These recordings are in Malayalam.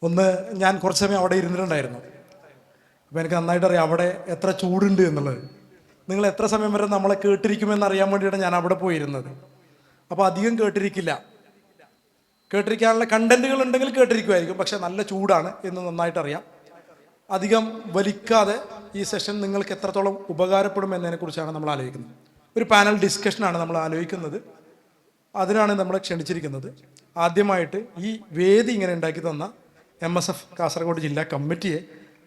ഒന്ന് ഞാൻ കുറച്ച് സമയം അവിടെ ഇരുന്നിട്ടുണ്ടായിരുന്നു. അപ്പോൾ എനിക്ക് നന്നായിട്ട് അറിയാം അവിടെ എത്ര ചൂടുണ്ട് എന്നുള്ളത്. നിങ്ങൾ എത്ര സമയം വരെ നമ്മളെ കേട്ടിരിക്കുമെന്ന് അറിയാൻ വേണ്ടിയാണ് ഞാൻ അവിടെ പോയിരുന്നത്. അപ്പോൾ അധികം കേട്ടിരിക്കാനുള്ള കണ്ടന്റുകൾ ഉണ്ടെങ്കിൽ കേട്ടിരിക്കുമായിരിക്കും, പക്ഷെ നല്ല ചൂടാണ് എന്ന് നന്നായിട്ട് അറിയാം. അധികം വലിക്കാതെ ഈ സെഷൻ നിങ്ങൾക്ക് എത്രത്തോളം ഉപകാരപ്പെടും എന്നതിനെക്കുറിച്ചാണ് നമ്മൾ ആലോചിക്കുന്നത്. ഒരു പാനൽ ഡിസ്കഷനാണ് നമ്മൾ ആലോചിക്കുന്നത്. അതിനാണ് നമ്മളെ ക്ഷണിച്ചിരിക്കുന്നത്. ആദ്യമായിട്ട് ഈ വേദി ഇങ്ങനെ ഉണ്ടാക്കി തന്ന MSF കാസർഗോഡ് ജില്ലാ കമ്മിറ്റിയെ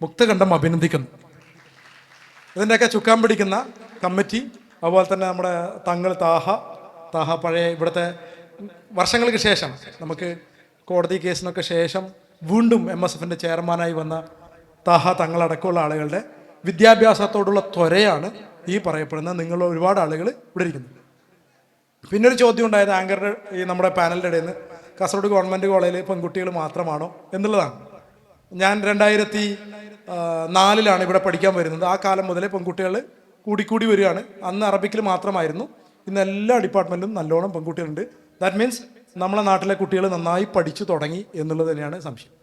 മുക്തകണ്ഠം അഭിനന്ദിക്കുന്നു. ഇതിൻ്റെയൊക്കെ ചുക്കാൻ പിടിക്കുന്ന കമ്മിറ്റി, അതുപോലെ തന്നെ നമ്മുടെ തങ്ങൾ താഹ പഴയ ഇവിടുത്തെ വർഷങ്ങൾക്ക് ശേഷം നമുക്ക് കോടതി കേസിനൊക്കെ ശേഷം വീണ്ടും MSFൻ്റെ ചെയർമാനായി വന്ന തങ്ങളടക്കമുള്ള ആളുകളുടെ വിദ്യാഭ്യാസത്തോടുള്ള ത്വരയാണ് ഈ പറയപ്പെടുന്ന നിങ്ങൾ ഒരുപാട് ആളുകൾ ഇവിടെ ഇരിക്കുന്നത്. പിന്നെ ഒരു ചോദ്യം ഉണ്ടായത് ആങ്കറുടെ ഈ നമ്മുടെ പാനലിൻ്റെ ഇടയിൽ നിന്ന്, കാസർഗോഡ് ഗവൺമെൻറ് കോളേജിൽ പെൺകുട്ടികൾ മാത്രമാണോ എന്നുള്ളതാണ്. ഞാൻ 2004 ഇവിടെ പഠിക്കാൻ വരുന്നത്. ആ കാലം മുതലേ പെൺകുട്ടികൾ കൂടിക്കൂടി വരികയാണ്. അന്ന് അറബിക്കിൽ മാത്രമായിരുന്നു. ഇന്ന് എല്ലാ ഡിപ്പാർട്ട്മെൻറ്റും നല്ലോണം പെൺകുട്ടികളുണ്ട്. ദാറ്റ് മീൻസ് നമ്മളെ നാട്ടിലെ കുട്ടികൾ നന്നായി പഠിച്ചു തുടങ്ങി എന്നുള്ളത് തന്നെയാണ് സംശയം.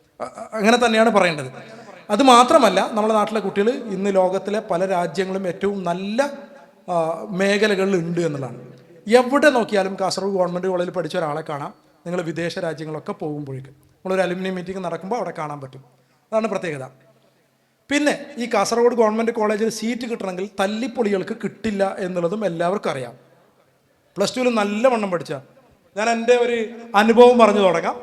അങ്ങനെ തന്നെയാണ് പറയേണ്ടത്. അത് മാത്രമല്ല, നമ്മുടെ നാട്ടിലെ കുട്ടികൾ ഇന്ന് ലോകത്തിലെ പല രാജ്യങ്ങളും ഏറ്റവും നല്ല മേഖലകളിൽ ഉണ്ട് എന്നുള്ളതാണ്. എവിടെ നോക്കിയാലും കാസർഗോഡ് ഗവൺമെൻറ് കോളേജിൽ പഠിച്ച ഒരാളെ കാണാം. നിങ്ങൾ വിദേശ രാജ്യങ്ങളൊക്കെ പോകുമ്പോഴേക്കും നമ്മളൊരു അലുമിനി മീറ്റിംഗ് നടക്കുമ്പോൾ അവിടെ കാണാൻ പറ്റും. അതാണ് പ്രത്യേകത. പിന്നെ ഈ കാസർഗോഡ് ഗവൺമെൻറ് കോളേജിൽ സീറ്റ് കിട്ടണമെങ്കിൽ തല്ലിപ്പൊളികൾക്ക് കിട്ടില്ല എന്നുള്ളതും എല്ലാവർക്കും അറിയാം. +2 നല്ല വണ്ണം പഠിച്ച ഞാൻ എൻ്റെ ഒരു അനുഭവം പറഞ്ഞു തുടങ്ങാം.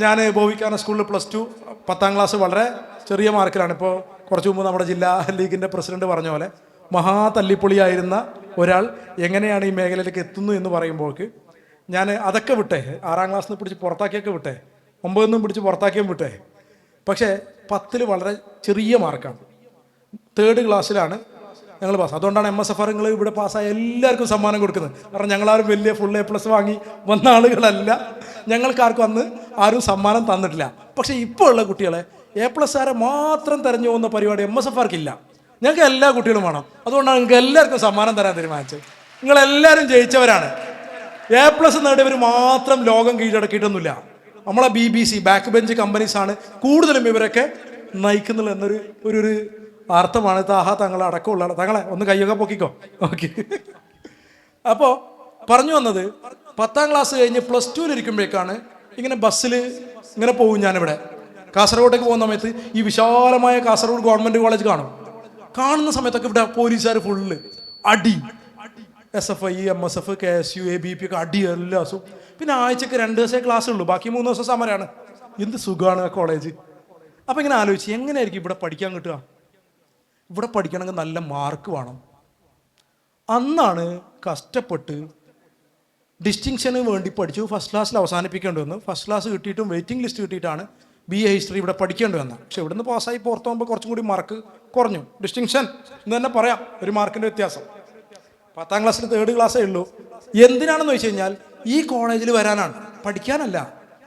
ഞാൻ ബോവിക്കാന സ്കൂളിൽ +2 10ാം ക്ലാസ് വളരെ ചെറിയ മാർക്കിലാണ്. ഇപ്പോൾ കുറച്ച് മുമ്പ് നമ്മുടെ ജില്ലാ ലീഗിൻ്റെ പ്രസിഡന്റ് പറഞ്ഞ പോലെ മഹാ തല്ലിപ്പൊളിയായിരുന്ന ഒരാൾ എങ്ങനെയാണ് ഈ മേഖലയിലേക്ക് എത്തുന്നു എന്ന് പറയുമ്പോൾക്ക് ഞാൻ അതൊക്കെ വിട്ടേ. 6ാം ക്ലാസ്സിൽ നിന്ന് പിടിച്ച് പുറത്താക്കിയൊക്കെ വിട്ടേ, 9 പിടിച്ച് പുറത്താക്കിയും വിട്ടേ. പക്ഷേ 10ൽ വളരെ ചെറിയ മാർക്കാണ്. 3rd ക്ലാസ്സിലാണ് ഞങ്ങൾ പാസ്. അതുകൊണ്ടാണ് MSF നിങ്ങൾ ഇവിടെ പാസ്സായ എല്ലാവർക്കും സമ്മാനം കൊടുക്കുന്നത്. കാരണം ഞങ്ങളാരും വലിയ ഫുൾ A+ വാങ്ങി വന്ന ആളുകളല്ല. ഞങ്ങൾക്കാർക്കും അന്ന് ആരും സമ്മാനം തന്നിട്ടില്ല. പക്ഷേ ഇപ്പോൾ ഉള്ള കുട്ടികളെ A+ മാത്രം തെരഞ്ഞു പോകുന്ന പരിപാടി MSF-കാർക്കില്ല. ഞങ്ങൾക്ക് എല്ലാ കുട്ടികളും വേണം. അതുകൊണ്ടാണ് നിങ്ങൾക്ക് എല്ലാവർക്കും സമ്മാനം തരാൻ തീരുമാനിച്ചത്. നിങ്ങളെല്ലാവരും ജയിച്ചവരാണ്. A+ നേടിയവർ മാത്രം ലോകം കീഴടക്കിയിട്ടൊന്നുമില്ല. നമ്മളെ BBC ബാക്ക് ബെഞ്ച് കമ്പനീസാണ് കൂടുതലും ഇവരൊക്കെ നയിക്കുന്നത് എന്നൊരു ഒരു അർത്ഥമാണ് തങ്ങളെ അടക്കമുള്ള തങ്ങളെ ഒന്ന് കയ്യൊക്കെ പൊക്കിക്കോ. ഓക്കെ. അപ്പോൾ പറഞ്ഞു വന്നത്, 10ാം ക്ലാസ് കഴിഞ്ഞ് +2 ഇരിക്കുമ്പോഴേക്കാണ് ഇങ്ങനെ ബസ്സിൽ ഇങ്ങനെ പോകും. ഞാനിവിടെ കാസർഗോഡേക്ക് പോകുന്ന സമയത്ത് ഈ വിശാലമായ കാസർഗോഡ് ഗവൺമെൻറ് കോളേജ് കാണുന്ന സമയത്തൊക്കെ ഇവിടെ പോലീസുകാർ ഫുള്ള് അടി. SFI, MSF, KSU, ABP ഒക്കെ അടി എല്ലാ ദിവസവും. പിന്നെ ആഴ്ചക്ക് 2 ദിവസമേ ക്ലാസ് ഉള്ളൂ, ബാക്കി 3 ദിവസം സമരമാണ്. എന്ത് സുഖമാണ് ആ കോളേജ്. അപ്പം ഇങ്ങനെ ആലോചിച്ച് എങ്ങനെയായിരിക്കും ഇവിടെ പഠിക്കാൻ കിട്ടുക? ഇവിടെ പഠിക്കണമെങ്കിൽ നല്ല മാർക്ക് വേണം. അന്നാണ് കഷ്ടപ്പെട്ട് ഡിസ്റ്റിങ്ഷന് വേണ്ടി പഠിച്ചു. ഫസ്റ്റ് ക്ലാസ്സിൽ അവസാനിപ്പിക്കേണ്ടി വന്നു. ഫസ്റ്റ് ക്ലാസ് കിട്ടിയിട്ടും വെയിറ്റിംഗ് ലിസ്റ്റ് കിട്ടിയിട്ടാണ് BA ഹിസ്റ്ററി ഇവിടെ പഠിക്കേണ്ടി വന്നത്. പക്ഷെ ഇവിടുന്ന് പാസ്സായി പുറത്ത് പോകുമ്പോൾ കുറച്ചും കൂടി മാർക്ക് കുറഞ്ഞു. ഡിസ്റ്റിങ്ഷൻ എന്ന് തന്നെ പറയാം, ഒരു മാർക്കിൻ്റെ വ്യത്യാസം. 10ാം ക്ലാസ്സിൽ 3rd ക്ലാസ്സേ ഉള്ളൂ. എന്തിനാണെന്ന് വെച്ച് കഴിഞ്ഞാൽ ഈ കോളേജിൽ വരാനാണ്, പഠിക്കാനല്ല.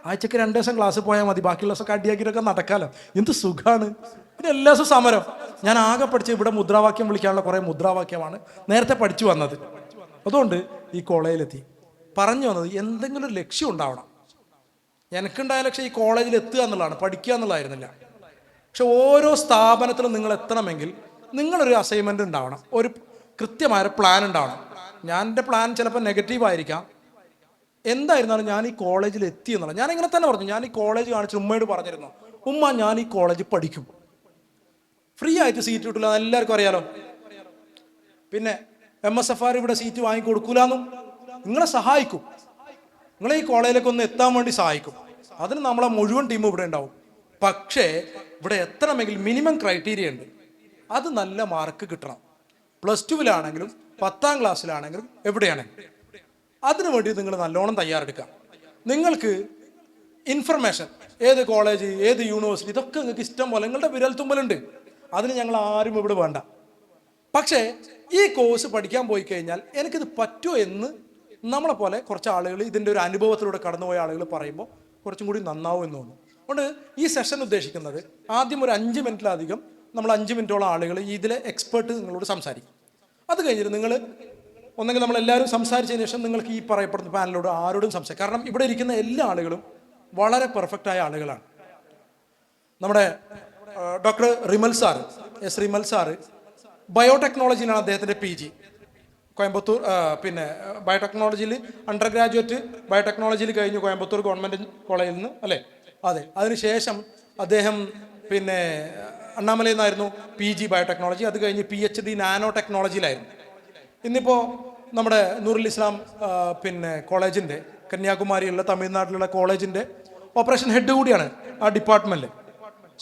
ആഴ്ചക്ക് 2 ദിവസം ക്ലാസ് പോയാൽ മതി, ബാക്കിയുള്ള ദിവസം അടിയാക്കിയിട്ടൊക്കെ നടക്കാമല്ലോ. എന്ത് സുഖമാണ്. പിന്നെ എല്ലാ ദിവസവും സമരം. ഞാൻ ആകെ പഠിച്ച് ഇവിടെ മുദ്രാവാക്യം വിളിക്കാനുള്ള കുറേ മുദ്രാവാക്യമാണ് നേരത്തെ പഠിച്ചു വന്നത്. അതുകൊണ്ട് ഈ കോളേജിലെത്തി. പറഞ്ഞു വന്നത് എന്തെങ്കിലും ഒരു ലക്ഷ്യം ഉണ്ടാവണം. എനിക്കുണ്ടായ ലക്ഷ്യം ഈ കോളേജിൽ എത്തുക എന്നുള്ളതാണ്, പഠിക്കുക എന്നുള്ളതായിരുന്നില്ല. പക്ഷെ ഓരോ സ്ഥാപനത്തിലും നിങ്ങൾ എത്തണമെങ്കിൽ നിങ്ങളൊരു അസൈൻമെൻറ്റ് ഉണ്ടാവണം, ഒരു കൃത്യമായൊരു പ്ലാൻ ഉണ്ടാവണം. എൻ്റെ പ്ലാൻ ചിലപ്പോൾ നെഗറ്റീവായിരിക്കാം. എന്തായിരുന്നാലും ഞാൻ ഈ കോളേജിൽ എത്തി എന്നുള്ള ഞാൻ ഇങ്ങനെ തന്നെ പറഞ്ഞു. ഞാൻ ഈ കോളേജ് കാണിച്ച് ഉമ്മയോട് പറഞ്ഞിരുന്നു, ഉമ്മ ഞാൻ ഈ കോളേജ് പഠിക്കും. ഫ്രീ ആയിട്ട് സീറ്റ് കിട്ടില്ല, എല്ലാവർക്കും അറിയാലോ. പിന്നെ MSF-കാർ ഇവിടെ സീറ്റ് വാങ്ങിക്കൊടുക്കൂലെന്നും നിങ്ങളെ സഹായിക്കും. നിങ്ങളെ ഈ കോളേജിലേക്ക് ഒന്ന് എത്താൻ വേണ്ടി സഹായിക്കും. അതിന് നമ്മളെ മുഴുവൻ ടീം ഇവിടെ ഉണ്ടാവും. പക്ഷേ ഇവിടെ എത്തണമെങ്കിൽ മിനിമം ക്രൈറ്റീരിയ ഉണ്ട്. അത് നല്ല മാർക്ക് കിട്ടണം. +2-ലാണെങ്കിലും 10ാം ക്ലാസ്സിലാണെങ്കിലും എവിടെയാണെങ്കിലും അതിനു വേണ്ടി നിങ്ങൾ നല്ലോണം തയ്യാറെടുക്കുക. നിങ്ങൾക്ക് ഇൻഫർമേഷൻ, ഏത് കോളേജ്, ഏത് യൂണിവേഴ്സിറ്റി, ഇതൊക്കെ നിങ്ങൾക്ക് ഇഷ്ടം പോലെ നിങ്ങളുടെ വിരൽത്തുമ്പലുണ്ട്. അതിന് ഞങ്ങൾ ആരും ഇവിടെ വേണ്ട. പക്ഷേ ഈ കോഴ്സ് പഠിക്കാൻ പോയി കഴിഞ്ഞാൽ എനിക്കിത് പറ്റുമോ എന്ന് നമ്മളെ പോലെ കുറച്ച് ആളുകൾ, ഇതിൻ്റെ ഒരു അനുഭവത്തിലൂടെ കടന്നുപോയ ആളുകൾ പറയുമ്പോൾ കുറച്ചും കൂടി നന്നാവും എന്ന് തോന്നുന്നു. അതുകൊണ്ട് ഈ സെഷൻ ഉദ്ദേശിക്കുന്നത് ആദ്യം ഒരു 5 മിനിറ്റിലധികം നമ്മൾ 5 മിനിറ്റോളം ആളുകൾ ഇതിലെ എക്സ്പേർട്ട് നിങ്ങളോട് സംസാരിക്കും. അത് കഴിഞ്ഞിട്ട് നിങ്ങൾ ഒന്നെങ്കിൽ നമ്മളെല്ലാവരും സംസാരിച്ചതിന് ശേഷം നിങ്ങൾക്ക് ഈ പറയപ്പെടുന്ന പാനലോട് ആരോടും സംസാരിക്കും. കാരണം ഇവിടെ ഇരിക്കുന്ന എല്ലാ ആളുകളും വളരെ പെർഫെക്റ്റായ ആളുകളാണ്. നമ്മുടെ doctor Rimmel sir, S Rimmel sir ബയോടെക്നോളജിയിലാണ് അദ്ദേഹത്തിൻ്റെ PG. കോയമ്പത്തൂർ പിന്നെ ബയോടെക്നോളജിയിൽ അണ്ടർ ഗ്രാജുവേറ്റ് ബയോടെക്നോളജിയിൽ കഴിഞ്ഞു കോയമ്പത്തൂർ ഗവൺമെൻറ് കോളേജിൽ നിന്ന് അല്ലേ? അതെ. അതിനുശേഷം അദ്ദേഹം പിന്നെ അണ്ണാമലയിൽ നിന്നായിരുന്നു PG ബയോടെക്നോളജി. അത് കഴിഞ്ഞ് PhD നാനോ ടെക്നോളജിയിലായിരുന്നു. ഇന്നിപ്പോൾ നമ്മുടെ നൂറുൽ ഇസ്ലാം പിന്നെ കോളേജിൻ്റെ കന്യാകുമാരിയിലുള്ള തമിഴ്നാട്ടിലുള്ള കോളേജിൻ്റെ ഓപ്പറേഷൻ ഹെഡ് കൂടിയാണ് ആ ഡിപ്പാർട്ട്മെൻറ്റിൽ.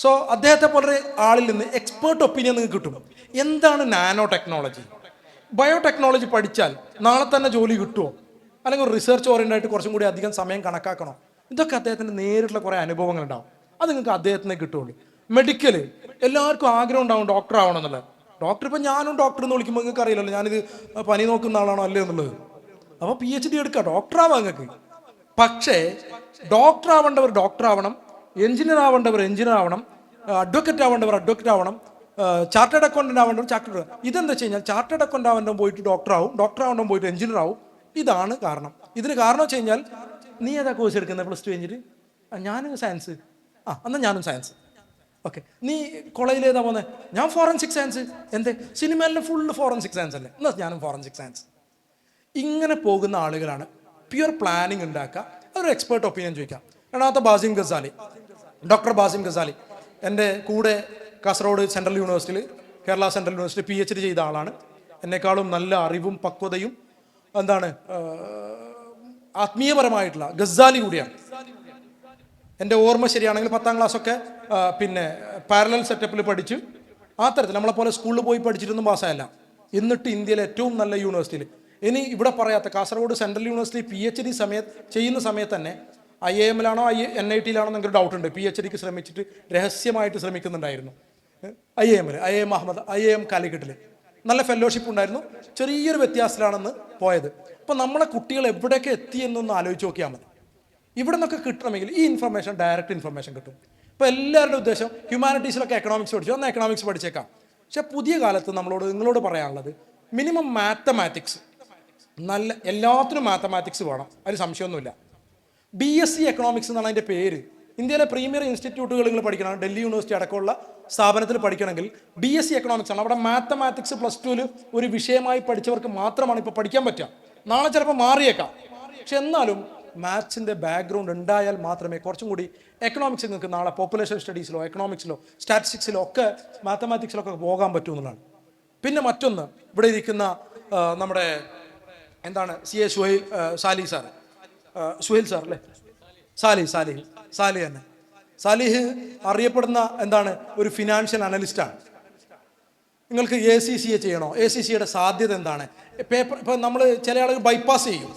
സോ അദ്ദേഹത്തെ പോലെ ആളിൽ നിന്ന് എക്സ്പേർട്ട് ഒപ്പീനിയൻ നിങ്ങൾക്ക് കിട്ടും. എന്താണ് നാനോ ടെക്നോളജി? ബയോടെക്നോളജി പഠിച്ചാൽ നാളെ തന്നെ ജോലി കിട്ടുമോ? അല്ലെങ്കിൽ ഒരു റിസർച്ച് ഓറിയൻ്റായിട്ട് കുറച്ചും കൂടി അധികം സമയം കണക്കാക്കണോ? ഇതൊക്കെ അദ്ദേഹത്തിൻ്റെ നേരിട്ടുള്ള കുറേ അനുഭവങ്ങളുണ്ടാവും. അത് നിങ്ങൾക്ക് അദ്ദേഹത്തിനെ കിട്ടുള്ളൂ. മെഡിക്കൽ എല്ലാവർക്കും ആഗ്രഹം ഉണ്ടാവും ഡോക്ടർ ആവണം എന്നുള്ളത്. ഡോക്ടർ ഇപ്പം ഞാനും ഡോക്ടർ എന്ന് വിളിക്കുമ്പോൾ നിങ്ങൾക്ക് അറിയില്ലല്ലോ ഞാനിത് പനി നോക്കുന്ന ആളാണോ അല്ലേ എന്നുള്ളത്. അപ്പോൾ PhD എടുക്കുക, ഡോക്ടർ ആവാം നിങ്ങൾക്ക്. പക്ഷേ ഡോക്ടർ ആവേണ്ടവർ ഡോക്ടർ ആവണം, എഞ്ചിനീയർ ആവേണ്ടവർ എഞ്ചിനീയർ ആവണം, അഡ്വക്കേറ്റ് ആവേണ്ടവർ അഡ്വക്കേറ്റ് ആവണം, ചാർട്ടേഡ് അക്കൗണ്ടന്റ് ആവേണ്ടവർ ചാർട്ടേഡ്. ഇതെന്താ വെച്ച് കഴിഞ്ഞാൽ ചാർട്ടേഡ് അക്കൗണ്ട് ആവേണ്ടവൻ പോയിട്ട് ഡോക്ടർ ആവും, ഡോക്ടർ ആവേണ്ടവൻ പോയിട്ട് എഞ്ചിനീയർ ആവും. ഇതാണ് കാരണം. ഇതിന് കാരണം വെച്ച് കഴിഞ്ഞാൽ നീ ഏതാ കോഴ്സ് എടുക്കുന്നത് +2 കഴിഞ്ഞിട്ട്? ഞാനും സയൻസ്. എന്നാൽ ഞാനും സയൻസ്. ഓക്കെ. നീ കോളേജിൽ ഏതാ പോകുന്നത്? ഞാൻ ഫോറൻസിക് സയൻസ്. എന്തേ? സിനിമയിലെ ഫുള്ള് ഫോറൻസിക് സയൻസ് അല്ലേ? എന്നാൽ ഞാനും ഫോറൻസിക് സയൻസ്. ഇങ്ങനെ പോകുന്ന ആളുകളാണ് പ്യുവർ പ്ലാനിങ് ഉണ്ടാക്കുക. അതൊരു എക്സ്പേർട്ട് ഒപ്പീനിയൻ ചോദിക്കാം. രണ്ടാമത്തെ Basim Ghazali, doctor Basim Ghazali എൻ്റെ കൂടെ കാസർഗോഡ് സെൻട്രൽ യൂണിവേഴ്സിറ്റിയിൽ, കേരള സെൻട്രൽ യൂണിവേഴ്സിറ്റി PhD ചെയ്ത ആളാണ്. എന്നെക്കാളും നല്ല അറിവും പക്വതയും ആത്മീയപരമായിട്ടുള്ള ഗസാലി കൂടിയാണ്. എൻ്റെ ഓർമ്മ ശരിയാണെങ്കിൽ 10ാം ക്ലാസ്സൊക്കെ പിന്നെ പാരലൽ സെറ്റപ്പിൽ പഠിച്ചു. ആ തരത്തിൽ നമ്മളെപ്പോലെ സ്കൂളിൽ പോയി പഠിച്ചിട്ടൊന്നും പാസ്സായല്ല. എന്നിട്ട് ഇന്ത്യയിലെ ഏറ്റവും നല്ല യൂണിവേഴ്സിറ്റിയിൽ, ഇനി ഇവിടെ പറയാത്ത കാസർഗോഡ് സെൻട്രൽ യൂണിവേഴ്സിറ്റി PhD ചെയ്യുന്ന സമയത്ത് തന്നെ IIM-ലാണോ NIT-ലാണോ എന്നൊരു ഡൗട്ട് ഉണ്ട്. PhD-ക്ക് ശ്രമിച്ചിട്ട് രഹസ്യമായിട്ട് ശ്രമിക്കുന്നുണ്ടായിരുന്നു. IIM കാലിക്കറ്റിൽ നല്ല ഫെലോഷിപ്പ് ഉണ്ടായിരുന്നു. ചെറിയൊരു വ്യത്യാസത്തിലാണെന്ന് പോയത്. അപ്പോൾ നമ്മളെ കുട്ടികൾ എവിടെയൊക്കെ എത്തി എന്നൊന്ന് ആലോചിച്ച് നോക്കിയാൽ മതി. ഇവിടെ നിന്നൊക്കെ കിട്ടണമെങ്കിൽ ഈ ഇൻഫർമേഷൻ ഡയറക്റ്റ് ഇൻഫർമേഷൻ കിട്ടും. ഇപ്പോൾ എല്ലാവരുടെ ഉദ്ദേശം ഹ്യൂമാനിറ്റീസിലൊക്കെ എക്കണോമിക്സ് പഠിച്ചു, എന്നാൽ എക്കണോമിക്സ് പഠിച്ചേക്കാം. പക്ഷേ പുതിയ കാലത്ത് നിങ്ങളോട് പറയാനുള്ളത് മിനിമം മാത്തമാറ്റിക്സ്, നല്ല എല്ലാത്തിനും മാത്തമാറ്റിക്സ് വേണം, അതിൽ സംശയമൊന്നുമില്ല. BSc എക്കണോമിക്സ് എന്നാണ് അതിൻ്റെ പേര്. ഇന്ത്യയിലെ പ്രീമിയർ ഇൻസ്റ്റിറ്റ്യൂട്ടുകൾ നിങ്ങൾ പഠിക്കണം, ഡൽഹി യൂണിവേഴ്സിറ്റി അടക്കമുള്ള സ്ഥാപനത്തിൽ പഠിക്കണമെങ്കിൽ BSc എക്കണോമിക്സ് ആണ്. അവിടെ മാത്തമാറ്റിക്സ് +2 ഒരു വിഷയമായി പഠിച്ചവർക്ക് മാത്രമാണ് ഇപ്പോൾ പഠിക്കാൻ പറ്റുക. നാളെ ചിലപ്പോൾ മാറിയേക്കാം. പക്ഷെ എന്നാലും മാത്സിൻ്റെ ബാക്ക്ഗ്രൗണ്ട് ഉണ്ടായാൽ മാത്രമേ കുറച്ചും കൂടി എക്കണോമിക്സ് നിങ്ങൾക്ക് നാളെ പോപ്പുലേഷൻ സ്റ്റഡീസിലോ എക്കണോമിക്സിലോ സ്റ്റാറ്റിസ്റ്റിക്സിലോ ഒക്കെ മാത്തമാറ്റിക്സിലൊക്കെ പോകാൻ പറ്റും എന്നുള്ളതാണ്. പിന്നെ മറ്റൊന്ന്, ഇവിടെ ഇരിക്കുന്ന നമ്മുടെ CA Sali sir, Suhail sir അല്ലേ? സാലിഹ് തന്നെ. സാലിഹ് അറിയപ്പെടുന്ന ഒരു ഫിനാൻഷ്യൽ അനലിസ്റ്റാണ്. നിങ്ങൾക്ക് ACCA ചെയ്യണോ? ACCA-യുടെ സാധ്യത എന്താണ്? പേപ്പർ ഇപ്പം നമ്മൾ ചില ആളുകൾ ബൈപ്പാസ് ചെയ്യും.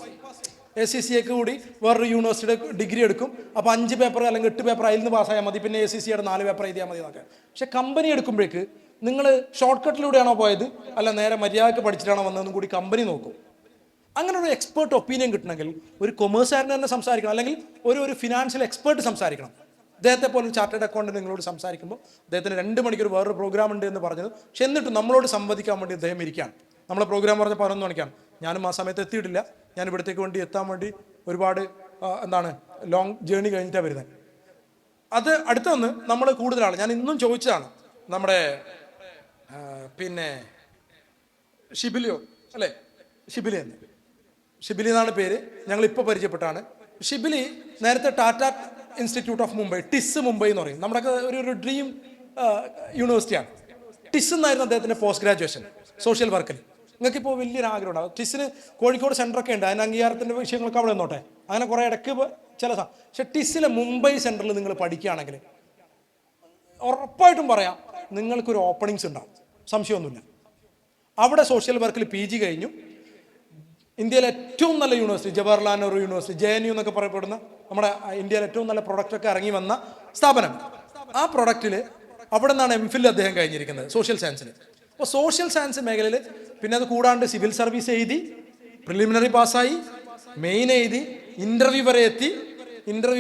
ACCA-ക്ക് കൂടി വേറൊരു യൂണിവേഴ്സിറ്റിയുടെ ഡിഗ്രി എടുക്കും. അപ്പോൾ 5 പേപ്പർ അല്ലെങ്കിൽ 8 പേപ്പർ അതിൽ നിന്ന് പാസ്സായാൽ മതി, പിന്നെ ACCA-യുടെ 4 പേപ്പർ എഴുതിയാൽ മതി എന്നൊക്കെ. പക്ഷെ കമ്പനി എടുക്കുമ്പോഴേക്ക് നിങ്ങൾ ഷോർട്ട് കട്ടിലൂടെയാണോ പോയത് അല്ല നേരെ മര്യാദക്ക് പഠിച്ചിട്ടാണോ വന്നതെന്നും കൂടി കമ്പനി നോക്കും. അങ്ങനെ ഒരു എക്സ്പേർട്ട് ഒപ്പീനിയൻ കിട്ടണമെങ്കിൽ ഒരു കൊമേഴ്സുകാരന് തന്നെ സംസാരിക്കണം, അല്ലെങ്കിൽ ഒരു ഫിനാൻഷ്യൽ എക്സ്പേർട്ട് സംസാരിക്കണം. അദ്ദേഹത്തെ പോലെ ചാർട്ടേഡ് അക്കൗണ്ടന്റ് നിങ്ങളോട് സംസാരിക്കുമ്പോൾ അദ്ദേഹത്തിന് 2 മണിക്കൂർ വേറൊരു പ്രോഗ്രാം ഉണ്ട് എന്ന് പറഞ്ഞത്. പക്ഷെ എന്നിട്ട് നമ്മളോട് സംവദിക്കാൻ വേണ്ടി അദ്ദേഹം ഇരിക്കുകയാണ്. നമ്മളെ പ്രോഗ്രാം പറഞ്ഞ 11 മണിക്കാണ്. ഞാനും ആ സമയത്ത് എത്തിയിട്ടില്ല. ഞാൻ ഇവിടത്തേക്ക് വേണ്ടി എത്താൻ വേണ്ടി ഒരുപാട് ലോങ് ജേർണി കഴിഞ്ഞിട്ടാണ് വരുന്നത്. അത് അടുത്തൊന്ന് നമ്മൾ കൂടുതലാണ്. ഞാൻ ഇന്നും ചോദിച്ചതാണ്, നമ്മുടെ പിന്നെ ഷിബിലിയോ അല്ലേ? ഷിബിലി എന്നാണ് പേര്. ഞങ്ങളിപ്പോൾ പരിചയപ്പെട്ടാണ്. ഷിബിലി നേരത്തെ ടാറ്റ ഇൻസ്റ്റിറ്റ്യൂട്ട് ഓഫ് മുംബൈ, ടിസ് മുംബൈ എന്ന് പറയും, നമ്മുടെയൊക്കെ ഒരു ഡ്രീം യൂണിവേഴ്സിറ്റിയാണ്. ടിസ് എന്നായിരുന്നു അദ്ദേഹത്തിൻ്റെ പോസ്റ്റ് ഗ്രാജുവേഷൻ സോഷ്യൽ വർക്കിൽ. നിങ്ങൾക്കിപ്പോൾ വലിയൊരു ആഗ്രഹം ഉണ്ടാവും. ടിസ്സിന് കോഴിക്കോട് സെൻറ്ററൊക്കെ ഉണ്ട്, അതിന് അംഗീകാരത്തിൻ്റെ വിഷയങ്ങളൊക്കെ അവിടെ നിന്നോട്ടെ, അങ്ങനെ കുറേ ഇടയ്ക്ക് ചില പക്ഷേ ടിസ്സിലെ മുംബൈ സെൻറ്ററിൽ നിങ്ങൾ പഠിക്കുകയാണെങ്കിൽ ഉറപ്പായിട്ടും പറയാം നിങ്ങൾക്കൊരു ഓപ്പണിങ്സ് ഉണ്ടാവും, സംശയമൊന്നുമില്ല. അവിടെ സോഷ്യൽ വർക്കിൽ PG കഴിഞ്ഞു. ഇന്ത്യയിലെ ഏറ്റവും നല്ല university Jawaharlal Nehru university, JNU എന്നൊക്കെ പറയപ്പെടുന്ന നമ്മുടെ ഇന്ത്യയിലെ ഏറ്റവും നല്ല പ്രൊഡക്റ്റൊക്കെ ഇറങ്ങി വന്ന സ്ഥാപനം. ആ പ്രൊഡക്റ്റിൽ അവിടെ നിന്നാണ് MPhil അദ്ദേഹം കഴിഞ്ഞിരിക്കുന്നത് സോഷ്യൽ സയൻസിൽ. അപ്പോൾ സോഷ്യൽ സയൻസ് മേഖലയിൽ പിന്നെ അത് കൂടാണ്ട് സിവിൽ സർവീസ് എഴുതി, പ്രിലിമിനറി പാസ്സായി, മെയിൻ എഴുതി, ഇൻ്റർവ്യൂ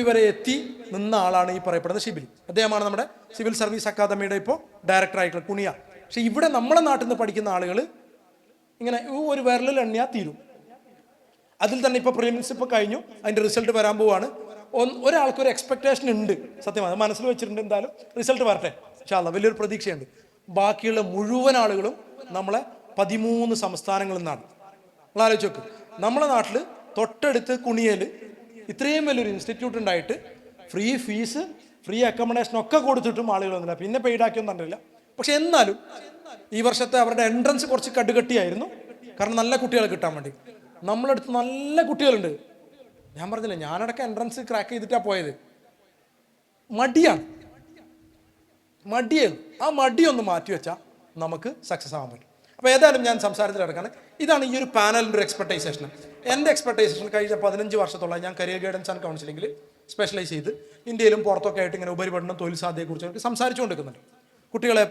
വരെ എത്തി നിന്ന ആളാണ് ഈ പറയപ്പെടുന്ന ഷിബിലി. അദ്ദേഹമാണ് നമ്മുടെ സിവിൽ സർവീസ് അക്കാദമിയുടെ ഇപ്പോൾ ഡയറക്ടറായിട്ടുള്ള കുണിയ. പക്ഷെ ഇവിടെ നമ്മളെ നാട്ടിൽ നിന്ന് പഠിക്കുന്ന ആളുകൾ ഇങ്ങനെ ഒരു വിരലിൽ എണ്ണിയാൽ തീരും. അതിൽ തന്നെ ഇപ്പോൾ പ്രിലിംസ് ഇപ്പോൾ കഴിഞ്ഞു, അതിൻ്റെ റിസൾട്ട് വരാൻ പോവാണ്. ഒരാൾക്കൊരു എക്സ്പെക്ടേഷൻ ഉണ്ട്, സത്യമാണ് മനസ്സിൽ വെച്ചിട്ടുണ്ട്, എന്തായാലും റിസൾട്ട് വരട്ടെ ഇൻഷാ അല്ലാഹ്, വലിയൊരു പ്രതീക്ഷയുണ്ട്. ബാക്കിയുള്ള മുഴുവൻ ആളുകളും നമ്മളെ 13 സംസ്ഥാനങ്ങളിൽ നിന്നാണ്. നിങ്ങൾ ആലോചിച്ച് നോക്ക്, നമ്മളെ നാട്ടിൽ തൊട്ടടുത്ത് കുണിയൽ ഇത്രയും വലിയൊരു ഇൻസ്റ്റിറ്റ്യൂട്ട് ഉണ്ടായിട്ട് ഫ്രീ ഫീസ്, ഫ്രീ അക്കോമഡേഷൻ ഒക്കെ കൊടുത്തിട്ടും ആളുകൾ വന്നില്ല. പിന്നെ പെയ്ഡാക്കിയൊന്നും കണ്ടില്ല. പക്ഷെ എന്നാലും ഈ വർഷത്തെ അവരുടെ എൻട്രൻസ് കുറച്ച് കടുകട്ടിയായിരുന്നു, കാരണം നല്ല കുട്ടികളെ കിട്ടാൻ വേണ്ടി. നമ്മളടുത്ത് നല്ല കുട്ടികളുണ്ട്. ഞാൻ പറഞ്ഞില്ലേ, ഞാനടക്കം എൻട്രൻസ് ക്രാക്ക് ചെയ്തിട്ടാണ് പോയത്. മടിയാണ്. ആ മടിയൊന്ന് മാറ്റി വെച്ചാൽ നമുക്ക് സക്സസ് ആവാൻ പറ്റും. അപ്പോൾ ഏതായാലും ഞാൻ സംസാരത്തിൽ കിടക്കാണ്. ഇതാണ് ഈ ഒരു പാനലിൻ്റെ ഒരു എക്സ്പെക്ടൈസേഷൻ. എൻ്റെ എക്സ്പെക്ടൈസേഷൻ കഴിഞ്ഞ 15 വർഷത്തോളം ഞാൻ കരിയർ ഗൈഡൻസ് ആൻഡ് കൗൺസിലിംഗിൽ സ്പെഷ്യലൈസ് ചെയ്ത് ഇന്ത്യയിലും പുറത്തൊക്കെ ആയിട്ട് ഇങ്ങനെ ഉപരിപഠനം, തൊഴിൽ സാധ്യതയെക്കുറിച്ച് സംസാരിച്ചുകൊണ്ടിരിക്കുന്നുണ്ട്. കുട്ടികളെ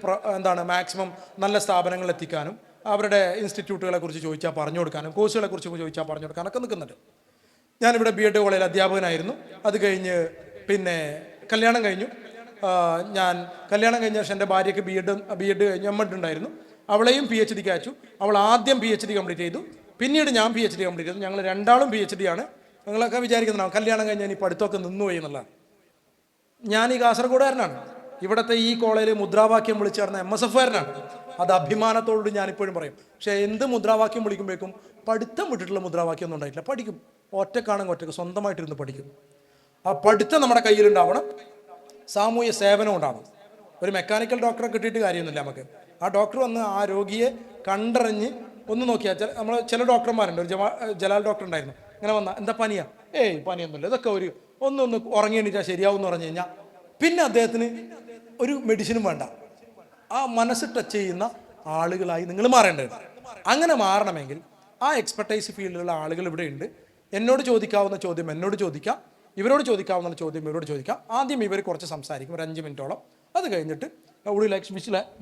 മാക്സിമം നല്ല സ്ഥാപനങ്ങളിൽ എത്തിക്കാനും, അവരുടെ ഇൻസ്റ്റിറ്റ്യൂട്ടുകളെ കുറിച്ച് ചോദിച്ചാൽ പറഞ്ഞു കൊടുക്കാനും, കോഴ്സുകളെ കുറിച്ച് ചോദിച്ചാൽ പറഞ്ഞു കൊടുക്കാനൊക്കെ നിൽക്കുന്നുണ്ട്. ഞാനിവിടെ BEd കോളേജിൽ അധ്യാപകനായിരുന്നു. അത് കഴിഞ്ഞ് പിന്നെ കല്യാണം കഴിഞ്ഞു. ഞാൻ കല്യാണം കഴിഞ്ഞ ശേഷം എൻ്റെ ഭാര്യയ്ക്ക് BEd കഴിഞ്ഞ് MEd ഉണ്ടായിരുന്നു. അവളെയും PhDക്ക് അയച്ചു. അവൾ ആദ്യം PhD കംപ്ലീറ്റ് ചെയ്തു, പിന്നീട് ഞാൻ PhD കംപ്ലീറ്റ് ചെയ്തു. ഞങ്ങൾ രണ്ടാളും PhD ആണ്. നിങ്ങളൊക്കെ വിചാരിക്കുന്നതാണ് കല്യാണം കഴിഞ്ഞാൽ ഈ പഠിത്തമൊക്കെ നിന്നുപോയി എന്നുള്ളതാണ്. ഞാൻ ഈ കാസർഗോഡുകാരനാണ്. ഇവിടുത്തെ ഈ കോളേജിൽ മുദ്രാവാക്യം വിളിച്ചു ചേർന്ന MSFകാരനാണ്. അത് അഭിമാനത്തോട് ഞാനിപ്പോഴും പറയും. പക്ഷേ എന്ത് മുദ്രാവാക്യം വിളിക്കുമ്പോഴേക്കും പഠിത്തം വിട്ടിട്ടുള്ള മുദ്രാവാക്യം ഒന്നും ഉണ്ടായിട്ടില്ല. പഠിക്കും, ഒറ്റക്കാണെങ്കിൽ ഒറ്റക്ക് സ്വന്തമായിട്ടിരുന്ന് പഠിക്കും. ആ പഠിത്തം നമ്മുടെ കയ്യിലുണ്ടാവണം, സാമൂഹ്യ സേവനം ഉണ്ടാവണം. ഒരു മെക്കാനിക്കൽ ഡോക്ടറെ കിട്ടിയിട്ട് കാര്യമൊന്നുമില്ല നമുക്ക്. ആ ഡോക്ടർ വന്ന് ആ രോഗിയെ കണ്ടറിഞ്ഞ് ഒന്ന് നോക്കിയാൽ, നമ്മൾ ചില ഡോക്ടർമാരുണ്ട്, ഒരു ജലാൽ ഡോക്ടർ ഉണ്ടായിരുന്നു, ഇങ്ങനെ വന്നാൽ എന്താ പനിയാ, പനിയൊന്നുമില്ല, ഇതൊക്കെ ഒന്ന് ഉറങ്ങി എണീറ്റാൽ ശരിയാവും എന്ന് പറഞ്ഞു കഴിഞ്ഞാൽ പിന്നെ അദ്ദേഹത്തിന് ഒരു മെഡിസിനും വേണ്ട. ആ മനസ്സ് ടച്ച് ചെയ്യുന്ന ആളുകളായി നിങ്ങൾ മാറേണ്ടത്. അങ്ങനെ മാറണമെങ്കിൽ ആ എക്സ്പെർട്ടൈസ് ഫീൽഡിലുള്ള ആളുകൾ ഇവിടെ ഉണ്ട്. എന്നോട് ചോദിക്കാവുന്ന ചോദ്യം എന്നോട് ചോദിക്കാം, ഇവരോട് ചോദിക്കാവുന്ന ചോദ്യം ഇവരോട് ചോദിക്കാം. ആദ്യം ഇവർ കുറച്ച് സംസാരിക്കും, ഒരു 5 മിനിറ്റോളം. അത് കഴിഞ്ഞിട്ട്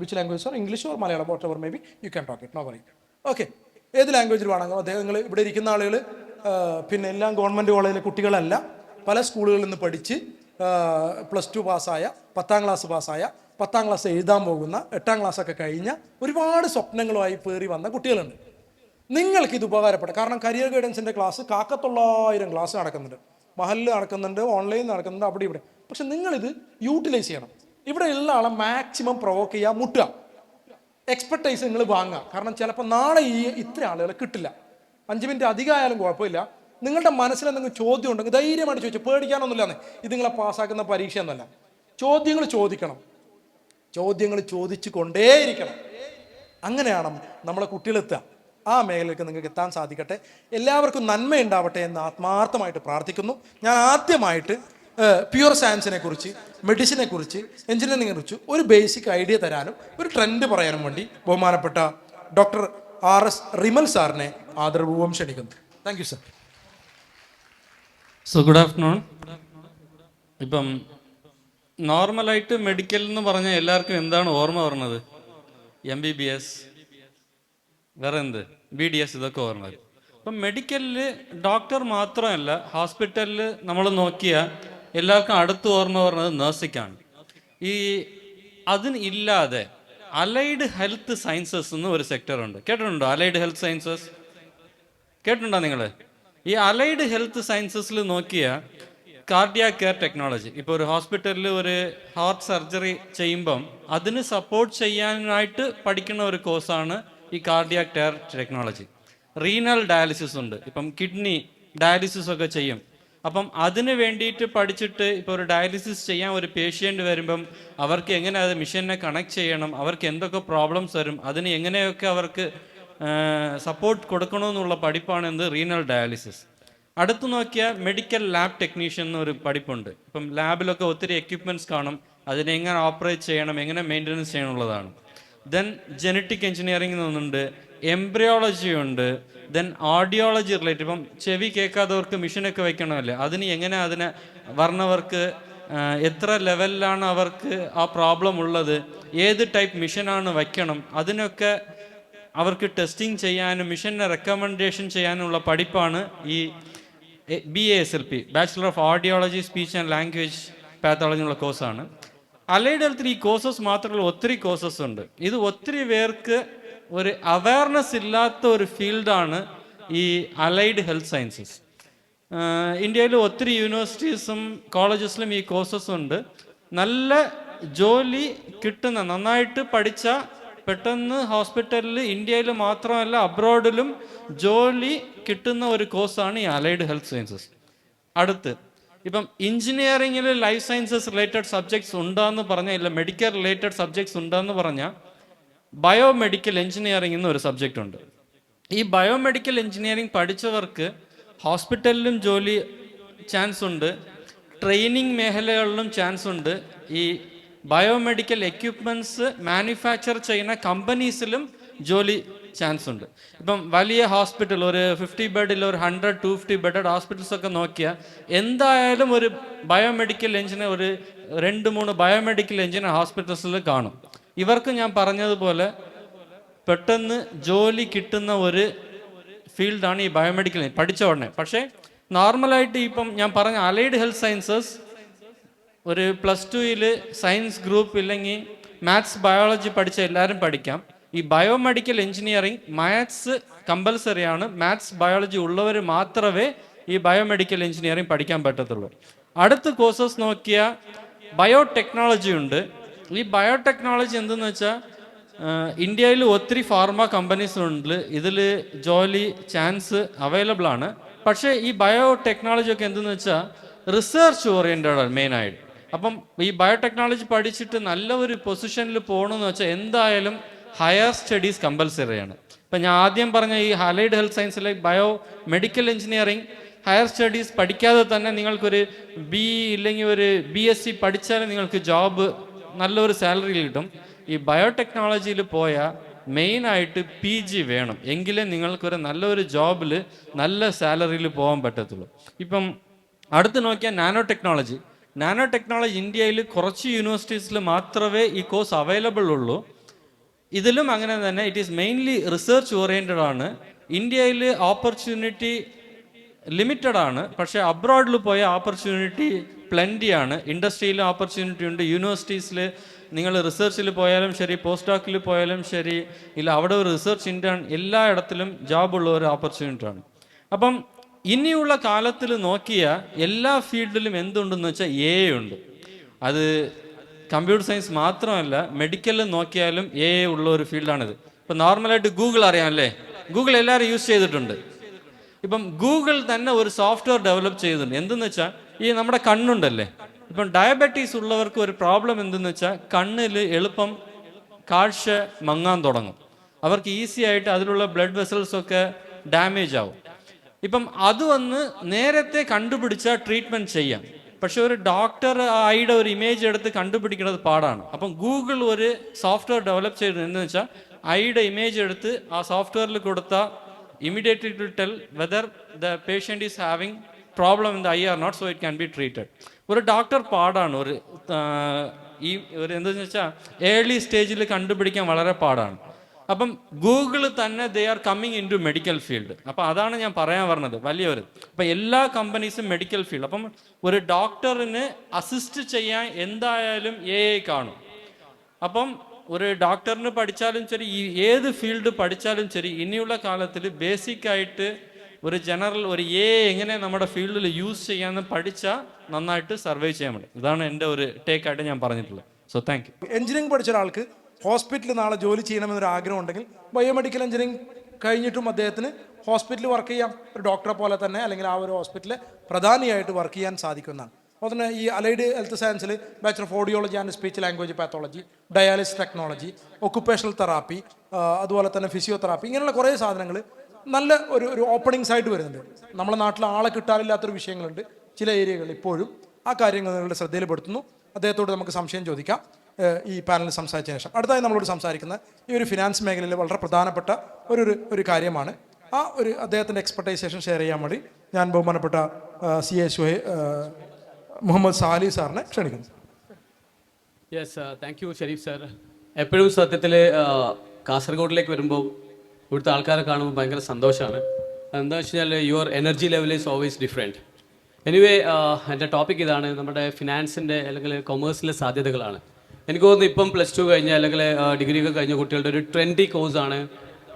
which language or English or Malayalam, whatever may be you can talk it, no worry. Okay, ഏത് ലാംഗ്വേജിൽ വേണമെങ്കിലും അദ്ദേഹങ്ങൾ ഇവിടെ ഇരിക്കുന്ന ആളുകൾ പിന്നെ എല്ലാം ഗവൺമെൻറ് കോളേജിലെ കുട്ടികളല്ല, പല സ്കൂളുകളിൽ നിന്ന് പഠിച്ച് +2 പാസ്സായ, 10ാം ക്ലാസ് പാസ്സായ, 10ാം ക്ലാസ് എഴുതാൻ പോകുന്ന, 8ാം ക്ലാസ്സൊക്കെ കഴിഞ്ഞ ഒരുപാട് സ്വപ്നങ്ങളുമായി പേറി വന്ന കുട്ടികളുണ്ട്. നിങ്ങൾക്കിത് ഉപകാരപ്പെടും. കാരണം കരിയർ ഗൈഡൻസിൻ്റെ ക്ലാസ് 900 ക്ലാസ് നടക്കുന്നുണ്ട്, മഹലിൽ നടക്കുന്നുണ്ട്, ഓൺലൈൻ നടക്കുന്നുണ്ട്, അവിടെ ഇവിടെ. പക്ഷെ നിങ്ങളിത് യൂട്ടിലൈസ് ചെയ്യണം. ഇവിടെ ഉള്ള ആളെ മാക്സിമം പ്രൊവോക്ക് ചെയ്യുക, മുട്ടുക, എക്സ്പെർട്ടൈസ് നിങ്ങൾ വാങ്ങുക. കാരണം ചിലപ്പോൾ നാളെ ഇത്ര ആളുകളെ കിട്ടില്ല. 5 മിനിറ്റ് അധികമായാലും കുഴപ്പമില്ല. നിങ്ങളുടെ മനസ്സിൽ എന്തെങ്കിലും ചോദ്യം ഉണ്ടെങ്കിൽ ധൈര്യമായിട്ട് ചോദിച്ചു, പേടിക്കാനൊന്നുമില്ലാന്ന്. ഇത് നിങ്ങളെ പാസ്സാക്കുന്ന പരീക്ഷ എന്നല്ല. ചോദ്യങ്ങൾ ചോദിക്കണം, ചോദ്യങ്ങൾ ചോദിച്ചു കൊണ്ടേയിരിക്കണം. അങ്ങനെയാണ് നമ്മളെ കുട്ടികളെത്തുക. ആ മേഖലയിലേക്ക് നിങ്ങൾക്ക് എത്താൻ സാധിക്കട്ടെ. എല്ലാവർക്കും നന്മയുണ്ടാവട്ടെ എന്ന് ആത്മാർത്ഥമായിട്ട് പ്രാർത്ഥിക്കുന്നു. ഞാൻ ആദ്യമായിട്ട് പ്യുവർ സയൻസിനെ കുറിച്ച്, മെഡിസിനെ കുറിച്ച്, എഞ്ചിനീയറിംഗിനെ കുറിച്ച് ഒരു ബേസിക് ഐഡിയ തരാനും ഒരു ട്രെൻഡ് പറയാനും വേണ്ടി ബഹുമാനപ്പെട്ട ഡോക്ടർ RS റിമൽ സാറിനെ ആദരപൂർവ്വം ക്ഷണിക്കുന്നു. Thank you sir. So good afternoon. ഇപ്പം നോർമലായിട്ട് മെഡിക്കൽ എന്ന് പറഞ്ഞാൽ എല്ലാവർക്കും എന്താണ് ഓർമ്മ വരുന്നത്? MBBS, വേറെ എന്ത്, BDS, ഇതൊക്കെ ഓർമ്മ വരും. അപ്പം മെഡിക്കലിൽ ഡോക്ടർ മാത്രമല്ല, ഹോസ്പിറ്റലിൽ നമ്മൾ നോക്കിയാൽ എല്ലാവർക്കും അടുത്ത് ഓർമ്മ വരുന്നത് നഴ്സിംഗാണ്. അതിന് ഇല്ലാതെ അലൈഡ് ഹെൽത്ത് സയൻസസ് എന്ന് ഒരു സെക്ടറുണ്ട്. കേട്ടിട്ടുണ്ടോ അലൈഡ് ഹെൽത്ത് സയൻസസ്? കേട്ടിട്ടുണ്ടോ നിങ്ങൾ? ഈ അലൈഡ് ഹെൽത്ത് സയൻസസിൽ നോക്കിയാൽ കാർഡിയാക് കെയർ ടെക്നോളജി, ഇപ്പോൾ ഒരു ഹോസ്പിറ്റലിൽ ഒരു ഹാർട്ട് സർജറി ചെയ്യുമ്പം അതിന് സപ്പോർട്ട് ചെയ്യാനായിട്ട് പഠിക്കുന്ന ഒരു കോഴ്സാണ് ഈ cardiac care technology. Renal dialysis ഉണ്ട്, ഇപ്പം കിഡ്നി ഡയാലിസിസ് ഒക്കെ ചെയ്യും. അപ്പം അതിന് വേണ്ടിയിട്ട് പഠിച്ചിട്ട് ഇപ്പോൾ ഒരു ഡയാലിസിസ് ചെയ്യാൻ ഒരു പേഷ്യൻ്റ് വരുമ്പം അവർക്ക് എങ്ങനെ അത് മിഷനെ കണക്ട് ചെയ്യണം, അവർക്ക് എന്തൊക്കെ പ്രോബ്ലംസ് വരും, അതിന് എങ്ങനെയൊക്കെ അവർക്ക് സപ്പോർട്ട് കൊടുക്കണമെന്നുള്ള പഠിപ്പാണ് എന്ത് റീനൽ ഡയാലിസിസ്. അടുത്ത് നോക്കിയാൽ മെഡിക്കൽ ലാബ് ടെക്നീഷ്യൻ എന്നൊരു പഠിപ്പുണ്ട്. ഇപ്പം ലാബിലൊക്കെ ഒത്തിരി എക്യുപ്മെൻറ്റ്സ് കാണും, അതിനെ എങ്ങനെ ഓപ്പറേറ്റ് ചെയ്യണം, എങ്ങനെ മെയിൻ്റനൻസ് ചെയ്യണമെന്നുള്ളതാണ്. ദെൻ ജനറ്റിക് എഞ്ചിനീയറിംഗ് എന്നുണ്ട്, എംബ്രിയോളജി ഉണ്ട്, ദെൻ ഓഡിയോളജി റിലേറ്റഡ്, ഇപ്പം ചെവി കേൾക്കാത്തവർക്ക് മിഷനൊക്കെ വെക്കണമല്ലേ, അതിന് എങ്ങനെ അതിനെ വർണ്ണവർക്ക് എത്ര ലെവലിലാണ് അവർക്ക് ആ പ്രോബ്ലം ഉള്ളത്, ഏത് ടൈപ്പ് മിഷനാണ് വയ്ക്കണം, അതിനൊക്കെ അവർക്ക് ടെസ്റ്റിംഗ് ചെയ്യാനും മിഷനെ റെക്കമെൻഡേഷൻ ചെയ്യാനുള്ള പഠിപ്പാണ് ഈ BASLP, bachelor of audiology, speech and language pathology എന്നുള്ള കോഴ്സാണ്. അലൈഡ് ഹെൽത്തിൽ ഈ കോഴ്സസ് മാത്രമല്ല ഒത്തിരി കോഴ്സസ് ഉണ്ട്. ഇത് ഒത്തിരി പേർക്ക് ഒരു അവയർനെസ് ഇല്ലാത്ത ഒരു ഫീൽഡാണ് ഈ അലൈഡ് ഹെൽത്ത് സയൻസസ്. ഇന്ത്യയിൽ ഒത്തിരി യൂണിവേഴ്സിറ്റീസും കോളേജസിലും ഈ കോഴ്സസ് ഉണ്ട്. നല്ല ജോലി കിട്ടുന്ന, നന്നായിട്ട് പഠിച്ച പെട്ടെന്ന് ഹോസ്പിറ്റലിൽ ഇന്ത്യയിൽ മാത്രമല്ല അബ്രോഡിലും ജോലി കിട്ടുന്ന ഒരു കോഴ്സാണ് ഈ അലൈഡ് ഹെൽത്ത് സയൻസസ്. അടുത്ത് ഇപ്പം എഞ്ചിനീയറിംഗിൽ ലൈഫ് സയൻസസ് റിലേറ്റഡ് സബ്ജക്ട്സ് ഉണ്ടെന്ന് പറഞ്ഞാൽ, ഇല്ല മെഡിക്കൽ റിലേറ്റഡ് സബ്ജക്ട്സ് ഉണ്ടെന്ന് പറഞ്ഞാൽ ബയോമെഡിക്കൽ എഞ്ചിനീയറിംഗ് എന്നൊരു സബ്ജക്റ്റ് ഉണ്ട്. ഈ ബയോമെഡിക്കൽ എഞ്ചിനീയറിംഗ് പഠിച്ചവർക്ക് ഹോസ്പിറ്റലിലും ജോലി ചാൻസ് ഉണ്ട്, ട്രെയിനിങ് മേഖലകളിലും ചാൻസ് ഉണ്ട്, ഈ ബയോമെഡിക്കൽ എക്യുപ്മെൻറ്റ്സ് മാനുഫാക്ചർ ചെയ്യുന്ന കമ്പനീസിലും ജോലി ചാൻസ് ഉണ്ട്. ഇപ്പം വലിയ ഹോസ്പിറ്റൽ, ഒരു 50 ബെഡിൽ ഒരു 100-250 ബെഡഡ് ഹോസ്പിറ്റൽസ് ഒക്കെ നോക്കിയാൽ എന്തായാലും ഒരു ബയോമെഡിക്കൽ എഞ്ചിനീയർ, ഒരു 2-3 ബയോമെഡിക്കൽ എഞ്ചിനീയർ ഹോസ്പിറ്റൽസിൽ കാണും. ഇവർക്ക് ഞാൻ പറഞ്ഞതുപോലെ പെട്ടെന്ന് ജോലി കിട്ടുന്ന ഒരു ഫീൽഡാണ് ഈ ബയോമെഡിക്കൽ പഠിച്ച ഉടനെ. പക്ഷേ നോർമലായിട്ട് ഇപ്പം ഞാൻ പറഞ്ഞ അലൈഡ് ഹെൽത്ത് സയൻസസ് ഒരു +2 സയൻസ് ഗ്രൂപ്പ് ഇല്ലെങ്കിൽ മാത്സ് ബയോളജി പഠിച്ച എല്ലാവരും പഠിക്കാം. ഈ ബയോമെഡിക്കൽ എഞ്ചിനീയറിംഗ് മാത്സ് കമ്പൽസറി ആണ്. മാത്സ് ബയോളജി ഉള്ളവർ മാത്രമേ ഈ ബയോമെഡിക്കൽ എഞ്ചിനീയറിംഗ് പഠിക്കാൻ പറ്റത്തുള്ളൂ. അടുത്ത കോഴ്സസ് നോക്കിയാൽ ബയോടെക്നോളജി ഉണ്ട്. ഈ ബയോടെക്നോളജി എന്തെന്ന് വെച്ചാൽ ഇന്ത്യയിൽ ഒത്തിരി ഫാർമ കമ്പനീസ് ഉണ്ട്, ഇതിൽ ജോലി ചാൻസ് അവൈലബിൾ ആണ്. പക്ഷേ ഈ ബയോടെക്നോളജി ഒക്കെ എന്തെന്ന് വെച്ചാൽ റിസർച്ച് ഓറിയൻറ്റഡ് ആണ് മെയിനായിട്ട്. അപ്പം ഈ ബയോടെക്നോളജി പഠിച്ചിട്ട് നല്ല ഒരു പൊസിഷനിൽ പോകണമെന്ന് വെച്ചാൽ എന്തായാലും ഹയർ സ്റ്റഡീസ് കമ്പൽസറിയാണ്. ഇപ്പം ഞാൻ ആദ്യം പറഞ്ഞ ഈ അലൈഡ് ഹെൽത്ത് സയൻസിലെ bio medical engineering higher studies പഠിക്കാതെ തന്നെ നിങ്ങൾക്കൊരു ഇല്ലെങ്കിൽ ഒരു BSc പഠിച്ചാൽ നിങ്ങൾക്ക് ജോബ് നല്ലൊരു സാലറി കിട്ടും. ഈ ബയോടെക്നോളജിയിൽ പോയാൽ മെയിനായിട്ട് PG വേണം, എങ്കിലേ നിങ്ങൾക്കൊരു നല്ലൊരു ജോബിൽ നല്ല സാലറിയിൽ പോകാൻ പറ്റത്തുള്ളൂ. ഇപ്പം അടുത്ത് നോക്കിയാൽ നാനോ ടെക്നോളജി. നാനോ ടെക്നോളജി ഇന്ത്യയിൽ കുറച്ച് യൂണിവേഴ്സിറ്റീസിൽ മാത്രമേ ഈ കോഴ്സ് അവൈലബിൾ ഉള്ളൂ. ഇതിലും അങ്ങനെ തന്നെ it is mainly research oriented ആണ്. ഇന്ത്യയിൽ ഓപ്പർച്യൂണിറ്റി ലിമിറ്റഡ് ആണ്, പക്ഷേ അബ്രോഡിൽ പോയ ഓപ്പർച്യൂണിറ്റി പ്ലെൻറ്റി ആണ്. ഇൻഡസ്ട്രിയിൽ ഓപ്പർച്യൂണിറ്റി ഉണ്ട്, യൂണിവേഴ്സിറ്റീസിൽ നിങ്ങൾ റിസർച്ചിൽ പോയാലും ശരി, പോസ്റ്റ് ഡോക്കിൽ പോയാലും ശരി, ഇല്ല അവിടെ ഒരു റിസർച്ച് ഇൻറ്റേൺ എല്ലായിടത്തിലും ജോബുള്ള ഒരു ഓപ്പർച്യൂണിറ്റി ആണ്. അപ്പം ഇനിയുള്ള കാലത്തിൽ നോക്കിയ എല്ലാ ഫീൽഡിലും എന്തുണ്ടെന്ന് വെച്ചാൽ AI ഉണ്ട്. അത് കമ്പ്യൂട്ടർ സയൻസ് മാത്രമല്ല, മെഡിക്കലിൽ നോക്കിയാലും AI ഉള്ള ഒരു ഫീൽഡാണിത്. ഇപ്പം നോർമലായിട്ട് ഗൂഗിൾ അറിയാമല്ലേ, ഗൂഗിൾ എല്ലാവരും യൂസ് ചെയ്തിട്ടുണ്ട്. ഇപ്പം ഗൂഗിൾ തന്നെ ഒരു സോഫ്റ്റ്വെയർ ഡെവലപ്പ് ചെയ്തിട്ടുണ്ട്. എന്തെന്ന് വെച്ചാൽ ഈ നമ്മുടെ കണ്ണുണ്ടല്ലേ, ഇപ്പം ഡയബറ്റീസ് ഉള്ളവർക്ക് ഒരു പ്രോബ്ലം എന്തെന്ന് വെച്ചാൽ കണ്ണിൽ എളുപ്പം കാഴ്ച മങ്ങാൻ തുടങ്ങും. അവർക്ക് ഈസി ആയിട്ട് അതിലുള്ള ബ്ലഡ് വെസൽസ് ഒക്കെ ഡാമേജ് ആവും. ഇപ്പം അത് വന്ന് നേരത്തെ കണ്ടുപിടിച്ചാൽ ട്രീറ്റ്മെൻറ്റ് ചെയ്യാം. പക്ഷെ ഒരു ഡോക്ടർ ഐയുടെ ഒരു ഇമേജ് എടുത്ത് കണ്ടുപിടിക്കുന്നത് പാടാണ്. അപ്പം ഗൂഗിൾ ഒരു സോഫ്റ്റ്വെയർ ഡെവലപ്പ് ചെയ്തത് എന്ന് വെച്ചാൽ ഐയുടെ ഇമേജ് എടുത്ത് ആ സോഫ്റ്റ്വെയറിൽ കൊടുത്താൽ immediately it will tell whether the patient is having problem in the eye or not, so it can be treated. ഒരു ഡോക്ടർ പാടാണ്, ഈ ഒരു എന്താണെന്ന് വെച്ചാൽ ഏർലി സ്റ്റേജിൽ കണ്ടുപിടിക്കാൻ വളരെ പാടാണ്. അപ്പം ഗൂഗിൾ തന്നെ they are coming into medical field. അപ്പം അതാണ് ഞാൻ പറയാൻ പറഞ്ഞത്, വലിയൊരു അപ്പം എല്ലാ കമ്പനീസും മെഡിക്കൽ ഫീൽഡ്. അപ്പം ഒരു ഡോക്ടറിന് അസിസ്റ്റ് ചെയ്യാൻ എന്തായാലും AI കാണും. അപ്പം ഒരു ഡോക്ടറിന് പഠിച്ചാലും ശരി, ഈ ഏത് ഫീൽഡ് പഠിച്ചാലും ശരി, ഇനിയുള്ള കാലത്തിൽ ബേസിക്കായിട്ട് ഒരു ജനറൽ ഒരു AI എങ്ങനെ നമ്മുടെ ഫീൽഡിൽ യൂസ് ചെയ്യാമെന്ന് പഠിച്ചാൽ നന്നായിട്ട് സർവൈവ് ചെയ്യാൻ പറ്റും. ഇതാണ് എൻ്റെ ഒരു ടേക്കായിട്ട് ഞാൻ പറഞ്ഞിട്ടുള്ളത്. So thank you. എഞ്ചിനീയറിംഗ് പഠിച്ച ഒരാൾക്ക് ഹോസ്പിറ്റലിൽ നാളെ ജോലി ചെയ്യണമെന്നൊരു ആഗ്രഹം ഉണ്ടെങ്കിൽ ബയോമെഡിക്കൽ എഞ്ചിനീയറിംഗ് കഴിഞ്ഞിട്ടും അദ്ദേഹത്തിന് ഹോസ്പിറ്റലിൽ വർക്ക് ചെയ്യാം, ഒരു ഡോക്ടറെ പോലെ തന്നെ, അല്ലെങ്കിൽ ആ ഒരു ഹോസ്പിറ്റലിൽ പ്രധാനിയായിട്ട് വർക്ക് ചെയ്യാൻ സാധിക്കുന്നതാണ്. അതുപോലെ തന്നെ ഈ അലൈഡ് ഹെൽത്ത് സയൻസിൽ bachelor of audiology and speech language pathology, dialysis technology, occupational therapy, അതുപോലെ തന്നെ ഫിസിയോതെറാപ്പി, ഇങ്ങനെയുള്ള കുറേ സാധനങ്ങൾ നല്ല ഒരു ഓപ്പണിങ്സ് ആയിട്ട് വരുന്നുണ്ട്. നമ്മുടെ നാട്ടിൽ ആളെ കിട്ടാനില്ലാത്തൊരു വിഷയങ്ങളുണ്ട് ചില ഏരിയകളിൽ. ഇപ്പോഴും ആ കാര്യങ്ങൾ നിങ്ങളുടെ ശ്രദ്ധയിൽപ്പെടുത്തുന്നു. അദ്ദേഹത്തോട് നമുക്ക് സംശയം ചോദിക്കാം ഈ പാനലിൽ സംസാരിച്ചതിന് ശേഷം. അടുത്തായി നമ്മളോട് സംസാരിക്കുന്ന ഈ ഒരു ഫിനാൻസ് മേഖലയിൽ വളരെ പ്രധാനപ്പെട്ട ഒരു കാര്യമാണ്. ആ ഒരു അദ്ദേഹത്തിൻ്റെ എക്സ്പെർട്ടൈസേഷൻ ഷെയർ ചെയ്യാൻ വേണ്ടി ഞാൻ ബഹുമാനപ്പെട്ട CA മുഹമ്മദ് സാലി സാറിനെ ക്ഷണിക്കുന്നു. Yes, thank you Sharif sir. എപ്പോഴും സത്യത്തിൽ കാസർഗോഡിലേക്ക് വരുമ്പോൾ ഇവിടുത്തെ ആൾക്കാരെ കാണുമ്പോൾ ഭയങ്കര സന്തോഷമാണ്. എന്താ വെച്ച് കഴിഞ്ഞാൽ your energy level is always different. Anyway, എൻ്റെ ടോപ്പിക് ഇതാണ്, നമ്മുടെ ഫിനാൻസിൻ്റെ അല്ലെങ്കിൽ കൊമേഴ്സിലെ സാധ്യതകളാണ്. എനിക്ക് തോന്നുന്നു ഇപ്പം +2 കഴിഞ്ഞ അല്ലെങ്കിൽ ഡിഗ്രി ഒക്കെ കഴിഞ്ഞ കുട്ടികളുടെ ഒരു ട്രെൻഡി കോഴ്സാണ്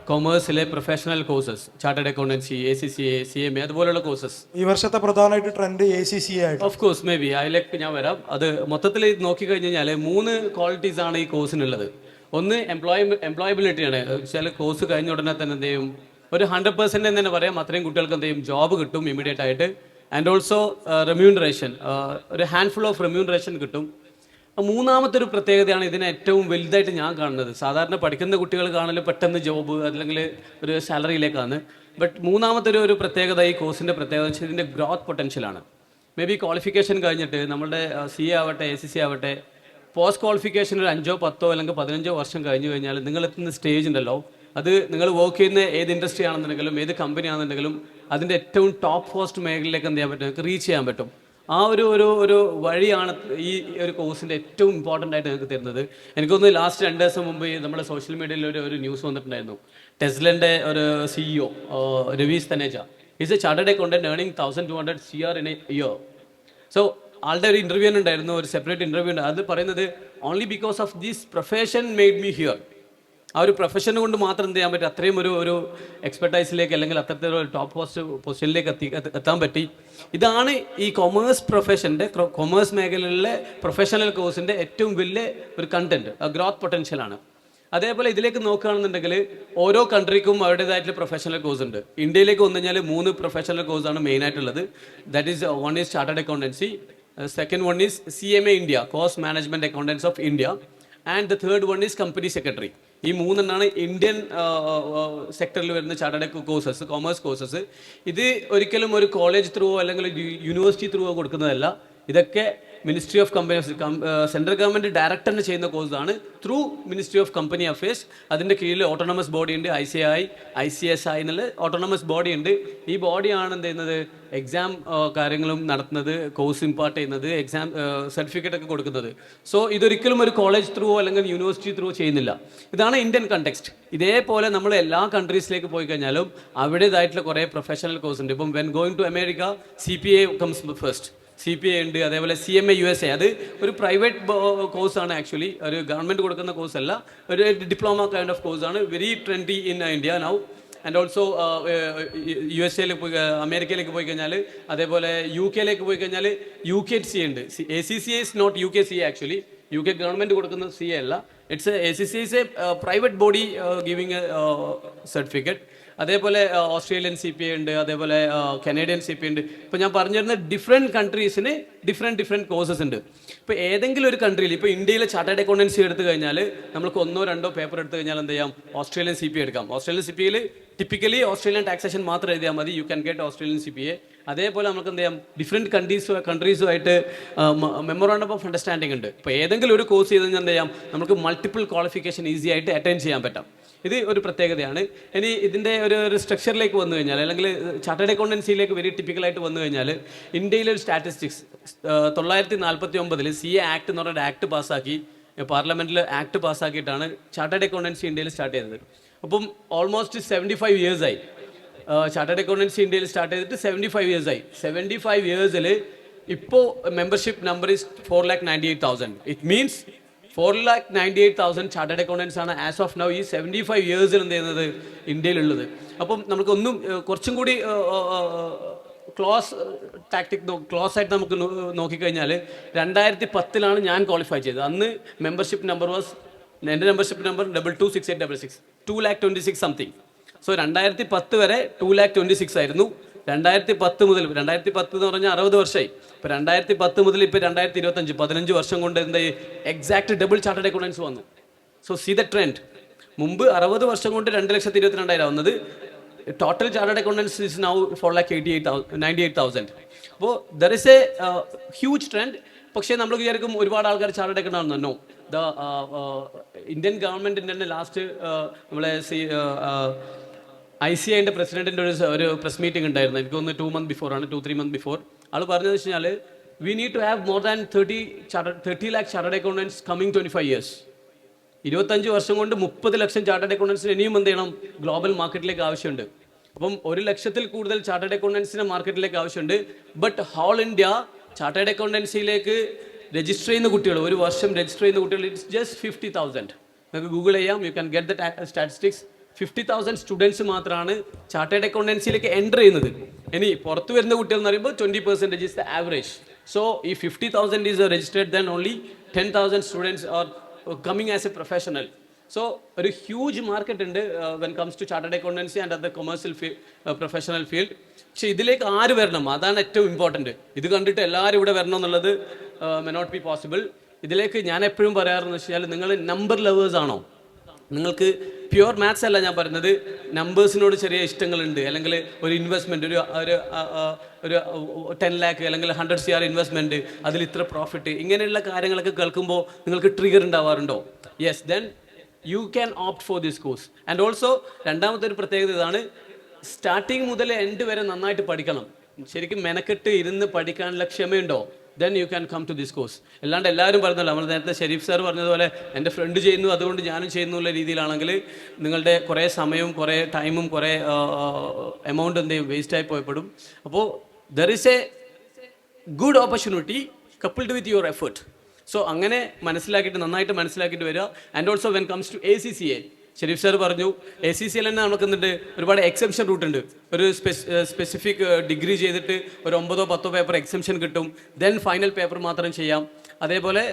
കൊമേഴ്സിലെ professional courses, chartered accountancy, ACCA, CMA അതുപോലെയുള്ള കോഴ്സസ്. ഈ വർഷത്തെ പ്രധാനമായിട്ട് ട്രെൻഡ് ACCA ആയിട്ട്. ഓഫ് കോഴ്സ് മേ ബി അതിലേക്ക് ഞാൻ വരാം. അത് മൊത്തത്തിൽ നോക്കിക്കഴിഞ്ഞ് കഴിഞ്ഞാൽ 3 ക്വാളിറ്റീസ് ആണ് ഈ കോഴ്സിനുള്ളത്. ഒന്ന് എംപ്ലോയബിലിറ്റിയാണ്. ചില കോഴ്സ് കഴിഞ്ഞ ഉടനെ തന്നെ എന്ത് ചെയ്യും, ഒരു 100% എന്ന് തന്നെ പറയാം, അത്രയും കുട്ടികൾക്ക് എന്ത് ചെയ്യും, ജോബ് കിട്ടും ഇമ്മീഡിയറ്റ് ആയിട്ട്. ആൻഡ് ഓൾസോ റെമ്യൂണറേഷൻ, ഒരു ഹാൻഡ്ഫുൾ ഓഫ് റെമ്യൂണറേഷൻ കിട്ടും. മൂന്നാമത്തെ ഒരു പ്രത്യേകതയാണ് ഇതിനെ ഏറ്റവും വലുതായിട്ട് ഞാൻ കാണുന്നത്. സാധാരണ പഠിക്കുന്ന കുട്ടികൾ കാണൽ പെട്ടെന്ന് ജോബ് അല്ലെങ്കിൽ ഒരു സാലറിയിലേക്കാണ്. ബട്ട് മൂന്നാമത്തെ ഒരു പ്രത്യേകത, ഈ കോഴ്സിൻ്റെ പ്രത്യേകത വെച്ചാൽ ഇതിൻ്റെ ഗ്രോത്ത് പൊട്ടൻഷ്യലാണ്. മേ ബി ക്വാളിഫിക്കേഷൻ കഴിഞ്ഞിട്ട് നമ്മളുടെ CA ആവട്ടെ ACC ആവട്ടെ, പോസ്റ്റ് ക്വാളിഫിക്കേഷൻ ഒരു 5, 10 അല്ലെങ്കിൽ 15 വർഷം കഴിഞ്ഞ് കഴിഞ്ഞാൽ നിങ്ങൾ എത്തുന്ന സ്റ്റേജ് ഉണ്ടല്ലോ, അത് നിങ്ങൾ വർക്ക് ചെയ്യുന്ന ഏത് ഇൻഡസ്ട്രി ആണെന്നുണ്ടെങ്കിലും ഏത് കമ്പനി ആണെന്നുണ്ടെങ്കിലും അതിൻ്റെ ഏറ്റവും ടോപ്പ് ഫസ്റ്റ് മേഖലയിലേക്ക് എന്ത് ചെയ്യാൻ പറ്റും, നിങ്ങൾക്ക് റീച്ച് ചെയ്യാൻ പറ്റും. ആ ഒരു വഴിയാണ് ഈ ഒരു കോഴ്സിൻ്റെ ഏറ്റവും ഇമ്പോർട്ടൻ്റ് ആയിട്ട് നിങ്ങൾക്ക് തരുന്നത്. എനിക്കൊന്ന് ലാസ്റ്റ് 2 ദിവസം മുമ്പ് നമ്മുടെ സോഷ്യൽ മീഡിയയിൽ ഒരു ന്യൂസ് വന്നിട്ടുണ്ടായിരുന്നു. ടെസ്ലൻ്റെ ഒരു CEO Ravish Taneja is a chartered accountant earning 1200 CR in a year. So ആളുടെ ഒരു ഇൻ്റർവ്യൂ ഉണ്ടായിരുന്നു, ഒരു സെപ്പറേറ്റ് ഇൻ്റർവ്യൂ ഉണ്ട്. അത് പറയുന്നത് only because of this profession made me here. ആ ഒരു പ്രൊഫഷൻ കൊണ്ട് മാത്രം എന്ത് ചെയ്യാൻ പറ്റും, അത്രയും ഒരു എക്സ്പെർട്ടൈസിലേക്ക് അല്ലെങ്കിൽ അത്തരത്തിലുള്ള ടോപ്പ് പൊസിഷനിലേക്ക് എത്താൻ പറ്റി. ഇതാണ് ഈ കൊമേഴ്സ് പ്രൊഫഷൻ്റെ, കൊമേഴ്സ് മേഖലയിലെ പ്രൊഫഷണൽ കോഴ്സിൻ്റെ ഏറ്റവും വലിയ ഒരു കണ്ടന്റ്, ഗ്രോത്ത് പൊട്ടൻഷ്യലാണ്. അതേപോലെ ഇതിലേക്ക് നോക്കുകയാണെന്നുണ്ടെങ്കിൽ ഓരോ കൺട്രിക്കും അവരുടേതായിട്ടുള്ള പ്രൊഫഷണൽ കോഴ്സ് ഉണ്ട്. ഇന്ത്യയിലേക്ക് വന്നു കഴിഞ്ഞാൽ 3 പ്രൊഫഷണൽ കോഴ്സാണ് മെയിനായിട്ടുള്ളത്. That is one is chartered accountancy, second one is CMA India, cost management accountants of India, and the third one is company secretary. ഈ 3 ഇന്ത്യൻ സെക്ടറിൽ വരുന്ന ചാർട്ടേഡ് കോഴ്സസ്, കോമേഴ്സ് കോഴ്സസ്. ഇത് ഒരിക്കലും ഒരു കോളേജ് ത്രൂ അല്ലെങ്കിൽ യൂണിവേഴ്സിറ്റി ത്രൂ കൊടുക്കുന്നതല്ല. ഇതൊക്കെ ministry of company central government ഡയറക്ടറിന് ചെയ്യുന്ന കോഴ്സാണ് through ministry of company affairs. അതിൻ്റെ കീഴിൽ ഓട്ടോണമസ് ബോഡി ഉണ്ട്, ICSI എന്നുള്ള ഓട്ടോണമസ് ബോഡി ഉണ്ട്. ഈ ബോഡിയാണ് എന്ത് ചെയ്യുന്നത്, എക്സാം കാര്യങ്ങളും നടത്തുന്നത്, കോഴ്സ് ഇമ്പാർട്ട് ചെയ്യുന്നത്, എക്സാം സർട്ടിഫിക്കറ്റ് ഒക്കെ കൊടുക്കുന്നത്. സോ ഇതൊരിക്കലും ഒരു കോളേജ് ത്രൂ അല്ലെങ്കിൽ യൂണിവേഴ്സിറ്റി ത്രൂ ചെയ്യുന്നില്ല. ഇതാണ് ഇന്ത്യൻ കണ്ടെക്സ്റ്റ്. ഇതേപോലെ നമ്മൾ എല്ലാ കൺട്രീസിലേക്ക് പോയി കഴിഞ്ഞാലും അവിടേതായിട്ടുള്ള കുറേ പ്രൊഫഷണൽ കോഴ്സ് ഉണ്ട്. ഇപ്പം when going to America CPA comes first, CPA ഉണ്ട്. അതേപോലെ CMA USA, അത് ഒരു പ്രൈവറ്റ് കോഴ്സാണ്. ആക്ച്വലി ഒരു ഗവൺമെൻറ് കൊടുക്കുന്ന കോഴ്സല്ല, ഒരു ഡിപ്ലോമ കൈൻഡ് ഓഫ് കോഴ്സാണ്. Very trendy in India now. And also USA പോയി, അമേരിക്കയിലേക്ക് പോയി കഴിഞ്ഞാൽ, അതേപോലെ UK പോയി കഴിഞ്ഞാൽ UKCA ഉണ്ട്. ACCA is not UKCA actually. UK government കൊടുക്കുന്ന CA അല്ല, it's ACCA is a private body giving a certificate. അതേപോലെ ഓസ്ട്രേലിയൻ CPA ഉണ്ട്, അതേപോലെ കനേഡിയൻ CPA ഉണ്ട്. ഇപ്പോൾ ഞാൻ പറഞ്ഞിരുന്ന ഡിഫറെൻറ്റ് കൺട്രീസിന് ഡിഫറെൻറ്റ് കോഴ്സസ് ഉണ്ട്. ഇപ്പോൾ ഏതെങ്കിലും ഒരു കൺട്രിയിൽ, ഇപ്പോൾ ഇന്ത്യയിലെ ചാർട്ടേഡ് അക്കൗണ്ടൻസി എടുത്തു കഴിഞ്ഞാൽ നമുക്ക് 1, 2 പേപ്പർ എടുത്തു കഴിഞ്ഞാൽ എന്ത് ചെയ്യാം, ഓസ്ട്രേലിയൻ CPA എടുക്കാം. ഓസ്ട്രേലിയൻ CPAയിൽ ടിപ്പിക്കലി ഓസ്ട്രേലിയൻ ടാക്സേഷൻ മാത്രം എഴുതിയാൽ മതി, you can get Australian CPA. അതേപോലെ നമുക്ക് എന്ത് ചെയ്യാം, ഡിഫറെൻറ്റ് കൺട്രീസുമായിട്ട് മെമ്മോറാണ്ടം ഓഫ് അണ്ടർസ്റ്റാൻഡിംഗ് ഉണ്ട്. ഇപ്പോൾ ഏതെങ്കിലും ഒരു കോഴ്സ് ചെയ്ത് കഴിഞ്ഞാൽ എന്ത് ചെയ്യാം, നമുക്ക് മൾട്ടിപ്പിൾ ക്വാളിഫിക്കേഷൻ ഈസി ആയിട്ട് അറ്റൈൻ ചെയ്യാൻ പറ്റാം. ഇത് ഒരു പ്രത്യേകതയാണ്. ഇനി ഇതിൻ്റെ ഒരു സ്ട്രക്ചറിലേക്ക് വന്നു കഴിഞ്ഞാൽ, അല്ലെങ്കിൽ ചാർട്ടേഡ് അക്കൗണ്ടൻസിയിലേക്ക് വെരി ടിപ്പിക്കലായിട്ട് വന്നു കഴിഞ്ഞാൽ, ഇന്ത്യയിലെ ഒരു സ്റ്റാറ്റിസ്റ്റിക്സ് 949 CA ആക്ട് എന്ന് പറഞ്ഞൊരു ആക്ട് പാസ്സാക്കി, പാർലമെൻറ്റിൽ ആക്ട് പാസ്സാക്കിയിട്ടാണ് ചാർട്ടേഡ് അക്കൗണ്ടൻസി ഇന്ത്യയിൽ സ്റ്റാർട്ട് ചെയ്തത്. അപ്പം ഓൾമോസ്റ്റ് 75 ഇയേഴ്സായി ചാർട്ടേഡ് അക്കൗണ്ടൻസി ഇന്ത്യയിൽ സ്റ്റാർട്ട് ചെയ്തിട്ട് 75 ഇയേഴ്സായി. 75 ഇയേഴ്സിൽ ഇപ്പോൾ membership number is 498,000. It means 498,000 chartered accountants ആണ് ആസ് ഓഫ് നൗ ഈ 75 ഇയേഴ്സിൽ എന്ത് ചെയ്യുന്നത് ഇന്ത്യയിലുള്ളത്. അപ്പം നമുക്കൊന്നും കുറച്ചും കൂടി ക്ലോസ് ആയിട്ട് നമുക്ക് നോക്കിക്കഴിഞ്ഞാൽ 2010 ഞാൻ ക്വാളിഫൈ ചെയ്തത്. അന്ന് മെമ്പർഷിപ്പ് നമ്പർ എൻ്റെ മെമ്പർഷിപ്പ് നമ്പർ 226866, 226 സംതിങ്. സോ 2010 വരെ 226 ആയിരുന്നു. 2010 മുതൽ, 2010 എന്ന് പറഞ്ഞാൽ 60 വർഷമായി. ഇപ്പോൾ 2010 മുതൽ ഇപ്പോൾ 2025, 15 വർഷം കൊണ്ട് എന്താ എക്സാക്ട് ഡബിൾ ചാർട്ടേഡ് അക്കൗണ്ടൻസ് വന്നു. So see the trend. മുമ്പ് 60 വർഷം കൊണ്ട് 2,22,000 വന്നത്, total chartered accountants is now 4,98,000. അപ്പോൾ there is a huge trend. പക്ഷേ നമ്മൾ വിചാരിക്കും ഒരുപാട് ആൾക്കാർ ചാർട്ടേഡ് അക്കൗണ്ട് ആണെന്ന്. നോ, ദ ഇന്ത്യൻ ഗവൺമെൻറ്റിൻ്റെ തന്നെ ലാസ്റ്റ് നമ്മളെ ICAIൻ്റെ പ്രസിഡൻറ്റിൻ്റെ ഒരു പ്രസ് മീറ്റിംഗ് ഉണ്ടായിരുന്നു. എനിക്ക് തോന്നുന്നു 2 months ബിഫോർ ആണ്, 2-3 months ബിഫോർ. ആൾ പറഞ്ഞതെന്ന് വെച്ച് കഴിഞ്ഞാൽ we need to have more than 30 lakh chartered accountants coming 25 years. 25 വർഷം കൊണ്ട് 30 ലക്ഷം ചാർട്ടേഡ് അക്കൗണ്ടൻസിന് ഇനിയും എന്ത് ചെയ്യണം, ഗ്ലോബൽ മാർക്കറ്റിലേക്ക് ആവശ്യമുണ്ട്. അപ്പം 1 ലക്ഷത്തിൽ കൂടുതൽ ചാർട്ടേഡ് അക്കൗണ്ടൻസിന് മാർക്കറ്റിലേക്ക് ആവശ്യമുണ്ട്. ബട്ട് ഹോൾ ഇന്ത്യ ചാർട്ടേഡ് അക്കൗണ്ടൻസിയിലേക്ക് രജിസ്റ്റർ ചെയ്യുന്ന കുട്ടികൾ, ഒരു വർഷം രജിസ്റ്റർ ചെയ്യുന്ന കുട്ടികൾ ഇറ്റ്സ് ജസ്റ്റ് 50,000. നിങ്ങൾക്ക് ഗൂഗിൾ ചെയ്യാം, you can get the statistics. 50,000 students മാത്രമാണ് ചാർട്ടേഡ് അക്കൗണ്ടൻസിയിലേക്ക് എൻ്റർ ചെയ്യുന്നത്. ഇനി പുറത്ത് വരുന്ന കുട്ടികൾ എന്ന് പറയുമ്പോൾ 20% ഇസ് ദ ആവറേജ്. സോ ഈ 50,000 is registered, then only 10,000 students are coming as a professional. So ഒരു ഹ്യൂജ് മാർക്കറ്റ് ഉണ്ട് when comes to chartered accountancy and അത് കൊമേഴ്സ്യൽ പ്രൊഫഷണൽ ഫീൽഡ്. പക്ഷേ ഇതിലേക്ക് ആര് വരണം, അതാണ് ഏറ്റവും ഇമ്പോർട്ടൻറ്റ്. ഇത് കണ്ടിട്ട് എല്ലാവരും ഇവിടെ വരണം എന്നുള്ളത് മെ നോട്ട് ബി പോസിബിൾ. ഇതിലേക്ക് ഞാൻ എപ്പോഴും പറയാറെന്ന് വെച്ചാൽ, നിങ്ങൾ നമ്പർ ലവേഴ്സ് ആണോ, നിങ്ങൾക്ക് പ്യുവർ മാത്സ് അല്ല ഞാൻ പറയുന്നത്, നമ്പേഴ്സിനോട് ചെറിയ ഇഷ്ടങ്ങളുണ്ട്, അല്ലെങ്കിൽ ഒരു ഇൻവെസ്റ്റ്മെൻറ്റ് ഒരു 10 lakh അല്ലെങ്കിൽ 100 CR ഇൻവെസ്റ്റ്മെൻറ്റ്, അതിൽ ഇത്ര പ്രോഫിറ്റ്, ഇങ്ങനെയുള്ള കാര്യങ്ങളൊക്കെ കേൾക്കുമ്പോൾ നിങ്ങൾക്ക് ട്രിഗർ ഉണ്ടാവാറുണ്ടോ? Yes, then you can opt for this course. And also രണ്ടാമത്തെ ഒരു പ്രത്യേകത ഇതാണ്, സ്റ്റാർട്ടിങ് മുതൽ എൻഡ് വരെ നന്നായിട്ട് പഠിക്കണം. ശരിക്കും മെനക്കെട്ട് ഇരുന്ന് പഠിക്കാനുള്ള ക്ഷമയുണ്ടോ, then you can come to this course. അല്ലാണ്ട് എല്ലാവരും പറഞ്ഞല്ലോ, നമ്മൾ നേരത്തെ ഷെരീഫ് സാർ പറഞ്ഞതുപോലെ എൻ്റെ ഫ്രണ്ട് ചെയ്യുന്നു അതുകൊണ്ട് ഞാനും ചെയ്യുന്നു എന്നുള്ള രീതിയിലാണെങ്കിൽ നിങ്ങളുടെ കുറേ സമയവും കുറേ ടൈമും കുറേ എമൗണ്ട് എന്ത് ചെയ്യും, വേസ്റ്റായി പോയപ്പെടും. അപ്പോൾ there is a good opportunity coupled with your effort. So അങ്ങനെ നന്നായിട്ട് മനസ്സിലാക്കിയിട്ട് വരിക. And also when comes to ACCA, Sharif sir പറഞ്ഞു ACCA തന്നെ നമുക്കുന്നുണ്ട്, ഒരുപാട് എക്സെപ്ഷൻ റൂട്ട് ഉണ്ട്. ഒരു സ്പെസിഫിക് ഡിഗ്രി ചെയ്തിട്ട് ഒരു 9-10 പേപ്പർ എക്സെപ്ഷൻ കിട്ടും, ദെൻ ഫൈനൽ പേപ്പർ മാത്രം ചെയ്യാം. അതേപോലെ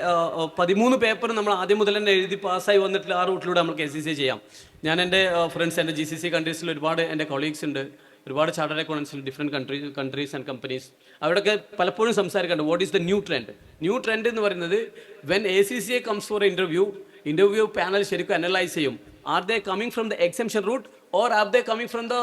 13 പേപ്പർ നമ്മൾ ആദ്യം മുതൽ തന്നെ എഴുതി പാസ്സായി വന്നിട്ട് ആ റൂട്ടിലൂടെ നമുക്ക് ACCA ചെയ്യാം. ഞാൻ എൻ്റെ ഫ്രണ്ട്സ്, എൻ്റെ GCC കൺട്രീസിൽ ഒരുപാട് എൻ്റെ കൊളീഗ്സ് ഉണ്ട്, ഒരുപാട് ചാർട്ടേഡ് അക്കൗണ്ടൻസിൽ ഡിഫറെൻറ്റ് കൺട്രീസ് ആൻഡ് കമ്പനീസ്. അവിടെയൊക്കെ പലപ്പോഴും സംസാരിക്കാറുണ്ട് what is the new trend. New trend എന്ന് പറയുന്നത് when ACCA comes for interview panel ശരിക്കും അനലൈസ് ചെയ്യും. Are they coming from the exception route or are they coming from the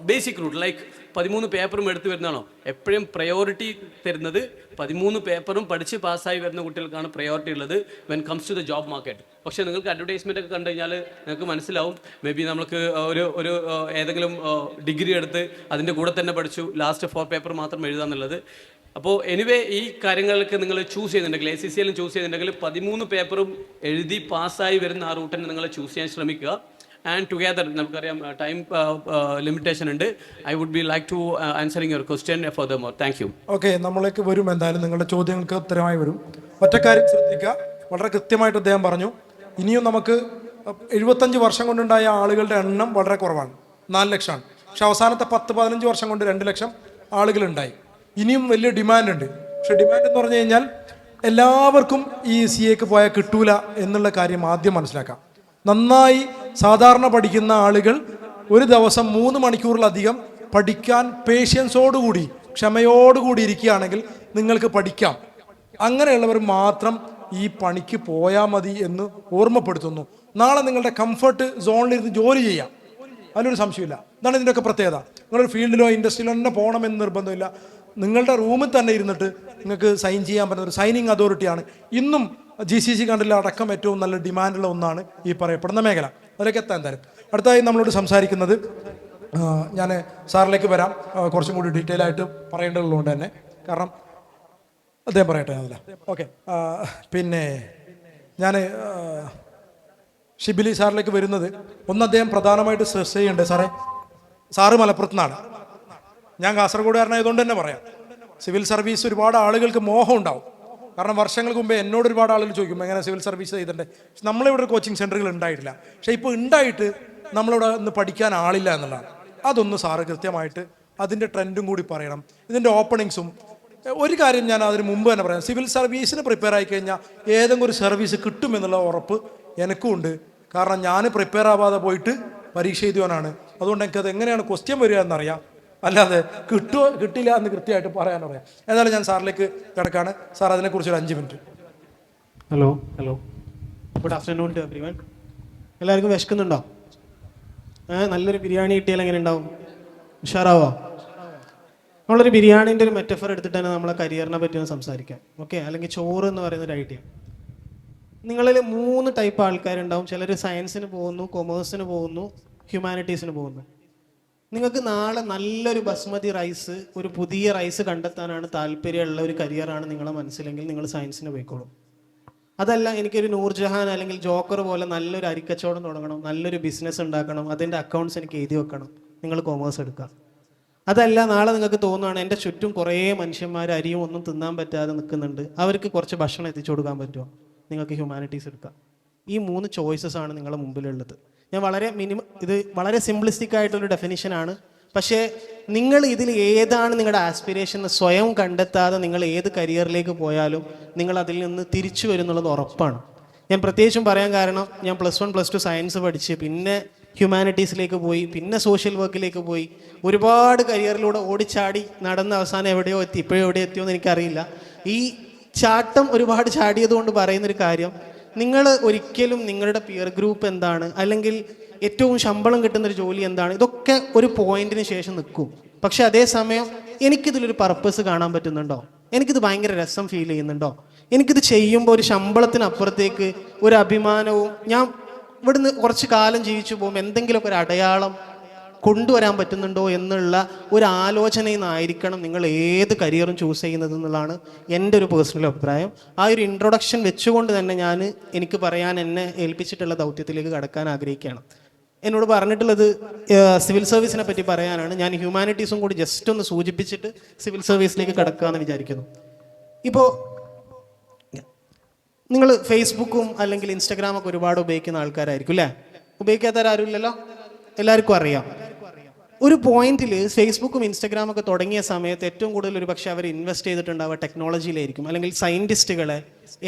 basic route, like 13 പേപ്പറും എടുത്ത് വരുന്നതാണോ? എപ്പോഴും പ്രയോറിറ്റി തരുന്നത് 13 പേപ്പറും പഠിച്ച് പാസ്സായി വരുന്ന കുട്ടികൾക്കാണ് പ്രയോറിറ്റി ഉള്ളത് when comes to the job market. പക്ഷേ നിങ്ങൾക്ക് അഡ്വർടൈസ്മെൻ്റ് ഒക്കെ കണ്ടു കഴിഞ്ഞാൽ നിങ്ങൾക്ക് മനസ്സിലാവും, മേ ബി നമുക്ക് ഒരു ഏതെങ്കിലും ഡിഗ്രി എടുത്ത് അതിൻ്റെ കൂടെ തന്നെ പഠിച്ചു, ലാസ്റ്റ് 4 പേപ്പർ മാത്രം എഴുതാന്നുള്ളത്. അപ്പോൾ എനിവേ ഈ കാര്യങ്ങളൊക്കെ നിങ്ങൾ ചൂസ് ചെയ്യുന്നുണ്ടെങ്കിൽ, ACCA ചൂസ് ചെയ്യുന്നുണ്ടെങ്കിൽ 13 പേപ്പറും എഴുതി പാസ്സായി വരുന്ന ആ റൂട്ടിനെ നിങ്ങൾ ചൂസ് ചെയ്യാൻ ശ്രമിക്കുക. ആൻഡ് ടുഗെദർ നമുക്കറിയാം ടൈം ലിമിറ്റേഷൻ ഉണ്ട്. I would be like to answering your question furthermore. Thank you. Okay, നമ്മൾക്ക് വരും, എന്തായാലും നിങ്ങളുടെ ചോദ്യങ്ങൾക്ക് ഉത്തരമായി വരും. ഒറ്റക്കാര്യം ശ്രദ്ധിക്കുക, വളരെ കൃത്യമായിട്ട് അദ്ദേഹം പറഞ്ഞു. ഇനിയും നമുക്ക് 75 വർഷം കൊണ്ടുണ്ടായ ആളുകളുടെ എണ്ണം വളരെ കുറവാണ്, 4 ലക്ഷമാണ്. പക്ഷെ അവസാനത്തെ 10-15 വർഷം കൊണ്ട് 2 ലക്ഷം ആളുകളുണ്ടായി. ഇനിയും വലിയ ഡിമാൻഡ് ഉണ്ട്. പക്ഷെ ഡിമാൻഡ് എന്ന് പറഞ്ഞു കഴിഞ്ഞാൽ എല്ലാവർക്കും ഈ CA പോയാൽ കിട്ടൂല എന്നുള്ള കാര്യം ആദ്യം മനസ്സിലാക്കാം. നന്നായി സാധാരണ പഠിക്കുന്ന ആളുകൾ ഒരു ദിവസം 3 മണിക്കൂറിലധികം പഠിക്കാൻ പേഷ്യൻസോടുകൂടി ക്ഷമയോടുകൂടി ഇരിക്കുകയാണെങ്കിൽ നിങ്ങൾക്ക് പഠിക്കാം. അങ്ങനെയുള്ളവർ മാത്രം ഈ പണിക്ക് പോയാൽ മതി എന്ന് ഓർമ്മപ്പെടുത്തുന്നു. നാളെ നിങ്ങളുടെ കംഫർട്ട് സോണിലിരുന്ന് ജോലി ചെയ്യാം, അതിലൊരു സംശയമില്ല. ഇതാണ് ഇതിൻ്റെയൊക്കെ പ്രത്യേകത. നിങ്ങളൊരു ഫീൽഡിലോ ഇൻഡസ്ട്രിയിലോ തന്നെ പോകണമെന്ന് നിർബന്ധമില്ല. നിങ്ങളുടെ റൂമിൽ തന്നെ ഇരുന്നിട്ട് നിങ്ങൾക്ക് സൈൻ ചെയ്യാൻ പറ്റുന്ന ഒരു സൈനിങ് അതോറിറ്റിയാണ് ഇന്നും GCC കണ്ടിൽ അടക്കം ഏറ്റവും നല്ല ഡിമാൻഡുള്ള ഒന്നാണ് ഈ പറയപ്പെടുന്ന മേഖല. അതിലേക്ക് എത്താൻ തരും. അടുത്തായി നമ്മളോട് സംസാരിക്കുന്നത്, ഞാൻ സാറിലേക്ക് വരാം, കുറച്ചും കൂടി ഡീറ്റെയിൽ ആയിട്ട് പറയേണ്ടതുള്ളതുകൊണ്ട് തന്നെ, കാരണം അദ്ദേഹം പറയട്ടെ അതല്ല. ഓക്കെ, പിന്നെ ഞാൻ ഷിബിലി സാറിലേക്ക് വരുന്നത്, ഒന്ന് അദ്ദേഹം പ്രധാനമായിട്ട് സ്ട്രെസ് ചെയ്യേണ്ടത്, സാറ് മലപ്പുറത്ത് നിന്നാണ്, ഞാൻ കാസർഗോഡുകാരനായതുകൊണ്ട് തന്നെ പറയാം. സിവിൽ സർവീസ് ഒരുപാട് ആളുകൾക്ക് മോഹം ഉണ്ടാവും. കാരണം വർഷങ്ങൾക്ക് മുമ്പേ എന്നോട് ഒരുപാട് ആളുകൾ ചോദിക്കും എങ്ങനെ സിവിൽ സർവീസ് ചെയ്തിട്ടുണ്ട്. നമ്മളിവിടെ ഒരു കോച്ചിങ് സെൻ്ററുകൾ ഉണ്ടായിട്ടില്ല. പക്ഷേ ഇപ്പോൾ ഉണ്ടായിട്ട് നമ്മളിവിടെ ഒന്ന് പഠിക്കാൻ ആളില്ല എന്നുള്ളതാണ്. അതൊന്ന് സാറ് കൃത്യമായിട്ട് അതിൻ്റെ ട്രെൻഡും കൂടി പറയണം, ഇതിൻ്റെ ഓപ്പണിങ്സും. ഒരു കാര്യം ഞാൻ അതിന് മുമ്പ് തന്നെ പറയാം, സിവിൽ സർവീസിന് പ്രിപ്പയർ ആയി കഴിഞ്ഞാൽ ഏതെങ്കിലും ഒരു സർവീസ് കിട്ടുമെന്നുള്ള ഉറപ്പ് എനിക്കും ഉണ്ട്. കാരണം ഞാൻ പ്രിപ്പയർ ആവാതെ പോയിട്ട് പരീക്ഷ എഴുതുവാനാണ്. അതുകൊണ്ട് എനിക്കത് എങ്ങനെയാണ് ക്വസ്റ്റ്യൻ വരിക എന്നറിയാം, അല്ലാതെ കിട്ടുമോ കിട്ടില്ല എന്ന് കൃത്യമായിട്ട് പറയാനറിയാം. എന്നാലും ഞാൻ സാറിലേക്ക് കിടക്കാണ്. സാർ അതിനെക്കുറിച്ച് ഒരു 5 minute. Hello good afternoon to everyone. എല്ലാവർക്കും വിശക്കുന്നുണ്ടോ? നല്ലൊരു ബിരിയാണി കിട്ടിയാൽ എങ്ങനെ ഉണ്ടാവും? ഉഷാറാവോ? നമ്മളൊരു ബിരിയാണീൻ്റെ ഒരു മെറ്റഫർ എടുത്തിട്ട് തന്നെ നമ്മളെ കരിയറിനെ പറ്റി ഒന്ന് സംസാരിക്കാം. ഓക്കെ, അല്ലെങ്കിൽ ചോറ് എന്ന് പറയുന്നൊരു ഐഡിയ. നിങ്ങളിൽ 3 ടൈപ്പ് ആൾക്കാരുണ്ടാവും. ചിലർ സയൻസിന് പോകുന്നു, കൊമേഴ്സിന് പോകുന്നു, ഹ്യൂമാനിറ്റീസിന് പോകുന്നു. നിങ്ങൾക്ക് നാളെ നല്ലൊരു ബസ്മതി റൈസ്, ഒരു പുതിയ റൈസ് കണ്ടെത്താനാണ് താല്പര്യമുള്ള ഒരു കരിയറാണ് നിങ്ങളെ മനസ്സിലെങ്കിൽ നിങ്ങൾ സയൻസിന് പോയിക്കോളും. അതല്ല, എനിക്കൊരു നൂർജഹാൻ അല്ലെങ്കിൽ ജോക്കർ പോലെ നല്ലൊരു അരിക്കച്ചവടം തുടങ്ങണം, നല്ലൊരു ബിസിനസ് ഉണ്ടാക്കണം, അതിൻ്റെ അക്കൗണ്ട്സ് എനിക്ക് എഴുതി വെക്കണം, നിങ്ങൾ കൊമേഴ്സ് എടുക്കുക. അതല്ല, നാളെ നിങ്ങൾക്ക് തോന്നുകയാണ് എൻ്റെ ചുറ്റും കുറേ മനുഷ്യന്മാർ അരിയും ഒന്നും തിന്നാൻ പറ്റാതെ നിൽക്കുന്നുണ്ട്, അവർക്ക് കുറച്ച് ഭക്ഷണം എത്തിച്ചു കൊടുക്കാൻ പറ്റുമോ, നിങ്ങൾക്ക് ഹ്യൂമാനിറ്റീസ് എടുക്കാം. ഈ 3 ചോയ്സസ് ആണ് നിങ്ങളുടെ മുമ്പിലുള്ളത്. ഞാൻ ഇത് വളരെ സിംപ്ലിസ്റ്റിക് ആയിട്ടുള്ളൊരു ഡെഫിനിഷനാണ്. പക്ഷേ നിങ്ങൾ ഇതിൽ ഏതാണ് നിങ്ങളുടെ ആസ്പിറേഷൻ സ്വയം കണ്ടെത്താതെ നിങ്ങൾ ഏത് കരിയറിലേക്ക് പോയാലും നിങ്ങൾ അതിൽ നിന്ന് തിരിച്ചു വരുന്നുള്ളത് ഉറപ്പാണ്. ഞാൻ പ്രത്യേകിച്ചും പറയാൻ കാരണം, ഞാൻ +1 +2 സയൻസ് പഠിച്ച് പിന്നെ ഹ്യൂമാനിറ്റീസിലേക്ക് പോയി, പിന്നെ സോഷ്യൽ വർക്കിലേക്ക് പോയി, ഒരുപാട് കരിയറിലൂടെ ഓടിച്ചാടി നടന്ന അവസാനം എവിടെയോ എത്തി. ഇപ്പോഴും എവിടെ എത്തിയോന്ന് എനിക്കറിയില്ല. ഈ ചാട്ടം ഒരുപാട് ചാടിയതുകൊണ്ട് പറയുന്നൊരു കാര്യം, നിങ്ങൾ ഒരിക്കലും നിങ്ങളുടെ പിയർ ഗ്രൂപ്പ് എന്താണ്, അല്ലെങ്കിൽ ഏറ്റവും ശമ്പളം കിട്ടുന്നൊരു ജോലി എന്താണ്, ഇതൊക്കെ ഒരു പോയിന്റിന് ശേഷം നിൽക്കും. പക്ഷെ അതേസമയം എനിക്കിതിലൊരു പർപ്പസ് കാണാൻ പറ്റുന്നുണ്ടോ, എനിക്കിത് ഭയങ്കര രസം ഫീൽ ചെയ്യുന്നുണ്ടോ, എനിക്കിത് ചെയ്യുമ്പോൾ ഒരു ശമ്പളത്തിനപ്പുറത്തേക്ക് ഒരു അഭിമാനവും, ഞാൻ ഇവിടുന്ന് കുറച്ച് കാലം ജീവിച്ചു പോകുമ്പോൾ എന്തെങ്കിലുമൊക്കെ ഒരു അടയാളം കൊണ്ടുവരാൻ പറ്റുന്നുണ്ടോ എന്നുള്ള ഒരു ആലോചനയിൽ നിന്നായിരിക്കണം നിങ്ങൾ ഏത് കരിയറും ചൂസ് ചെയ്യുന്നത് എന്നുള്ളതാണ് എൻ്റെ ഒരു പേഴ്സണൽ അഭിപ്രായം. ആ ഒരു ഇൻട്രൊഡക്ഷൻ വെച്ചുകൊണ്ട് തന്നെ എനിക്ക് പറയാൻ എന്നെ ഏൽപ്പിച്ചിട്ടുള്ള ദൗത്യത്തിലേക്ക് കടക്കാൻ ആഗ്രഹിക്കുകയാണ്. എന്നോട് പറഞ്ഞിട്ടുള്ളത് സിവിൽ സർവീസിനെ പറ്റി പറയാനാണ്. ഞാൻ ഹ്യൂമാനിറ്റീസും കൂടി ജസ്റ്റ് ഒന്ന് സൂചിപ്പിച്ചിട്ട് സിവിൽ സർവീസിലേക്ക് കടക്കാമെന്ന് വിചാരിക്കുന്നു. ഇപ്പോൾ നിങ്ങൾ ഫേസ്ബുക്കും അല്ലെങ്കിൽ ഇൻസ്റ്റഗ്രാമൊക്കെ ഒരുപാട് ഉപയോഗിക്കുന്ന ആൾക്കാരായിരിക്കും അല്ലേ? ഉപയോഗിക്കാത്തവരാരും ഇല്ലല്ലോ, എല്ലാവർക്കും അറിയാം. ഒരു പോയിന്റിൽ ഫേസ്ബുക്കും ഇൻസ്റ്റഗ്രാമൊക്കെ തുടങ്ങിയ സമയത്ത് ഏറ്റവും കൂടുതൽ ഒരു പക്ഷേ അവർ ഇൻവെസ്റ്റ് ചെയ്തിട്ടുണ്ടാവുക ടെക്നോളജിയിലായിരിക്കും, അല്ലെങ്കിൽ സയൻറ്റിസ്റ്റുകളെ,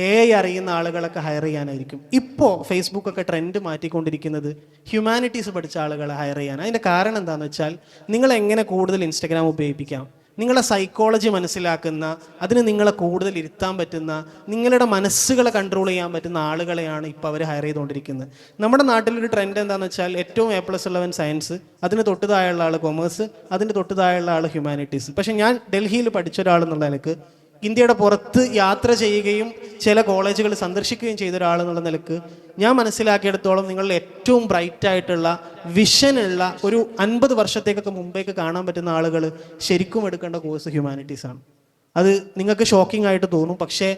AI അറിയുന്ന ആളുകളൊക്കെ ഹയർ ചെയ്യാനായിരിക്കും. ഇപ്പോൾ ഫേസ്ബുക്കൊക്കെ ട്രെൻഡ് മാറ്റിക്കൊണ്ടിരിക്കുന്നത് ഹ്യൂമാനിറ്റീസ് പഠിച്ച ആളുകളെ ഹയർ ചെയ്യാൻ. അതിൻ്റെ കാരണം എന്താണെന്ന് വെച്ചാൽ, നിങ്ങൾ എങ്ങനെ കൂടുതൽ ഇൻസ്റ്റഗ്രാം ഉപയോഗിപ്പിക്കാം, നിങ്ങളെ സൈക്കോളജി മനസ്സിലാക്കുന്ന, അതിന് നിങ്ങളെ കൂടുതൽ ഇരുത്താൻ പറ്റുന്ന, നിങ്ങളുടെ മനസ്സുകളെ കൺട്രോൾ ചെയ്യാൻ പറ്റുന്ന ആളുകളെയാണ് ഇപ്പോൾ അവർ ഹയർ ചെയ്തുകൊണ്ടിരിക്കുന്നത്. നമ്മുടെ നാട്ടിലൊരു ട്രെൻഡ് എന്താണെന്ന് വെച്ചാൽ, ഏറ്റവും A+ ഉള്ളവൻ സയൻസ്, അതിന് തൊട്ട് താഴെയുള്ള ആൾ കൊമേഴ്സ്, അതിൻ്റെ തൊട്ട് താഴെയുള്ള ആൾ ഹ്യൂമാനിറ്റീസ്. പക്ഷേ ഞാൻ ഡൽഹിയിൽ പഠിച്ച ഒരാളെന്നുള്ള നിലക്ക്, ഇന്ത്യയുടെ പുറത്ത് യാത്ര ചെയ്യുകയും ചില കോളേജുകൾ സന്ദർശിക്കുകയും ചെയ്ത ഒരാളെന്നുള്ള നിലക്ക് ഞാൻ മനസ്സിലാക്കിയെടുത്തോളം നിങ്ങളിൽ ഏറ്റവും ബ്രൈറ്റായിട്ടുള്ള വിഷനുള്ള ഒരു 50 വർഷത്തേക്കൊക്കെ മുമ്പേക്ക് കാണാൻ പറ്റുന്ന ആളുകൾ ശരിക്കും എടുക്കേണ്ട കോഴ്സ് ഹ്യൂമാനിറ്റീസാണ്. അത് നിങ്ങൾക്ക് ഷോക്കിംഗ് ആയിട്ട് തോന്നും, പക്ഷേ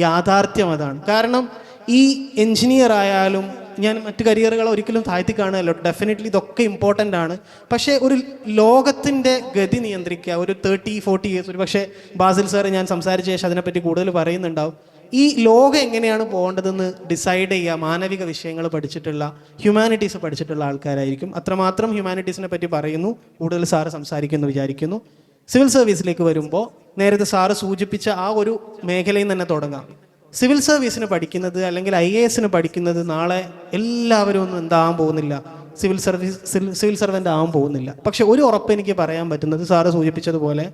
യാഥാർത്ഥ്യം അതാണ്. കാരണം ഈ എൻജിനീയർ ആയാലും, ഞാൻ മറ്റ് കരിയറുകൾ ഒരിക്കലും താഴ്ത്തി കാണുകയല്ലോ, ഡെഫിനറ്റ്ലി ഇതൊക്കെ ഇമ്പോർട്ടൻ്റ് ആണ്. പക്ഷേ ഒരു ലോകത്തിൻ്റെ ഗതി നിയന്ത്രിക്കുക, ഒരു 30-40 ഇയേഴ്സ്, ഒരു പക്ഷേ ബാസിൽ സാർ ഞാൻ സംസാരിച്ച ശേഷം അതിനെപ്പറ്റി കൂടുതൽ പറയുന്നുണ്ടാവും. ഈ ലോകം എങ്ങനെയാണ് പോകേണ്ടതെന്ന് ഡിസൈഡ് ചെയ്യുക മാനവിക വിഷയങ്ങൾ പഠിച്ചിട്ടുള്ള, ഹ്യൂമാനിറ്റീസ് പഠിച്ചിട്ടുള്ള ആൾക്കാരായിരിക്കും. അത്രമാത്രം ഹ്യൂമാനിറ്റീസിനെ പറ്റി പറയുന്നു, കൂടുതൽ സാറ് സംസാരിക്കുമെന്ന് വിചാരിക്കുന്നു. സിവിൽ സർവീസിലേക്ക് വരുമ്പോൾ നേരത്തെ സാറ് സൂചിപ്പിച്ച ആ ഒരു മേഖലയിൽ തന്നെ തുടങ്ങാം. സിവിൽ സർവീസിന് പഠിക്കുന്നത് അല്ലെങ്കിൽ IAS പഠിക്കുന്നത് നാളെ എല്ലാവരും ഒന്നും എന്താകാൻ പോകുന്നില്ല, സിവിൽ സർവൻ്റ് ആകാൻ പോകുന്നില്ല. പക്ഷെ ഒരു ഉറപ്പ് എനിക്ക് പറയാൻ പറ്റുന്നത്, സാറ് സൂചിപ്പിച്ചതുപോലെ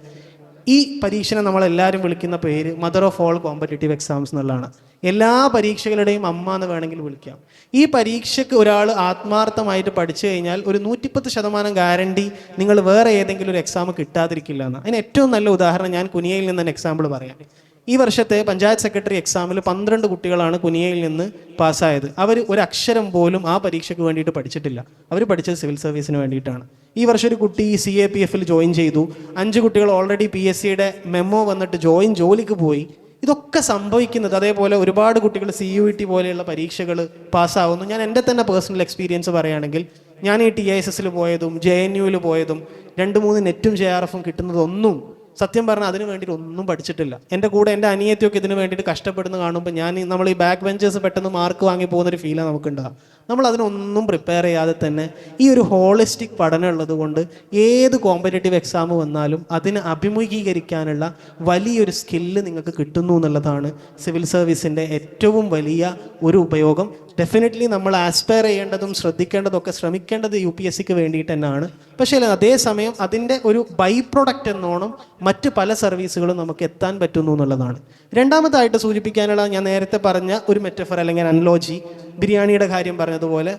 ഈ പരീക്ഷനെ നമ്മളെല്ലാവരും വിളിക്കുന്ന പേര് mother of all competitive exams എന്നുള്ളതാണ്. എല്ലാ പരീക്ഷകളുടെയും അമ്മ എന്ന് വേണമെങ്കിൽ വിളിക്കാം. ഈ പരീക്ഷയ്ക്ക് ഒരാൾ ആത്മാർത്ഥമായിട്ട് പഠിച്ചു കഴിഞ്ഞാൽ ഒരു 110% ഗ്യാരണ്ടി നിങ്ങൾ വേറെ ഏതെങ്കിലും ഒരു എക്സാം കിട്ടാതിരിക്കില്ല എന്ന്. അതിന് ഏറ്റവും നല്ല ഉദാഹരണം ഞാൻ കുനിയയിൽ നിന്ന് തന്നെ എക്സാമ്പിൾ പറയാം. ഈ വർഷത്തെ പഞ്ചായത്ത് സെക്രട്ടറി എക്സാമിൽ 12 കുട്ടികളാണ് കുനിയയിൽ നിന്ന് പാസ്സായത്. അവർ ഒരു അക്ഷരം പോലും ആ പരീക്ഷയ്ക്ക് വേണ്ടിയിട്ട് പഠിച്ചിട്ടില്ല. അവർ പഠിച്ചത് സിവിൽ സർവീസിന് വേണ്ടിയിട്ടാണ്. ഈ വർഷം ഒരു കുട്ടി CAPF ജോയിൻ ചെയ്തു. 5 കുട്ടികൾ ഓൾറെഡി PSCയുടെ മെമ്മോ വന്നിട്ട് ജോലിക്ക് പോയി. ഇതൊക്കെ സംഭവിക്കുന്നത്, അതേപോലെ ഒരുപാട് കുട്ടികൾ CUET പോലെയുള്ള പരീക്ഷകൾ പാസ്സാവുന്നു. ഞാൻ എൻ്റെ തന്നെ പേഴ്സണൽ എക്സ്പീരിയൻസ് പറയുകയാണെങ്കിൽ, ഞാൻ ഈ TISS പോയതും JNU പോയതും 2-3 നെറ്റും JRF കിട്ടുന്നതൊന്നും സത്യം പറഞ്ഞാൽ അതിന് വേണ്ടിയിട്ട് ഒന്നും പഠിച്ചിട്ടില്ല. എൻ്റെ കൂടെ എൻ്റെ അനിയത്തിയൊക്കെ ഇതിന് വേണ്ടിയിട്ട് കഷ്ടപ്പെടുന്ന കാണുമ്പോൾ നമ്മൾ ഈ ബാക്ക് ബെഞ്ചേഴ്സ് പെട്ടെന്ന് മാർക്ക് വാങ്ങി പോകുന്നൊരു ഫീലാണ് നമുക്കുണ്ടാകും. നമ്മൾ അതിനൊന്നും പ്രിപ്പയർ ചെയ്യാതെ തന്നെ ഈ ഒരു ഹോളിസ്റ്റിക് പഠനം ഉള്ളത് കൊണ്ട് ഏത് കോമ്പറ്റേറ്റീവ് എക്സാം വന്നാലും അതിനെ അഭിമുഖീകരിക്കാനുള്ള വലിയൊരു സ്കില്ല് നിങ്ങൾക്ക് കിട്ടുന്നു എന്നുള്ളതാണ് സിവിൽ സർവീസിൻ്റെ ഏറ്റവും വലിയ ഒരു ഉപയോഗം. ഡെഫിനറ്റ്ലി നമ്മൾ ആസ്പയർ ചെയ്യേണ്ടതും ശ്രദ്ധിക്കേണ്ടതൊക്കെ ശ്രമിക്കേണ്ടത് UPSCക്ക് വേണ്ടിയിട്ട് തന്നെയാണ്. പക്ഷേ അതേസമയം അതിൻ്റെ ഒരു ബൈ പ്രൊഡക്റ്റ് എന്നോണം മറ്റ് പല സർവീസുകളും നമുക്ക് എത്താൻ പറ്റുന്നു എന്നുള്ളതാണ്. രണ്ടാമതായിട്ട് സൂചിപ്പിക്കാനുള്ള, ഞാൻ നേരത്തെ പറഞ്ഞ ഒരു മെറ്റഫർ അല്ലെങ്കിൽ അനലോജി, ബിരിയാണിയുടെ കാര്യം പറഞ്ഞതുപോലെ,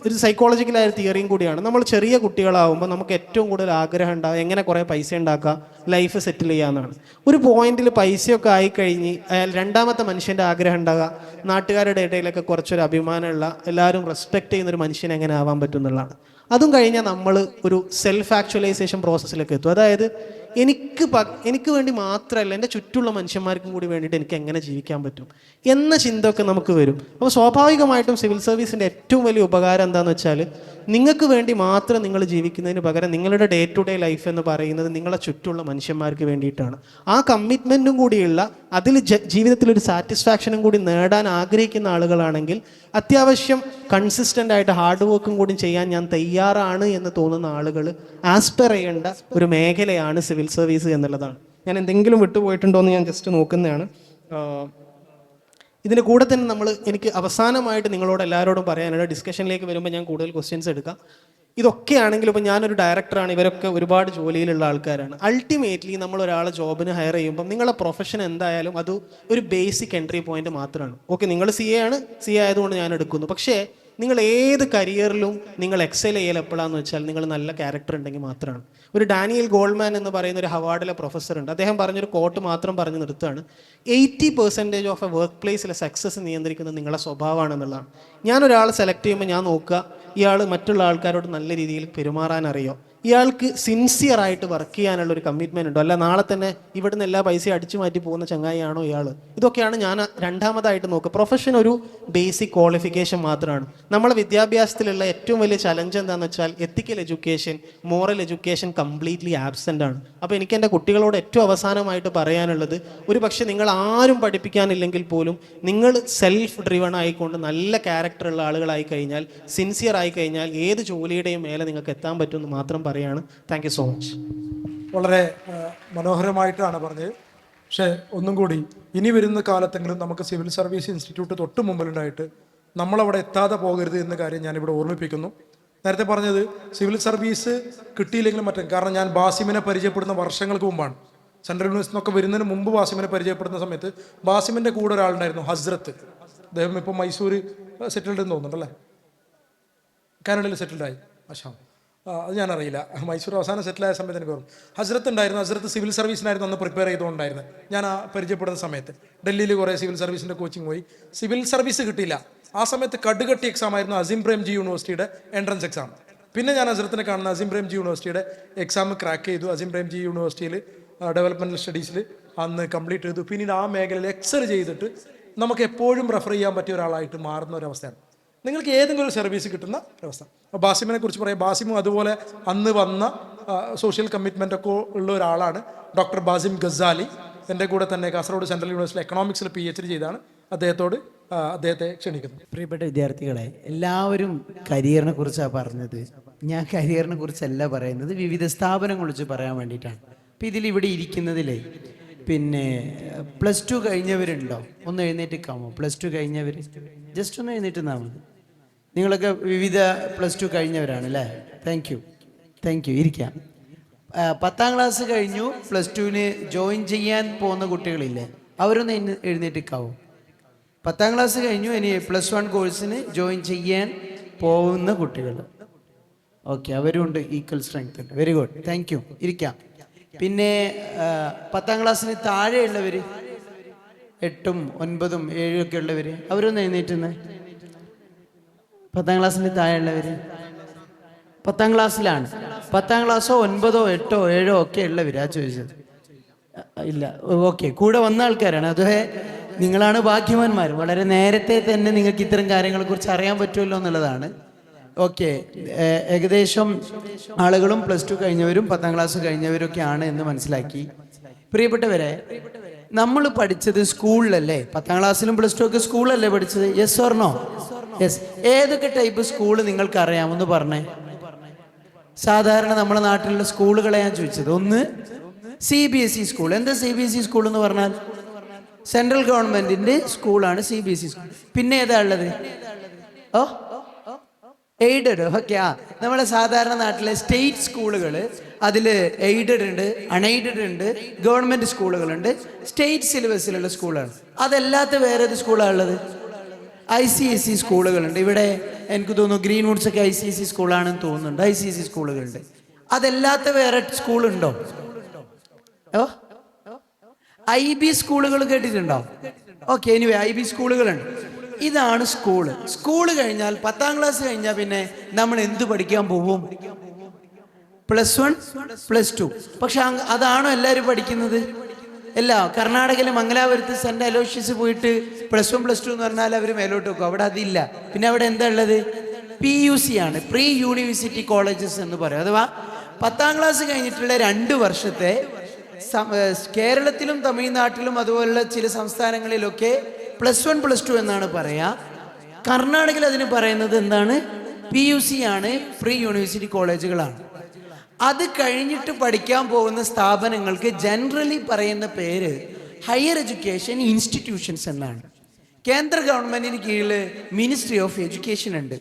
ഒരു സൈക്കോളജിക്കലായ തിയറിയും കൂടിയാണ്. നമ്മൾ ചെറിയ കുട്ടികളാവുമ്പോൾ നമുക്ക് ഏറ്റവും കൂടുതൽ ആഗ്രഹം ഉണ്ടാകുക എങ്ങനെ കുറേ പൈസ ഉണ്ടാക്കുക, ലൈഫ് സെറ്റിൽ ചെയ്യാമെന്നാണ്. ഒരു പോയിന്റിൽ പൈസയൊക്കെ ആയിക്കഴിഞ്ഞ് രണ്ടാമത്തെ മനുഷ്യൻ്റെ ആഗ്രഹം ഉണ്ടാകുക നാട്ടുകാരുടെ ഇടയിലൊക്കെ കുറച്ചൊരു അഭിമാനമുള്ള, എല്ലാവരും റെസ്പെക്റ്റ് ചെയ്യുന്നൊരു മനുഷ്യൻ എങ്ങനെ ആവാൻ പറ്റും എന്നുള്ളതാണ്. അതും കഴിഞ്ഞാൽ നമ്മൾ ഒരു സെൽഫ് ആക്ച്വലൈസേഷൻ പ്രോസസ്സിലേക്ക് എത്തും. അതായത് എനിക്ക് വേണ്ടി മാത്രമല്ല എൻ്റെ ചുറ്റുമുള്ള മനുഷ്യന്മാർക്കും കൂടി വേണ്ടിയിട്ട് എനിക്ക് എങ്ങനെ ജീവിക്കാൻ പറ്റും എന്ന ചിന്ത ഒക്കെ നമുക്ക് വരും. അപ്പോൾ സ്വാഭാവികമായിട്ടും സിവിൽ സർവീസിൻ്റെ ഏറ്റവും വലിയ ഉപകാരം എന്താണെന്ന് വെച്ചാൽ നിങ്ങൾക്ക് വേണ്ടി മാത്രം നിങ്ങൾ ജീവിക്കുന്നതിന് പകരം നിങ്ങളുടെ ഡേ ടു ഡേ ലൈഫ് എന്ന് പറയുന്നത് നിങ്ങളെ ചുറ്റുമുള്ള മനുഷ്യന്മാർക്ക് വേണ്ടിയിട്ടാണ്. ആ കമ്മിറ്റ്മെൻറ്റും കൂടിയുള്ള അതിൽ ജീവിതത്തിലൊരു സാറ്റിസ്ഫാക്ഷനും കൂടി നേടാൻ ആഗ്രഹിക്കുന്ന ആളുകളാണെങ്കിൽ അത്യാവശ്യം കൺസിസ്റ്റൻ്റ് ആയിട്ട് ഹാർഡ് വർക്കും കൂടി ചെയ്യാൻ ഞാൻ തയ്യാറാണ് എന്ന് തോന്നുന്ന ആളുകൾ ആസ്പയർ ചെയ്യേണ്ട ഒരു മേഖലയാണ് സിവിൽ സർവീസ് എന്നുള്ളതാണ്. ഞാൻ എന്തെങ്കിലും വിട്ടുപോയിട്ടുണ്ടോ എന്ന് ഞാൻ ജസ്റ്റ് നോക്കുന്നതാണ്. ഇതിൻ്റെ കൂടെ തന്നെ എനിക്ക് അവസാനമായിട്ട് നിങ്ങളോട് എല്ലാവരോടും പറയാനുള്ള ഡിസ്കഷനിലേക്ക് വരുമ്പോൾ ഞാൻ കൂടുതൽ ക്വസ്റ്റ്യൻസ് എടുക്കാം. ഇതൊക്കെയാണെങ്കിലും ഇപ്പോൾ ഞാനൊരു ഡയറക്ടറാണ്, ഇവരൊക്കെ ഒരുപാട് ജോലിയിലുള്ള ആൾക്കാരാണ്. അൾട്ടിമേറ്റ്ലി നമ്മൾ ഒരാളെ ജോബിന് ഹയർ ചെയ്യുമ്പം നിങ്ങളെ പ്രൊഫഷൻ എന്തായാലും അത് ഒരു ബേസിക് എൻട്രി പോയിന്റ് മാത്രമാണ്. ഓക്കെ, നിങ്ങൾ CA ആണ്, CA ആയതുകൊണ്ട് ഞാൻ എടുക്കുന്നു. പക്ഷേ നിങ്ങൾ ഏത് കരിയറിലും നിങ്ങൾ എക്സൽ ചെയ്യൽ എപ്പോഴാന്ന് വെച്ചാൽ നിങ്ങൾ നല്ല ക്യാരക്ടർ ഉണ്ടെങ്കിൽ മാത്രമാണ്. ഒരു ഡാനിയൽ ഗോൾഡ്മാൻ എന്ന് പറയുന്ന ഒരു ഹവാർഡിലെ പ്രൊഫസർ ഉണ്ട്. അദ്ദേഹം പറഞ്ഞൊരു കോട്ട് മാത്രം പറഞ്ഞു നിർത്തുകയാണ്. 80% ഓഫ് എ വർക്ക് പ്ലേസിലെ സക്സസ് നിയന്ത്രിക്കുന്നത് നിങ്ങളുടെ സ്വഭാവമാണെന്നുള്ളതാണ്. ഞാനൊരാളെ സെലക്ട് ചെയ്യുമ്പോൾ ഞാൻ നോക്കുക ഇയാൾ മറ്റുള്ള ആൾക്കാരോട് നല്ല രീതിയിൽ പെരുമാറാൻ അറിയോ, ഇയാൾക്ക് സിൻസിയറായിട്ട് വർക്ക് ചെയ്യാനുള്ള ഒരു കമ്മിറ്റ്മെൻ്റ് ഉണ്ടോ, അല്ല നാളെ തന്നെ ഇവിടുന്ന് എല്ലാ പൈസയും അടിച്ചു മാറ്റി പോകുന്ന ചങ്ങായിയാണോ ഇയാൾ. ഇതൊക്കെയാണ് ഞാൻ രണ്ടാമതായിട്ട് നോക്കുക. പ്രൊഫഷൻ ഒരു ബേസിക് ക്വാളിഫിക്കേഷൻ മാത്രമാണ്. നമ്മളെ വിദ്യാഭ്യാസത്തിലുള്ള ഏറ്റവും വലിയ ചലഞ്ച് എന്താണെന്ന് വെച്ചാൽ ethical education, moral education completely absent ആണ്. അപ്പോൾ എനിക്ക് എൻ്റെ കുട്ടികളോട് ഏറ്റവും അവസാനമായിട്ട് പറയാനുള്ളത്, ഒരു പക്ഷേ നിങ്ങൾ ആരും പഠിപ്പിക്കാനില്ലെങ്കിൽ പോലും നിങ്ങൾ സെൽഫ് ഡ്രിവൺ ആയിക്കൊണ്ട് നല്ല ക്യാരക്ടറുള്ള ആളുകളായി കഴിഞ്ഞാൽ, സിൻസിയർ ആയി കഴിഞ്ഞാൽ ഏത് ജോലിയുടെയും മേലെ നിങ്ങൾക്ക് എത്താൻ പറ്റുമെന്ന് മാത്രം പറയാണ്. Thank you so much. വളരെ മനോഹരമായിട്ടാണ് പറഞ്ഞത്. പക്ഷേ ഒന്നും കൂടി, ഇനി വരുന്ന കാലത്തെങ്കിലും നമുക്ക് സിവിൽ സർവീസ് ഇൻസ്റ്റിറ്റ്യൂട്ട് തൊട്ട് മുമ്പിലുണ്ടായിട്ട് നമ്മളവിടെ എത്താതെ പോകരുത് എന്ന കാര്യം ഞാനിവിടെ ഓർമ്മിപ്പിക്കുന്നു. നേരത്തെ പറഞ്ഞത് സിവിൽ സർവീസ് കിട്ടിയില്ലെങ്കിലും മറ്റും, കാരണം ഞാൻ ബാസിമിനെ പരിചയപ്പെടുന്ന വർഷങ്ങൾക്ക് മുമ്പാണ്. സെൻട്രൽ യൂണിവേഴ്സിറ്റി നിന്നൊക്കെ വരുന്നതിന് മുമ്പ് ബാസിമിനെ പരിചയപ്പെടുന്ന സമയത്ത് ബാസിമിൻ്റെ കൂടെ ഒരാളുണ്ടായിരുന്നു, ഹസ്രത്ത്. അദ്ദേഹം ഇപ്പോൾ മൈസൂർ സെറ്റിൽഡ് എന്ന് തോന്നുന്നുണ്ടല്ലേ, കാനഡയിൽ സെറ്റിൽഡായി. ആശാ, അത് ഞാനറിയില്ല. മൈസൂർ അവസാനം സെറ്റിലായ സമയത്ത് എനിക്ക് ഓർമ്മ. ഹസ്രത്ത് ഉണ്ടായിരുന്നു. ഹസ്രത്ത് സിവിൽ സർവീസിനായിരുന്നു അന്ന് പ്രിപ്പയർ ചെയ്തുകൊണ്ടായിരുന്നു ഞാൻ ആ പരിചയപ്പെടുന്ന സമയത്ത്. ഡൽഹിയിൽ കുറേ സിവിൽ സർവീസിൻ്റെ കോച്ചിങ് പോയി, സിവിൽ സർവീസ് കിട്ടിയില്ല. ആ സമയത്ത് കടുകട്ടി എക്സാം ആയിരുന്നു അസീം പ്രേംജി യൂണിവേഴ്സിറ്റിയുടെ എൻട്രൻസ് എക്സാം. പിന്നെ ഞാൻ ഹസ്രത്തിനെ കാണുന്ന അസീം പ്രേംജി യൂണിവേഴ്സിറ്റിയുടെ എക്സാം ക്രാക്ക് ചെയ്തു. അസീം പ്രേംജി യൂണിവേഴ്സിറ്റിയിൽ ഡെവലപ്മെൻറ്റൽ സ്റ്റഡീസിൽ അന്ന് കംപ്ലീറ്റ് ചെയ്തു. പിന്നീട് ആ മേഖലയിൽ എക്സൽ ചെയ്തിട്ട് നമുക്ക് എപ്പോഴും റെഫർ ചെയ്യാൻ പറ്റിയ ഒരാളായിട്ട് മാറുന്ന ഒരവസ്ഥയാണ്. നിങ്ങൾക്ക് ഏതെങ്കിലും ഒരു സർവീസ് കിട്ടുന്ന ഒരവസ്ഥ. അപ്പോൾ ബാസിമിനെ കുറിച്ച് പറയാം. ബാസിമും അതുപോലെ അന്ന് വന്ന സോഷ്യൽ കമ്മിറ്റ്മെൻ്റ് ഒക്കെ ഉള്ള ഒരാളാണ്. ഡോക്ടർ ബാസിം ഗസാലി എൻ്റെ കൂടെ തന്നെ കാസർഗോഡ് സെൻട്രൽ യൂണിവേഴ്സിറ്റി എക്കണോമിക്സിൽ PhD ചെയ്താണ്. അദ്ദേഹത്തെ ക്ഷണിക്കുന്നു. പ്രിയപ്പെട്ട വിദ്യാർത്ഥികളെ, എല്ലാവരും കരിയറിനെ കുറിച്ചാണ് പറഞ്ഞത്. ഞാൻ കരിയറിനെ കുറിച്ചല്ല പറയുന്നത്, വിവിധ സ്ഥാപനങ്ങളെ കുറിച്ച് പറയാൻ വേണ്ടിയിട്ടാണ്. അപ്പം ഇവിടെ ഇരിക്കുന്നതിലേ പിന്നെ +2 കഴിഞ്ഞവരുണ്ടോ? ഒന്ന് എഴുന്നേറ്റിക്കാമോ? +2 കഴിഞ്ഞവർ ജസ്റ്റ് ഒന്ന് എഴുന്നേറ്റ് നിന്നാൽ മതി. നിങ്ങളൊക്കെ വിവിധ +2 കഴിഞ്ഞവരാണ് അല്ലേ? Thank you. ഇരിക്കാം. 10ാം ക്ലാസ് കഴിഞ്ഞു, +2-ന് ജോയിൻ ചെയ്യാൻ പോകുന്ന കുട്ടികളില്ലേ, അവരൊന്ന് എഴുന്നേറ്റിക്കാവോ? 10ാം ക്ലാസ് കഴിഞ്ഞു, ഇനി +1 കോഴ്സിന് ജോയിൻ ചെയ്യാൻ പോകുന്ന കുട്ടികൾ. ഓക്കെ, അവരുണ്ട്, ഈക്വൽ സ്ട്രെങ്ത് ഉണ്ട്. Very good, thank you. ഇരിക്കാം. പിന്നെ 10ാം ക്ലാസ്സിന് താഴെയുള്ളവർ, 8ഉം 9ഉം 7ഉം ഒക്കെ ഉള്ളവർ, അവരൊന്ന് എഴുന്നേറ്റുന്ന്. 10ാം ക്ലാസ്സിന് താഴെയുള്ളവർ 10ാം ക്ലാസ്സിലാണ്. 10ാം ക്ലാസ്സോ 9ഓ 8ഓ 7ഓ ഒക്കെ ഉള്ളവരാ ചോദിച്ചത്. ഇല്ല, ഓക്കെ, കൂടെ വന്ന ആൾക്കാരാണ്. അതുവേ നിങ്ങളാണ് ഭാഗ്യവാന്മാർ. വളരെ നേരത്തെ തന്നെ നിങ്ങൾക്ക് ഇത്തരം കാര്യങ്ങളെക്കുറിച്ച് അറിയാൻ പറ്റുമല്ലോ എന്നുള്ളതാണ്. ഓക്കെ, ഏകദേശം ആളുകളും +2 കഴിഞ്ഞവരും 10ാം ക്ലാസ് കഴിഞ്ഞവരൊക്കെയാണ് എന്ന് മനസ്സിലാക്കി. പ്രിയപ്പെട്ടവരെ, നമ്മൾ പഠിച്ചത് സ്കൂളിലല്ലേ? 10ാം ക്ലാസ്സിലും +2 ഒക്കെ സ്കൂളല്ലേ പഠിച്ചത്? Yes or no? യെസ്. ഏതൊക്കെ ടൈപ്പ് സ്കൂൾ നിങ്ങൾക്ക് അറിയാമെന്ന് പറഞ്ഞേ. സാധാരണ നമ്മുടെ നാട്ടിലുള്ള സ്കൂളുകളെ ഞാൻ ചോദിച്ചത്. ഒന്ന് CBSE സ്കൂൾ. എന്താ CBSE സ്കൂൾ എന്ന് പറഞ്ഞാൽ? സെൻട്രൽ ഗവൺമെന്റിന്റെ സ്കൂളാണ് CBSE സ്കൂൾ. പിന്നെ ഏതാ ഉള്ളത്? എയ്ഡഡ്. ഓക്കെ, നമ്മളെ സാധാരണ നാട്ടിലെ സ്റ്റേറ്റ് സ്കൂളുകൾ, അതിൽ എയ്ഡഡ് ഉണ്ട്, അൺഎയ്ഡഡ് ഉണ്ട്, ഗവൺമെന്റ് സ്കൂളുകളുണ്ട്, സ്റ്റേറ്റ് സിലബസിലുള്ള സ്കൂളാണ്. അതല്ലാത്ത വേറെ ഏത് സ്കൂളാണ് ഉള്ളത്? ICSE സ്കൂളുകളുണ്ട്. ഇവിടെ എനിക്ക് തോന്നുന്നു ഗ്രീൻവുഡ്സ് ഒക്കെ ICSE സ്കൂളാണെന്ന് തോന്നുന്നുണ്ട്. ICSE സ്കൂളുകളുണ്ട്. അതല്ലാത്ത വേറെ സ്കൂളുണ്ടോ? IB സ്കൂളുകൾ കേട്ടിട്ടുണ്ടോ? Okay, anyway IB സ്കൂളുകളുണ്ട്. ഇതാണ് സ്കൂള് കഴിഞ്ഞാൽ 10ാം ക്ലാസ് കഴിഞ്ഞാൽ പിന്നെ നമ്മൾ എന്ത് പഠിക്കാൻ പോവും? +1 +2. പക്ഷെ അതാണോ എല്ലാവരും പഠിക്കുന്നത്? അല്ല. കർണാടകയിലെ മംഗലാപുരത്ത് സെന്റ് അലോഷ്യസ് പോയിട്ട് +1 +2 എന്ന് പറഞ്ഞാൽ അവർ മേലോട്ട് വെക്കും. അവിടെ അതില്ല. പിന്നെ അവിടെ എന്താ ഉള്ളത്? PUC ആണ്, പ്രീ യൂണിവേഴ്സിറ്റി കോളേജസ് എന്ന് പറയും. അഥവാ 10ാം ക്ലാസ് കഴിഞ്ഞിട്ടുള്ള 2 വർഷത്തെ കേരളത്തിലും തമിഴ്നാട്ടിലും അതുപോലുള്ള ചില സംസ്ഥാനങ്ങളിലൊക്കെ +1 +2 എന്നാണ് പറയാ. കർണാടകയിൽ അതിന് പറയുന്നത് എന്താണ്? PUC ആണ്, പ്രീ യൂണിവേഴ്സിറ്റി കോളേജുകളാണ്. അത് കഴിഞ്ഞിട്ട് പഠിക്കാൻ പോകുന്ന സ്ഥാപനങ്ങൾക്ക് ജനറലി പറയുന്ന പേര് ഹയർ എഡ്യൂക്കേഷൻ ഇൻസ്റ്റിറ്റ്യൂഷൻസ് എന്നാണ്. കേന്ദ്ര ഗവൺമെന്റിന് കീഴിൽ മിനിസ്ട്രി ഓഫ് എഡ്യൂക്കേഷൻ ഉണ്ട്.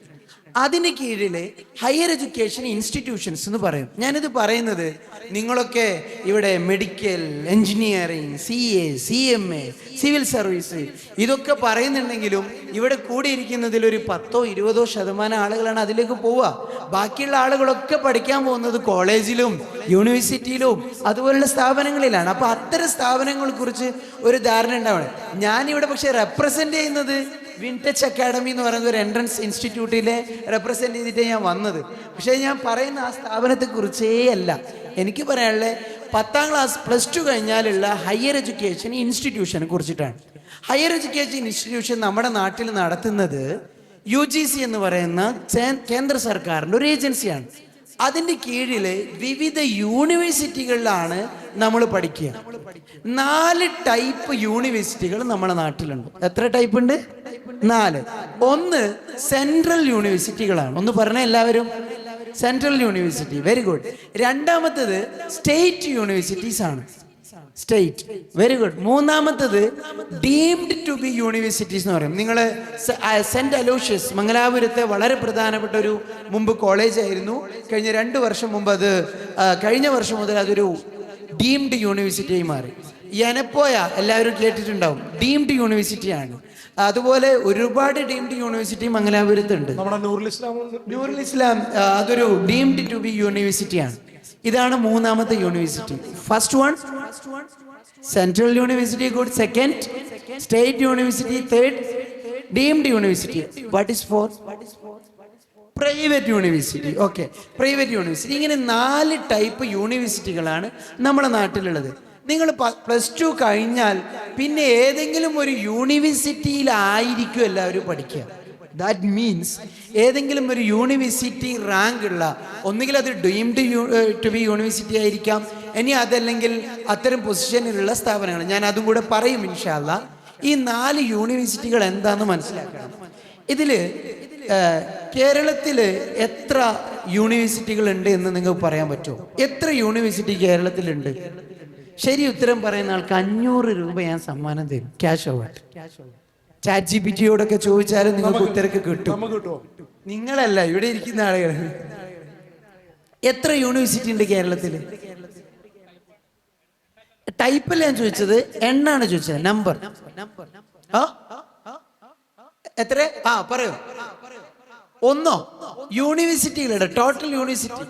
അതിന് കീഴിൽ ഹയർ എഡ്യൂക്കേഷൻ ഇൻസ്റ്റിറ്റ്യൂഷൻസ് എന്ന് പറയും. ഞാനിത് പറയുന്നത് നിങ്ങളൊക്കെ ഇവിടെ medical, engineering, CA, CMA, civil service ഇതൊക്കെ പറയുന്നുണ്ടെങ്കിലും ഇവിടെ കൂടിയിരിക്കുന്നതിൽ ഒരു 10-20% ആളുകളാണ് അതിലേക്ക് പോവുക. ബാക്കിയുള്ള ആളുകളൊക്കെ പഠിക്കാൻ പോകുന്നത് കോളേജിലും യൂണിവേഴ്സിറ്റിയിലും അതുപോലുള്ള സ്ഥാപനങ്ങളിലാണ്. അപ്പോൾ അത്തരം സ്ഥാപനങ്ങളെ കുറിച്ച് ഒരു ധാരണ ഉണ്ടാവണം. ഞാനിവിടെ പക്ഷെ റെപ്രസെന്റ് ചെയ്യുന്നത് വിൻടച്ച് അക്കാഡമി എന്ന് പറയുന്ന ഒരു എൻട്രൻസ് ഇൻസ്റ്റിറ്റ്യൂട്ടിലെ റെപ്രസെന്റ് ചെയ്തിട്ട് ഞാൻ വന്നത്. പക്ഷേ ഞാൻ പറയുന്ന ആ സ്ഥാപനത്തെ കുറിച്ചേ അല്ല. എനിക്ക് പറയാനുള്ളത് 10ാം ക്ലാസ് +2 കഴിഞ്ഞാലുള്ള ഹയർ എഡ്യൂക്കേഷൻ ഇൻസ്റ്റിറ്റ്യൂഷനെ കുറിച്ചിട്ടാണ്. ഹയർ എഡ്യൂക്കേഷൻ ഇൻസ്റ്റിറ്റ്യൂഷൻ നമ്മുടെ നാട്ടിൽ നടത്തുന്നത് UGC എന്ന് പറയുന്ന കേന്ദ്ര സർക്കാരിൻ്റെ ഒരു ഏജൻസിയാണ്. അതിൻ്റെ കീഴിൽ വിവിധ യൂണിവേഴ്സിറ്റികളിലാണ് നമ്മൾ പഠിക്കുക. 4 ടൈപ്പ് യൂണിവേഴ്സിറ്റികൾ നമ്മുടെ നാട്ടിലുണ്ട്. എത്ര ടൈപ്പ് ഉണ്ട്? 4. ഒന്ന് സെൻട്രൽ യൂണിവേഴ്സിറ്റികളാണ്. ഒന്ന് പറഞ്ഞ എല്ലാവരും, സെൻട്രൽ യൂണിവേഴ്സിറ്റി. Very good. രണ്ടാമത്തത് സ്റ്റേറ്റ് യൂണിവേഴ്സിറ്റീസ് ആണ്. സ്റ്റേറ്റ്. Very good. മൂന്നാമത്തത് ഡീംഡ് ടു ബി യൂണിവേഴ്സിറ്റീസ് എന്ന് പറയും. നിങ്ങൾ സെന്റ് അലോഷ്യസ് മംഗലാപുരത്തെ വളരെ പ്രധാനപ്പെട്ട ഒരു മുമ്പ് കോളേജ് ആയിരുന്നു. കഴിഞ്ഞ 2 വർഷം മുമ്പ് അത് കഴിഞ്ഞ വർഷം മുതൽ അതൊരു ഡീംഡ് യൂണിവേഴ്സിറ്റിയായി മാറി. യനപ്പോയ എല്ലാവരും കേട്ടിട്ടുണ്ടാവും, ഡീംഡ് യൂണിവേഴ്സിറ്റിയാണ്. അതുപോലെ ഒരുപാട് ഡീംഡ് യൂണിവേഴ്സിറ്റി മംഗലാപുരത്തുണ്ട്. നൂറുൽ ഇസ്ലാം അതൊരു ഡീംഡ് ടു ബി യൂണിവേഴ്സിറ്റിയാണ്. ഇതാണ് മൂന്നാമത്തെ university. First one central university, good. Second state university. Third deemed university. What is fourth? Private university. Okay, private university. ഇങ്ങനെ 4 ടൈപ്പ് യൂണിവേഴ്സിറ്റികളാണ് നമ്മുടെ നാട്ടിലുള്ളത്. നിങ്ങൾ +2 കഴിഞ്ഞാൽ പിന്നെ ഏതെങ്കിലും ഒരു യൂണിവേഴ്സിറ്റിയിലായിരിക്കും എല്ലാവരും പഠിക്കുക. ദാറ്റ് മീൻസ് ഏതെങ്കിലും ഒരു യൂണിവേഴ്സിറ്റി റാങ്ക് ഉള്ള, ഒന്നുകിൽ അത് ഡീംഡ് ടു ബി യൂണിവേഴ്സിറ്റി ആയിരിക്കാം, ഇനി അതല്ലെങ്കിൽ അത്തരം പൊസിഷനിലുള്ള സ്ഥാപനങ്ങൾ. ഞാൻ അതും കൂടെ പറയും ഇൻഷാ അല്ലാഹ്. ഈ 4 യൂണിവേഴ്സിറ്റികൾ എന്താണെന്ന് മനസ്സിലാക്കണം. ഇതിൽ കേരളത്തിൽ എത്ര യൂണിവേഴ്സിറ്റികൾ ഉണ്ട് എന്ന് നിങ്ങൾക്ക് പറയാൻ പറ്റുമോ? എത്ര യൂണിവേഴ്സിറ്റി കേരളത്തിലുണ്ട്? ശരി ഉത്തരം പറയുന്ന ആൾക്ക് 500 രൂപ ഞാൻ സമ്മാനം തരും, ക്യാഷ് അവാർഡ്. ChatGPT-യോടൊക്കെ ചോദിച്ചാലും നിങ്ങൾക്ക് ഉത്തരക്ക് കിട്ടും. നിങ്ങളല്ല, ഇവിടെ ഇരിക്കുന്ന ആളുകൾ. എത്ര യൂണിവേഴ്സിറ്റി ഉണ്ട് കേരളത്തിൽ? ടൈപ്പല്ല ഞാൻ ചോദിച്ചത്, എണ്ണാണ് ചോദിച്ചത്, നമ്പർ. എത്ര? പറയൂ. 1 യൂണിവേഴ്സിറ്റികളുടെ ടോട്ടൽ യൂണിവേഴ്സിറ്റി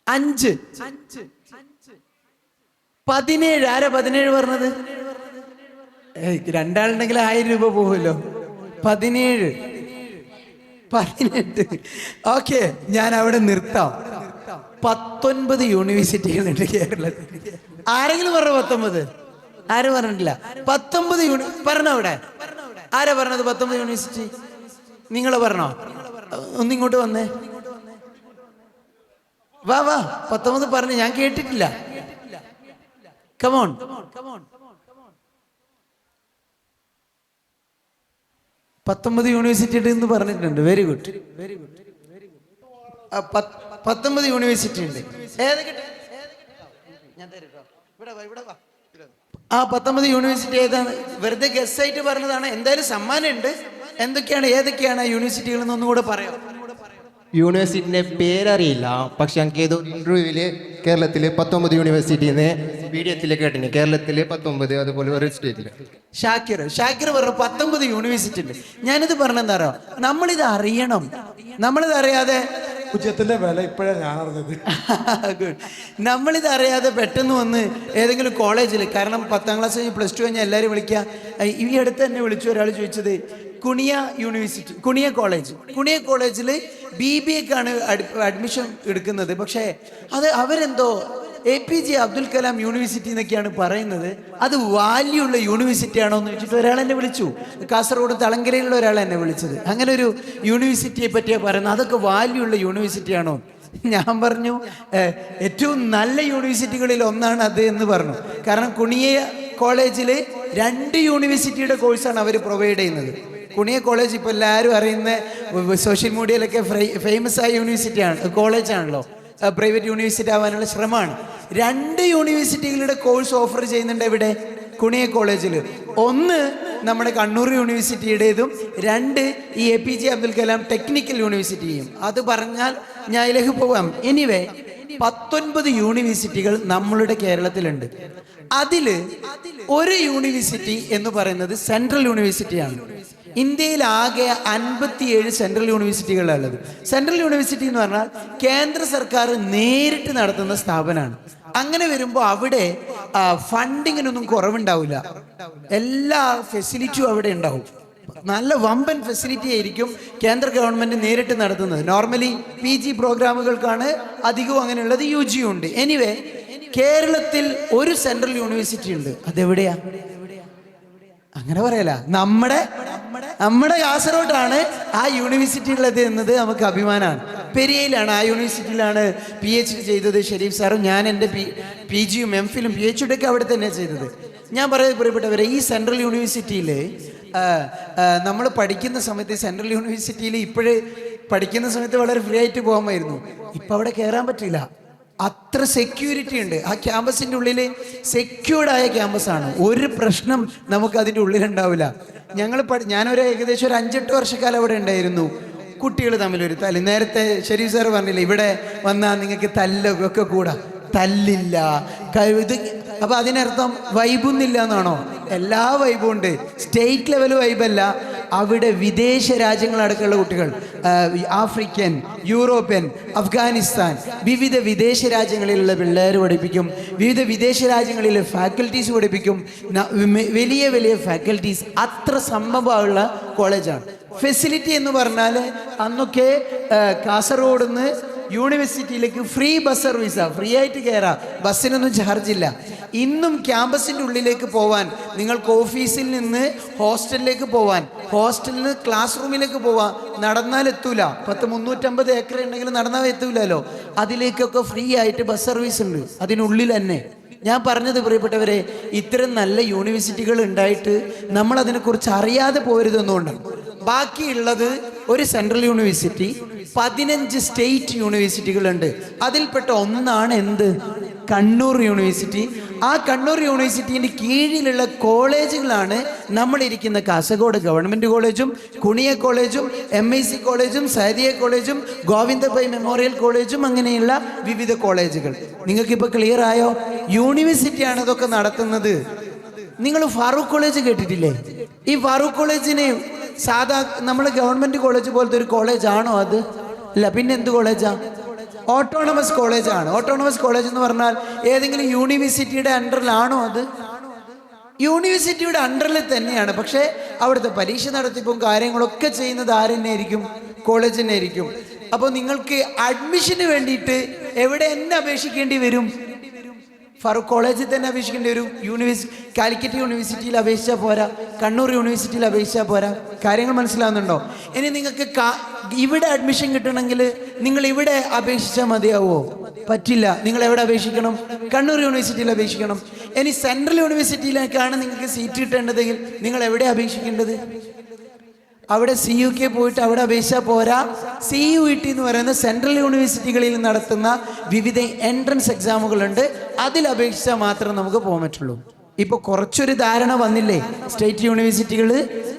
5. 17. ആരാ 17 പറഞ്ഞത്? 2 ആളുണ്ടെങ്കിൽ 1000 രൂപ പോകുമല്ലോ. 17. 18. ഓക്കെ, ഞാൻ അവിടെ നിർത്താം. 19 യൂണിവേഴ്സിറ്റികളുണ്ട് കേരളത്തിൽ. ആരെങ്കിലും പറഞ്ഞു 19? ആരും പറഞ്ഞിട്ടില്ല. 19 പറഞ്ഞവിടെ ആരാ പറഞ്ഞത്? 19 യൂണിവേഴ്സിറ്റി നിങ്ങൾ പറഞ്ഞോ? ഒന്നിങ്ങോട്ട് വന്നേ. വാ 19 പറഞ്ഞു, ഞാൻ കേട്ടിട്ടില്ല. കമോൺ. 19 യൂണിവേഴ്സിറ്റി എന്ന് പറഞ്ഞിട്ടുണ്ട്. Very good. 19 യൂണിവേഴ്സിറ്റി ഉണ്ട്. ആ 19 യൂണിവേഴ്സിറ്റി ഏതാണ്? വെറുതെ ഗസ് ആയിട്ട് പറഞ്ഞതാണ്. എന്തായാലും സമ്മാനം ഉണ്ട്. എന്തൊക്കെയാണ്, ഏതൊക്കെയാണ് യൂണിവേഴ്സിറ്റികൾ എന്നൊന്നും കൂടെ പറയാം. യൂണിവേഴ്സിറ്റിന്റെ പേരറിയില്ല, പക്ഷെ എനിക്ക് ഏതോ ഇന്റർവ്യൂവില് കേരളത്തില് 19 യൂണിവേഴ്സിറ്റിന്ന് മീഡിയത്തിൽ കേട്ടിന്. കേരളത്തില് 19, അതുപോലെ ഒരു സ്റ്റേറ്റില്. ഷാക്കിർ പറഞ്ഞു 19 യൂണിവേഴ്സിറ്റി ഉണ്ട്. ഞാനിത് പറഞ്ഞെന്താ അറിയോ, നമ്മളിത് അറിയണം. നമ്മളിത് അറിയാതെ പൂജ്യത്തിന്റെ വില ഇപ്പോഴാണ് ഞാൻ അറിഞ്ഞത്. നമ്മളിത് അറിയാതെ പെട്ടെന്ന് വന്ന് ഏതെങ്കിലും കോളേജിൽ, കാരണം 10ാം ക്ലാസ് കഴിഞ്ഞ് +2 കഴിഞ്ഞാൽ എല്ലാവരും വിളിക്കുക. ഈ അടുത്ത് തന്നെ വിളിച്ചു ഒരാൾ ചോദിച്ചത്, കുണിയ യൂണിവേഴ്സിറ്റി, കുണിയ കോളേജിൽ BBAക്കാണ് അഡ്മിഷൻ എടുക്കുന്നത്. പക്ഷേ അത് അവരെന്തോ APJ അബ്ദുൽ കലാം യൂണിവേഴ്സിറ്റി എന്നൊക്കെയാണ് പറയുന്നത്. അത് വാല്യൂ ഉള്ള യൂണിവേഴ്സിറ്റി ആണോ എന്ന് വെച്ചിട്ട് ഒരാൾ എന്നെ വിളിച്ചു. കാസർഗോഡ് തളങ്കരയിലുള്ള ഒരാൾ എന്നെ വിളിച്ചത്. അങ്ങനെ ഒരു യൂണിവേഴ്സിറ്റിയെ പറ്റിയാണ് പറയുന്നത്. അതൊക്കെ വാല്യൂ ഉള്ള യൂണിവേഴ്സിറ്റി ആണോ? ഞാൻ പറഞ്ഞു ഏറ്റവും നല്ല യൂണിവേഴ്സിറ്റികളിൽ ഒന്നാണ് അത് എന്ന് പറഞ്ഞു. കാരണം കുണിയ കോളേജിൽ 2 യൂണിവേഴ്സിറ്റിയുടെ കോഴ്സാണ് അവർ പ്രൊവൈഡ് ചെയ്യുന്നത്. കുണിയ കോളേജ് ഇപ്പോൾ എല്ലാവരും അറിയുന്ന സോഷ്യൽ മീഡിയയിലൊക്കെ ഫേമസ് ആയ കോളേജാണല്ലോ. പ്രൈവറ്റ് യൂണിവേഴ്സിറ്റി ആവാനുള്ള ശ്രമമാണ്. 2 യൂണിവേഴ്സിറ്റികളുടെ കോഴ്സ് ഓഫർ ചെയ്യുന്നുണ്ട് ഇവിടെ കുണിയ കോളേജിൽ. ഒന്ന് നമ്മുടെ കണ്ണൂർ യൂണിവേഴ്സിറ്റിയുടേതും 2 ഈ APJ അബ്ദുൽ കലാം ടെക്നിക്കൽ യൂണിവേഴ്സിറ്റിയും. അത് പറഞ്ഞാൽ ഞാൻ ഇതിലേക്ക് പോവാം. എനിവേ 19 യൂണിവേഴ്സിറ്റികൾ നമ്മളുടെ കേരളത്തിലുണ്ട്. അതിൽ ഒരു യൂണിവേഴ്സിറ്റി എന്ന് പറയുന്നത് സെൻട്രൽ യൂണിവേഴ്സിറ്റിയാണ്. ഇന്ത്യയിൽ ആകെ 57 സെൻട്രൽ യൂണിവേഴ്സിറ്റികളുള്ളത്. സെൻട്രൽ യൂണിവേഴ്സിറ്റി എന്ന് പറഞ്ഞാൽ കേന്ദ്ര സർക്കാർ നേരിട്ട് നടത്തുന്ന സ്ഥാപനമാണ്. അങ്ങനെ വരുമ്പോൾ അവിടെ ഫണ്ടിങ്ങിനൊന്നും കുറവുണ്ടാവില്ല. എല്ലാ ഫെസിലിറ്റിയും അവിടെ ഉണ്ടാവും. നല്ല വമ്പൻ ഫെസിലിറ്റി ആയിരിക്കും കേന്ദ്ര ഗവൺമെന്റ് നേരിട്ട് നടത്തുന്നത്. നോർമലി PG പ്രോഗ്രാമുകൾക്കാണ് അധികവും അങ്ങനെയുള്ളത്. UG ഉണ്ട്. എനിവേ കേരളത്തിൽ ഒരു സെൻട്രൽ യൂണിവേഴ്സിറ്റി ഉണ്ട്. അതെവിടെയാ? അങ്ങനെ പറയല, നമ്മുടെ കാസർഗോഡാണ് ആ യൂണിവേഴ്സിറ്റി ഉള്ളത് എന്നത് നമുക്ക് അഭിമാനമാണ്. പെരിയയിലാണ്, ആ യൂണിവേഴ്സിറ്റിയിലാണ് PhD ചെയ്തത് ഷെരീഫ് സാറും. ഞാൻ എൻ്റെ PGയും MPhilഉം PhD ഒക്കെ അവിടെ തന്നെയാണ് ചെയ്തത്. ഞാൻ പറയുന്നത് പ്രിയപ്പെട്ടവരെ, ഈ സെൻട്രൽ യൂണിവേഴ്സിറ്റിയിൽ നമ്മൾ പഠിക്കുന്ന സമയത്ത്, സെൻട്രൽ യൂണിവേഴ്സിറ്റിയിൽ ഇപ്പോഴേ പഠിക്കുന്ന സമയത്ത് വളരെ ഫ്രീ ആയിട്ട് പോകാമായിരുന്നു. ഇപ്പം അവിടെ കയറാൻ പറ്റില്ല. അത്ര സെക്യൂരിറ്റി ഉണ്ട്. ആ ക്യാമ്പസിൻ്റെ ഉള്ളിൽ സെക്യൂർഡായ ക്യാമ്പസാണ്. ഒരു പ്രശ്നം നമുക്ക് അതിൻ്റെ ഉള്ളിലുണ്ടാവില്ല. ഞാനൊരു ഏകദേശം ഒരു 5-8 വർഷക്കാലം അവിടെ ഉണ്ടായിരുന്നു. കുട്ടികൾ തമ്മിലൊരു തല്ല്. നേരത്തെ ഷെരീഫ് സാർ പറഞ്ഞില്ല, ഇവിടെ വന്നാൽ നിങ്ങൾക്ക് തല്ലൊക്കെ കൂടാ. തല്ലില്ല ഇത്. അപ്പം അതിനർത്ഥം വൈബൊന്നുമില്ല എന്നാണോ? എല്ലാ വൈബും ഉണ്ട്. സ്റ്റേറ്റ് ലെവൽ വൈബല്ല. അവിടെ വിദേശ രാജ്യങ്ങളടക്കമുള്ള കുട്ടികൾ, ആഫ്രിക്കൻ, യൂറോപ്യൻ, അഫ്ഗാനിസ്ഥാൻ, വിവിധ വിദേശ രാജ്യങ്ങളിലുള്ള പിള്ളേർ പഠിപ്പിക്കും. വിവിധ വിദേശ രാജ്യങ്ങളിലെ ഫാക്കൽറ്റീസ് പഠിപ്പിക്കും. വലിയ വലിയ ഫാക്കൽറ്റീസ്. അത്ര സംഭവമുള്ള കോളേജാണ്. ഫെസിലിറ്റി എന്ന് പറഞ്ഞാൽ അന്നൊക്കെ കാസർഗോഡ് നിന്ന് യൂണിവേഴ്സിറ്റിയിലേക്ക് ഫ്രീ ബസ് സർവീസാണ്. ഫ്രീ ആയിട്ട് കയറാം, ബസ്സിനൊന്നും ചാർജില്ല. ഇന്നും ക്യാമ്പസിൻ്റെ ഉള്ളിലേക്ക് പോവാൻ, നിങ്ങൾക്ക് ഓഫീസിൽ നിന്ന് ഹോസ്റ്റലിലേക്ക് പോവാൻ, ഹോസ്റ്റലിൽ നിന്ന് ക്ലാസ് റൂമിലേക്ക് പോവാൻ നടന്നാൽ എത്തൂല. 350 ഏക്കർ ഉണ്ടെങ്കിൽ നടന്നാൽ എത്തൂലല്ലോ. അതിലേക്കൊക്കെ ഫ്രീ ആയിട്ട് ബസ് സർവീസ് ഉണ്ട് അതിനുള്ളിൽ തന്നെ. ഞാൻ പറഞ്ഞത് പ്രിയപ്പെട്ടവരെ, ഇത്തരം നല്ല യൂണിവേഴ്സിറ്റികൾ ഉണ്ടായിട്ട് നമ്മൾ അതിനെക്കുറിച്ച് അറിയാതെ പോരുതെന്നുകൊണ്ടാണ്. ബാക്കിയുള്ളത് ഒരു സെൻട്രൽ യൂണിവേഴ്സിറ്റി, 15 സ്റ്റേറ്റ് യൂണിവേഴ്സിറ്റികളുണ്ട്. അതിൽപ്പെട്ട ഒന്നാണ് എന്ത്? കണ്ണൂർ യൂണിവേഴ്സിറ്റി. ആ കണ്ണൂർ യൂണിവേഴ്സിറ്റിൻ്റെ കീഴിലുള്ള കോളേജുകളാണ് നമ്മളിരിക്കുന്ന കാസർഗോഡ് ഗവൺമെൻറ് കോളേജും, കുണിയ കോളേജും, MIC കോളേജും, സൈദിയ കോളേജും, ഗോവിന്ദഭായ് മെമ്മോറിയൽ കോളേജും, അങ്ങനെയുള്ള വിവിധ കോളേജുകൾ. നിങ്ങൾക്കിപ്പോൾ ക്ലിയർ ആയോ? യൂണിവേഴ്സിറ്റിയാണ് ഇതൊക്കെ നടത്തുന്നത്. നിങ്ങൾ ഫാറൂഖ് കോളേജ് കേട്ടിട്ടില്ലേ? ഈ ഫാറൂഖ് കോളേജിന് സാധാ നമ്മൾ ഗവൺമെൻറ് കോളേജ് പോലത്തെ ഒരു കോളേജാണോ അത്? ഇല്ല. പിന്നെ എന്ത് കോളേജാ? ഓട്ടോണമസ് കോളേജാണ്. ഓട്ടോണമസ് കോളേജ് എന്ന് പറഞ്ഞാൽ ഏതെങ്കിലും യൂണിവേഴ്സിറ്റിയുടെ അണ്ടറിലാണോ അത്? യൂണിവേഴ്സിറ്റിയുടെ അണ്ടറിൽ തന്നെയാണ്. പക്ഷേ അവിടുത്തെ പരീക്ഷ നടത്തിപ്പും കാര്യങ്ങളൊക്കെ ചെയ്യുന്നത് ആരെന്നായിരിക്കും? കോളേജ് തന്നെ ആയിരിക്കും. അപ്പോൾ നിങ്ങൾക്ക് അഡ്മിഷന് വേണ്ടിയിട്ട് എവിടെ എന്നെ അപേക്ഷിക്കേണ്ടി വരും? ഫാറൂഖ് കോളേജിൽ തന്നെ അപേക്ഷിക്കേണ്ടി വരും. കാലിക്കറ്റ് യൂണിവേഴ്സിറ്റിയിൽ അപേക്ഷിച്ചാൽ പോരാ, കണ്ണൂർ യൂണിവേഴ്സിറ്റിയിൽ അപേക്ഷിച്ചാൽ പോരാ. കാര്യങ്ങൾ മനസ്സിലാവുന്നുണ്ടോ? ഇനി നിങ്ങൾക്ക് ഇവിടെ അഡ്മിഷൻ കിട്ടണമെങ്കിൽ നിങ്ങൾ ഇവിടെ അപേക്ഷിച്ചാൽ മതിയാവോ? പറ്റില്ല. നിങ്ങൾ എവിടെ അപേക്ഷിക്കണം? കണ്ണൂർ യൂണിവേഴ്സിറ്റിയിൽ അപേക്ഷിക്കണം. ഇനി സെൻട്രൽ യൂണിവേഴ്സിറ്റിയിലേക്കാണ് നിങ്ങൾക്ക് സീറ്റ് കിട്ടേണ്ടതെങ്കിൽ നിങ്ങൾ എവിടെ അപേക്ഷിക്കേണ്ടത്? അവിടെ CUK പോയിട്ട് അവിടെ അപേക്ഷിച്ചാൽ പോരാ. CUET എന്ന് പറയുന്ന സെൻട്രൽ യൂണിവേഴ്സിറ്റികളിൽ നടത്തുന്ന വിവിധ എൻട്രൻസ് എക്സാമുകളുണ്ട്. അതിൽ അപേക്ഷിച്ചാൽ മാത്രമേ നമുക്ക് പോകാൻ പറ്റുള്ളൂ. ഇപ്പോൾ കുറച്ചൊരു ധാരണ വന്നില്ലേ? സ്റ്റേറ്റ് യൂണിവേഴ്സിറ്റികൾ,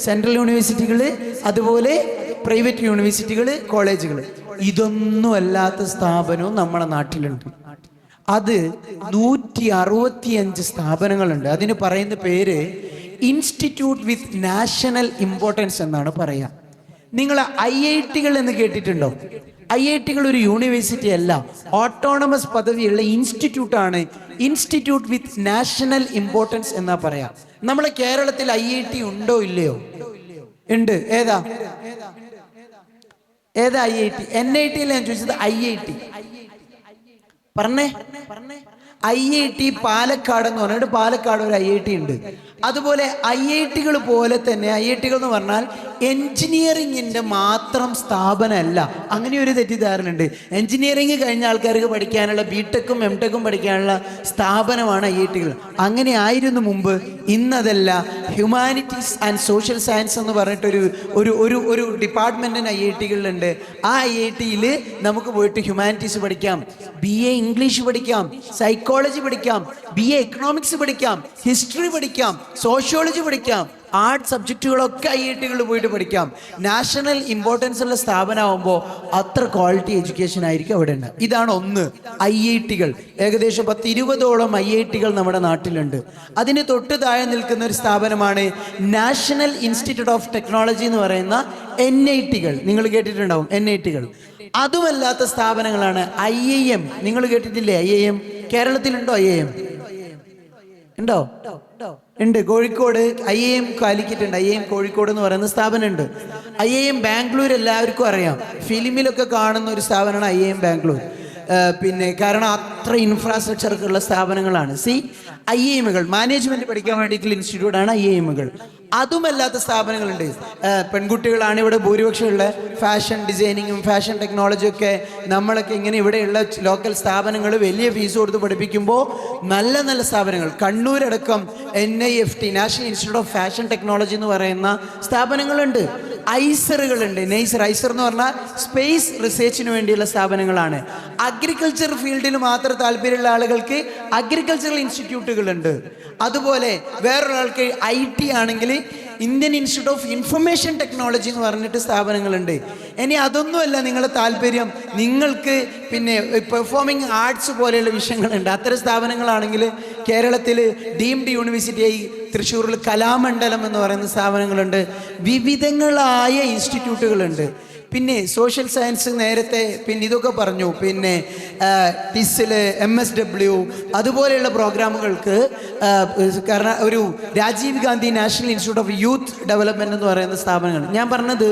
സെൻട്രൽ യൂണിവേഴ്സിറ്റികൾ, അതുപോലെ പ്രൈവറ്റ് യൂണിവേഴ്സിറ്റികൾ, കോളേജുകൾ. ഇതൊന്നും അല്ലാത്ത സ്ഥാപനവും നമ്മുടെ നാട്ടിലുണ്ട്. അത് 165 സ്ഥാപനങ്ങളുണ്ട്. അതിന് പറയുന്ന പേര് ഇൻസ്റ്റിറ്റ്യൂട്ട് വിത്ത് നാഷണൽ ഇമ്പോർട്ടൻസ് എന്നാണ് പറയുക. നിങ്ങൾ IITകൾ എന്ന് കേട്ടിട്ടുണ്ടോ? IITകൾ ഒരു യൂണിവേഴ്സിറ്റി അല്ല, ഓട്ടോണമസ് പദവിയുള്ള ഇൻസ്റ്റിറ്റ്യൂട്ടാണ്. ഇൻസ്റ്റിറ്റ്യൂട്ട് വിത്ത് നാഷണൽ ഇമ്പോർട്ടൻസ് എന്നാ പറയാ. നമ്മളെ കേരളത്തിൽ IIT ഉണ്ടോ ഇല്ലയോ? ഉണ്ട്. ഏതാ ഏതാ IIT? NIT ഞാൻ ചോദിച്ചത്. IIT പറഞ്ഞേ. IIT പാലക്കാട് എന്ന് പറഞ്ഞിട്ട് പാലക്കാട് ഒരു IIT ഉണ്ട്. അതുപോലെ IIT-കൾ പോലെ തന്നെ IIT-കൾ എന്ന് പറഞ്ഞാൽ എൻജിനീയറിങ്ങിൻ്റെ മാത്രം സ്ഥാപനമല്ല. അങ്ങനെ ഒരു തെറ്റിദ്ധാരണ ഉണ്ട്. എൻജിനീയറിങ് കഴിഞ്ഞ ആൾക്കാർക്ക് പഠിക്കാനുള്ള BTech-ഉം MTech-ഉം പഠിക്കാനുള്ള സ്ഥാപനമാണ് IIT-കൾ. അങ്ങനെ ആയിരുന്നു മുമ്പ്. ഇന്നതല്ല. ഹ്യൂമാനിറ്റീസ് ആൻഡ് സോഷ്യൽ സയൻസ് എന്ന് പറഞ്ഞിട്ടൊരു ഒരു ഒരു ഒരു ഡിപ്പാർട്ട്മെൻറ്റിന് IIT-കളിലുണ്ട്. ആ IIT-യിൽ നമുക്ക് പോയിട്ട് ഹ്യൂമാനിറ്റീസ് പഠിക്കാം, BA ഇംഗ്ലീഷ് പഠിക്കാം, സൈക്കോളജി പഠിക്കാം, BA എക്കണോമിക്സ് പഠിക്കാം, ഹിസ്റ്ററി പഠിക്കാം, സോഷ്യോളജി പഠിക്കാം, ആർട്ട് സബ്ജക്റ്റുകളൊക്കെ IIT-കളിൽ പോയിട്ട് പഠിക്കാം. നാഷണൽ ഇമ്പോർട്ടൻസ് ഉള്ള സ്ഥാപനമാകുമ്പോൾ അത്ര ക്വാളിറ്റി എഡ്യൂക്കേഷൻ ആയിരിക്കും അവിടെ ഉണ്ട്. ഇതാണ് ഒന്ന്. IIT-കൾ ഏകദേശം 10-20ഓളം IIT-കൾ നമ്മുടെ നാട്ടിലുണ്ട്. അതിന് തൊട്ട് താഴെ നിൽക്കുന്ന ഒരു സ്ഥാപനമാണ് നാഷണൽ ഇൻസ്റ്റിറ്റ്യൂട്ട് ഓഫ് ടെക്നോളജി എന്ന് പറയുന്ന NIT-കൾ. നിങ്ങൾ കേട്ടിട്ടുണ്ടാവും NIT-കൾ. അതുമല്ലാത്ത സ്ഥാപനങ്ങളാണ് IIM. നിങ്ങൾ കേട്ടിട്ടില്ലേ IIM? കേരളത്തിലുണ്ടോ IIM? ഉണ്ടോ? ഉണ്ട്. കോഴിക്കോട് IIM കാലിക്കറ്റ് ഉണ്ട്. IIM കോഴിക്കോട് എന്ന് പറയുന്ന സ്ഥാപനമുണ്ട്. IIM ബാംഗ്ലൂർ എല്ലാവർക്കും അറിയാം. ഫിലിമിലൊക്കെ കാണുന്ന ഒരു സ്ഥാപനമാണ് IIM ബാംഗ്ലൂർ. പിന്നെ കാരണം അത്ര ഇൻഫ്രാസ്ട്രക്ചർ ഉള്ള സ്ഥാപനങ്ങളാണ്. IIM-കൾ മാനേജ്മെന്റ് പഠിക്കാൻ വേണ്ടിയിട്ടുള്ള ഇൻസ്റ്റിറ്റ്യൂട്ടാണ് IIM-കൾ. അതുമല്ലാത്ത സ്ഥാപനങ്ങളുണ്ട്. പെൺകുട്ടികളാണ് ഇവിടെ ഭൂരിപക്ഷമുള്ള. ഫാഷൻ ഡിസൈനിങ്ങും ഫാഷൻ ടെക്നോളജിയും ഒക്കെ നമ്മളൊക്കെ ഇങ്ങനെ ഇവിടെയുള്ള ലോക്കൽ സ്ഥാപനങ്ങൾ വലിയ ഫീസ് കൊടുത്ത് പഠിപ്പിക്കുമ്പോൾ നല്ല നല്ല സ്ഥാപനങ്ങൾ കണ്ണൂരടക്കം NIFT national institute of fashion technology എന്ന് പറയുന്ന സ്ഥാപനങ്ങളുണ്ട്. ഐസറുകളുണ്ട്. ഐസർ എന്ന് പറഞ്ഞാൽ സ്പേസ് റിസർച്ചിന് വേണ്ടിയുള്ള സ്ഥാപനങ്ങളാണ്. അഗ്രികൾച്ചർ ഫീൽഡിൽ മാത്രം താല്പര്യമുള്ള ആളുകൾക്ക് അഗ്രികൾച്ചറൽ ഇൻസ്റ്റിറ്റ്യൂട്ടുകളുണ്ട്. അതുപോലെ വേറൊരാൾക്ക് IT ആണെങ്കിൽ Indian institute of information technology എന്ന് പറഞ്ഞിട്ട് സ്ഥാപനങ്ങളുണ്ട്. ഇനി അതൊന്നുമല്ല നിങ്ങളുടെ താല്പര്യം, നിങ്ങൾക്ക് പിന്നെ പെർഫോമിംഗ് ആർട്സ് പോലെയുള്ള വിഷയങ്ങളുണ്ട്. അത്തരം സ്ഥാപനങ്ങളാണെങ്കിൽ കേരളത്തിൽ ഡീംഡ് യൂണിവേഴ്സിറ്റിയായി തൃശ്ശൂരിൽ കലാമണ്ഡലം എന്ന് പറയുന്ന സ്ഥാപനങ്ങളുണ്ട്. വിവിധങ്ങളായ ഇൻസ്റ്റിറ്റ്യൂട്ടുകളുണ്ട്. പിന്നെ സോഷ്യൽ സയൻസ് നേരത്തെ പിന്നെ ഇതൊക്കെ പറഞ്ഞു. പിന്നെ TISL MSW അതുപോലെയുള്ള പ്രോഗ്രാമുകൾക്ക് കാരണം ഒരു Rajiv Gandhi national institute of youth development എന്ന് പറയുന്ന സ്ഥാപനങ്ങൾ. ഞാൻ പറഞ്ഞത്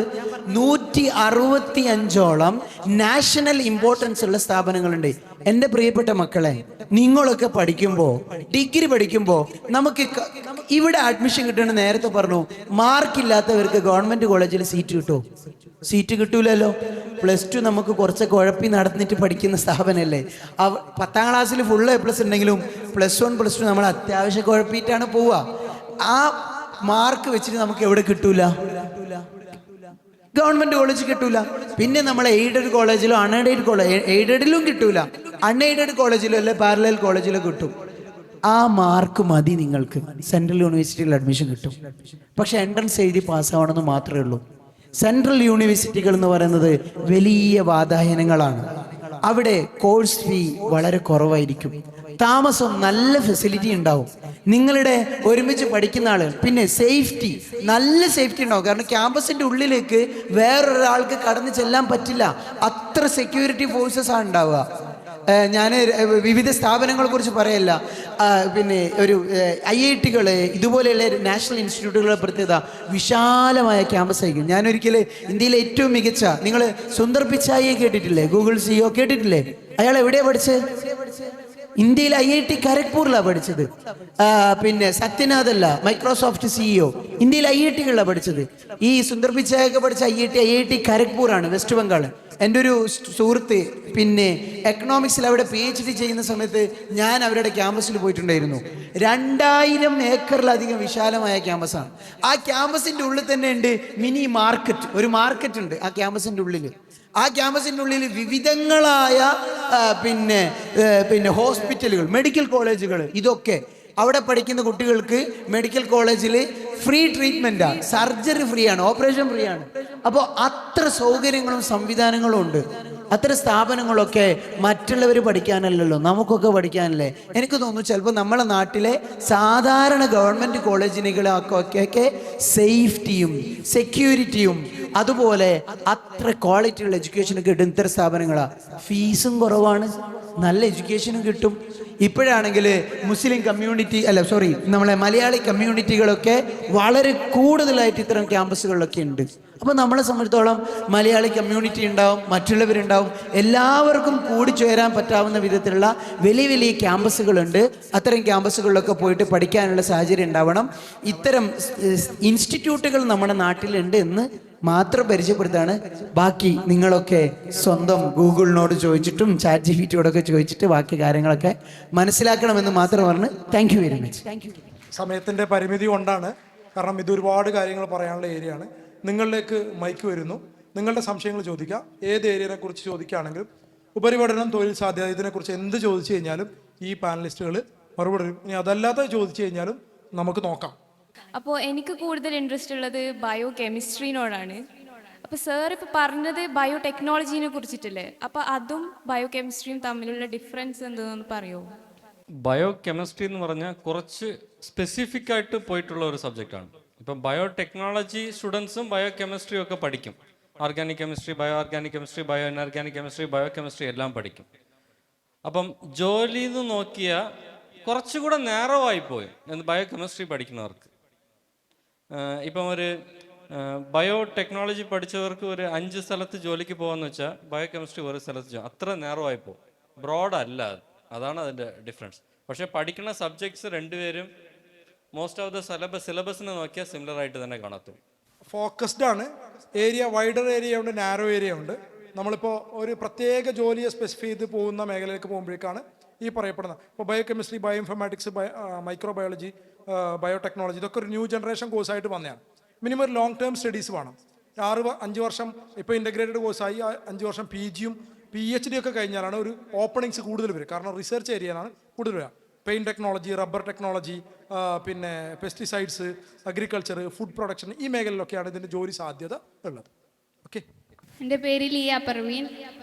165ഓളം നാഷണൽ ഇമ്പോർട്ടൻസ് ഉള്ള സ്ഥാപനങ്ങളുണ്ട്. എൻ്റെ പ്രിയപ്പെട്ട മക്കളെ, നിങ്ങളൊക്കെ പഠിക്കുമ്പോൾ ഡിഗ്രി പഠിക്കുമ്പോൾ നമുക്ക് ഇവിടെ അഡ്മിഷൻ കിട്ടണമെന്ന് നേരത്തെ പറഞ്ഞു. മാർക്കില്ലാത്തവർക്ക് ഗവൺമെൻറ് കോളേജിൽ സീറ്റ് കിട്ടുമോ? സീറ്റ് കിട്ടൂലല്ലോ. +2 നമുക്ക് കുറച്ച് കുഴപ്പി നടന്നിട്ട് പഠിക്കുന്ന സ്ഥാപനമല്ലേ. 10ാം ക്ലാസ്സിൽ ഫുൾ A+ ഉണ്ടെങ്കിലും +1 +2 നമ്മൾ അത്യാവശ്യം കുഴപ്പിയിട്ടാണ് പോവുക. ആ മാർക്ക് വെച്ചിട്ട് നമുക്ക് എവിടെ കിട്ടൂല? ഗവൺമെൻറ് കോളേജ് കിട്ടൂല. പിന്നെ നമ്മൾ എയ്ഡഡ് കോളേജിലോ അൺഎയ്ഡഡ് കോളേജ് എയ്ഡഡിലും കിട്ടൂല, അൺഎയ്ഡഡ് കോളേജിലോ അല്ലെ പാരലൽ കോളേജിലോ കിട്ടും. ആ മാർക്ക് മതി നിങ്ങൾക്ക് സെൻട്രൽ യൂണിവേഴ്സിറ്റിയിൽ അഡ്മിഷൻ കിട്ടും. പക്ഷെ എൻട്രൻസ് എഴുതി പാസ്സാവണമെന്ന് മാത്രമേ ഉള്ളൂ. സെൻട്രൽ യൂണിവേഴ്സിറ്റികൾ എന്ന് പറയുന്നത് വലിയ വാതായനങ്ങളാണ്. അവിടെ കോഴ്സ് ഫീ വളരെ കുറവായിരിക്കും. താമസം നല്ല ഫെസിലിറ്റി ഉണ്ടാവും. നിങ്ങളുടെ ഒരുമിച്ച് പഠിക്കുന്ന ആള് പിന്നെ സേഫ്റ്റി, നല്ല സേഫ്റ്റി ഉണ്ടാവും. കാരണം ക്യാമ്പസിൻ്റെ ഉള്ളിലേക്ക് വേറൊരാൾക്ക് കടന്നു ചെല്ലാൻ പറ്റില്ല. അത്ര സെക്യൂരിറ്റി ഫോഴ്സസ് ആണ് ഉണ്ടാവുക. ഞാൻ വിവിധ സ്ഥാപനങ്ങളെ കുറിച്ച് പറയല്ല. പിന്നെ ഒരു IIT-കൾ ഇതുപോലെയുള്ള നാഷണൽ ഇൻസ്റ്റിറ്റ്യൂട്ടുകളെ പ്രത്യേകത വിശാലമായ ക്യാമ്പസ് ആയിരിക്കും. ഞാനൊരിക്കൽ ഇന്ത്യയിലെ ഏറ്റവും മികച്ച, നിങ്ങൾ സുന്ദർ പിച്ചായിയെ കേട്ടിട്ടില്ലേ? ഗൂഗിൾ CEO കേട്ടിട്ടില്ലേ? അയാൾ എവിടെയാണ് പഠിച്ചത്? ഇന്ത്യയിൽ IIT ഖരഗ്പൂരിലാണ് പഠിച്ചത്. പിന്നെ സത്യനാഥ് അല്ല, മൈക്രോസോഫ്റ്റ് CEO ഇന്ത്യയിൽ IIT-കളിലാണ് പഠിച്ചത്. ഈ സുന്ദർ പിച്ചായൊക്കെ പഠിച്ച IIT ഖരഗ്പൂറാണ്, വെസ്റ്റ് ബംഗാൾ. എൻ്റെ ഒരു സുഹൃത്ത് പിന്നെ എക്കണോമിക്സിൽ അവിടെ PhD ചെയ്യുന്ന സമയത്ത് ഞാൻ അവരുടെ ക്യാമ്പസിൽ പോയിട്ടുണ്ടായിരുന്നു. 2000 ഏക്കറിലധികം വിശാലമായ ക്യാമ്പസാണ്. ആ ക്യാമ്പസിൻ്റെ ഉള്ളിൽ തന്നെ ഉണ്ട് മിനി മാർക്കറ്റ്. ഒരു മാർക്കറ്റ് ഉണ്ട് ആ ക്യാമ്പസിൻ്റെ ഉള്ളിൽ. ആ ക്യാമ്പസിൻ്റെ ഉള്ളിൽ വിവിധങ്ങളായ പിന്നെ ഹോസ്പിറ്റലുകൾ, മെഡിക്കൽ കോളേജുകൾ, ഇതൊക്കെ അവിടെ പഠിക്കുന്ന കുട്ടികൾക്ക് മെഡിക്കൽ കോളേജിൽ ഫ്രീ ട്രീറ്റ്മെൻറ്റാണ്, സർജറി ഫ്രീ ആണ്, ഓപ്പറേഷൻ ഫ്രീ ആണ്. അപ്പോൾ അത്ര സൗകര്യങ്ങളും സംവിധാനങ്ങളും ഉണ്ട്. അത്തരം സ്ഥാപനങ്ങളൊക്കെ മറ്റുള്ളവർ പഠിക്കാനല്ലല്ലോ, നമുക്കൊക്കെ പഠിക്കാനല്ലേ. എനിക്ക് തോന്നുന്നു ചിലപ്പോൾ നമ്മളെ നാട്ടിലെ സാധാരണ ഗവൺമെൻറ് കോളേജിനുകളൊക്കെ സേഫ്റ്റിയും സെക്യൂരിറ്റിയും അതുപോലെ അത്ര ക്വാളിറ്റിയുള്ള എഡ്യൂക്കേഷനൊക്കെ കിട്ടും ഇത്തരം സ്ഥാപനങ്ങളാണ്. ഫീസും കുറവാണ്, നല്ല എഡ്യൂക്കേഷനും കിട്ടും. ഇപ്പോഴാണെങ്കിൽ മുസ്ലിം കമ്മ്യൂണിറ്റി നമ്മളെ മലയാളി കമ്മ്യൂണിറ്റികളൊക്കെ വളരെ കൂടുതലായിട്ട് ഇത്തരം ക്യാമ്പസുകളിലൊക്കെ ഉണ്ട്. അപ്പോൾ നമ്മളെ സംബന്ധിച്ചിടത്തോളം മലയാളി കമ്മ്യൂണിറ്റി ഉണ്ടാവും, മറ്റുള്ളവരുണ്ടാവും, എല്ലാവർക്കും കൂടി ചേരാൻ പറ്റാവുന്ന വിധത്തിലുള്ള വലിയ വലിയ ക്യാമ്പസുകളുണ്ട്. അത്തരം ക്യാമ്പസുകളിലൊക്കെ പോയിട്ട് പഠിക്കാനുള്ള സാഹചര്യം ഉണ്ടാവണം. ഇത്തരം ഇൻസ്റ്റിറ്റ്യൂട്ടുകൾ നമ്മുടെ നാട്ടിലുണ്ട് എന്ന് മാത്രം പരിചയപ്പെടുത്താണ്. ബാക്കി നിങ്ങളൊക്കെ സ്വന്തം ഗൂഗിളിനോട് ചോദിച്ചിട്ടും ChatGPTയോടൊക്കെ ചോദിച്ചിട്ട് ബാക്കി കാര്യങ്ങളൊക്കെ മനസ്സിലാക്കണമെന്ന് മാത്രം പറഞ്ഞ് താങ്ക് യു വെരി മച്ച്. സമയത്തിൻ്റെ പരിമിതി കൊണ്ടാണ്, കാരണം ഇത് ഒരുപാട് കാര്യങ്ങൾ പറയാനുള്ള ഏരിയയാണ്. നിങ്ങളിലേക്ക് മൈക്ക് വരുന്നു, നിങ്ങളുടെ സംശയങ്ങൾ ചോദിക്കാം. ഏത് ഏരിയനെ കുറിച്ച് ചോദിക്കുകയാണെങ്കിലും, ഉപരിപഠനം, തൊഴിൽ സാധ്യത, ഇതിനെക്കുറിച്ച് എന്ത് ചോദിച്ചു കഴിഞ്ഞാലും ഈ പാനലിസ്റ്റുകൾ മറുപടി തരും. ഇനി അതല്ലാതെ ചോദിച്ചു കഴിഞ്ഞാലും നമുക്ക് നോക്കാം. അപ്പോൾ എനിക്ക് കൂടുതൽ ഇൻട്രസ്റ്റ് ഉള്ളത് ബയോ കെമിസ്ട്രീനോടാണ്. അപ്പോൾ സാർ ഇപ്പോൾ പറഞ്ഞത് ബയോ ടെക്നോളജീനെ കുറിച്ചിട്ടല്ലേ, അപ്പോൾ അതും ബയോ കെമിസ്ട്രിയും തമ്മിലുള്ള ഡിഫറൻസ് എന്താണെന്ന് പറയുമോ? ബയോ കെമിസ്ട്രി എന്ന് പറഞ്ഞാൽ കുറച്ച് സ്പെസിഫിക് ആയിട്ട് പോയിട്ടുള്ള ഒരു സബ്ജക്റ്റാണ്. ഇപ്പം ബയോ ടെക്നോളജി സ്റ്റുഡൻസും ബയോ കെമിസ്ട്രിയും ഒക്കെ പഠിക്കും. Organic chemistry, bio organic chemistry, bio inorganic chemistry, bio chemistry എല്ലാം പഠിക്കും. അപ്പം ജോലി എന്ന് നോക്കിയാൽ കുറച്ചുകൂടെ നേരോ ആയിപ്പോയി ബയോ കെമിസ്ട്രി പഠിക്കുന്നവർക്ക്. ഇപ്പം ഒരു ബയോ ടെക്നോളജി പഠിച്ചവർക്ക് ഒരു 5 സ്ഥലത്ത് ജോലിക്ക് പോകാമെന്ന് വെച്ചാൽ ബയോ കെമിസ്ട്രി ഒരു സ്ഥലത്ത് അത്ര നേരോ ആയിപ്പോ, ബ്രോഡ് അല്ല. അതാണ് അതിൻ്റെ ഡിഫറൻസ്. പക്ഷേ പഠിക്കുന്ന സബ്ജക്ട്സ് രണ്ടുപേരും മോസ്റ്റ് ഓഫ് ദ സിലബസിനെ നോക്കിയാൽ സിമിലർ ആയിട്ട് തന്നെ കാണത്തുള്ളൂ. ഫോക്കസ്ഡ് ആണ്. ഏരിയ വൈഡർ ഏരിയ ഉണ്ട്, നാരോ ഏരിയ ഉണ്ട്. നമ്മളിപ്പോൾ ഒരു പ്രത്യേക ജോലിയെ സ്പെസിഫൈ ചെയ്ത് പോകുന്ന മേഖലയിലേക്ക് പോകുമ്പോഴേക്കാണ് ഈ പറയപ്പെടുന്നത്. ഇപ്പോൾ bio chemistry, bio informatics, microbiology, biotechnology, ഇതൊക്കെ ഒരു ന്യൂ ജനറേഷൻ കോഴ്സായിട്ട് വന്നതാണ്. മിനിമം ഒരു ലോങ് ടേം സ്റ്റഡീസ് വേണം. 5 വർഷം ഇപ്പോൾ ഇൻ്റഗ്രേറ്റഡ് കോഴ്സായി 5 വർഷം PGയും PhD ഒക്കെ കഴിഞ്ഞാലാണ് ഒരു ഓപ്പണിങ്സ് കൂടുതൽ വരും. കാരണം റിസർച്ച് ഏരിയയിലാണ് കൂടുതൽ വരിക. പെയിൻ ടെക്നോളജി, റബ്ബർ ടെക്നോളജി, പിന്നെ പെസ്റ്റിസൈഡ്സ്, അഗ്രികൾച്ചർ, ഫുഡ് പ്രൊഡക്ഷൻ, ഈ മേഖലയിലൊക്കെയാണ് ഇതിൻ്റെ ജോലി സാധ്യത ഉള്ളത്. ഓക്കെ, എൻ്റെ പേര് ലിയ പർവീൻ.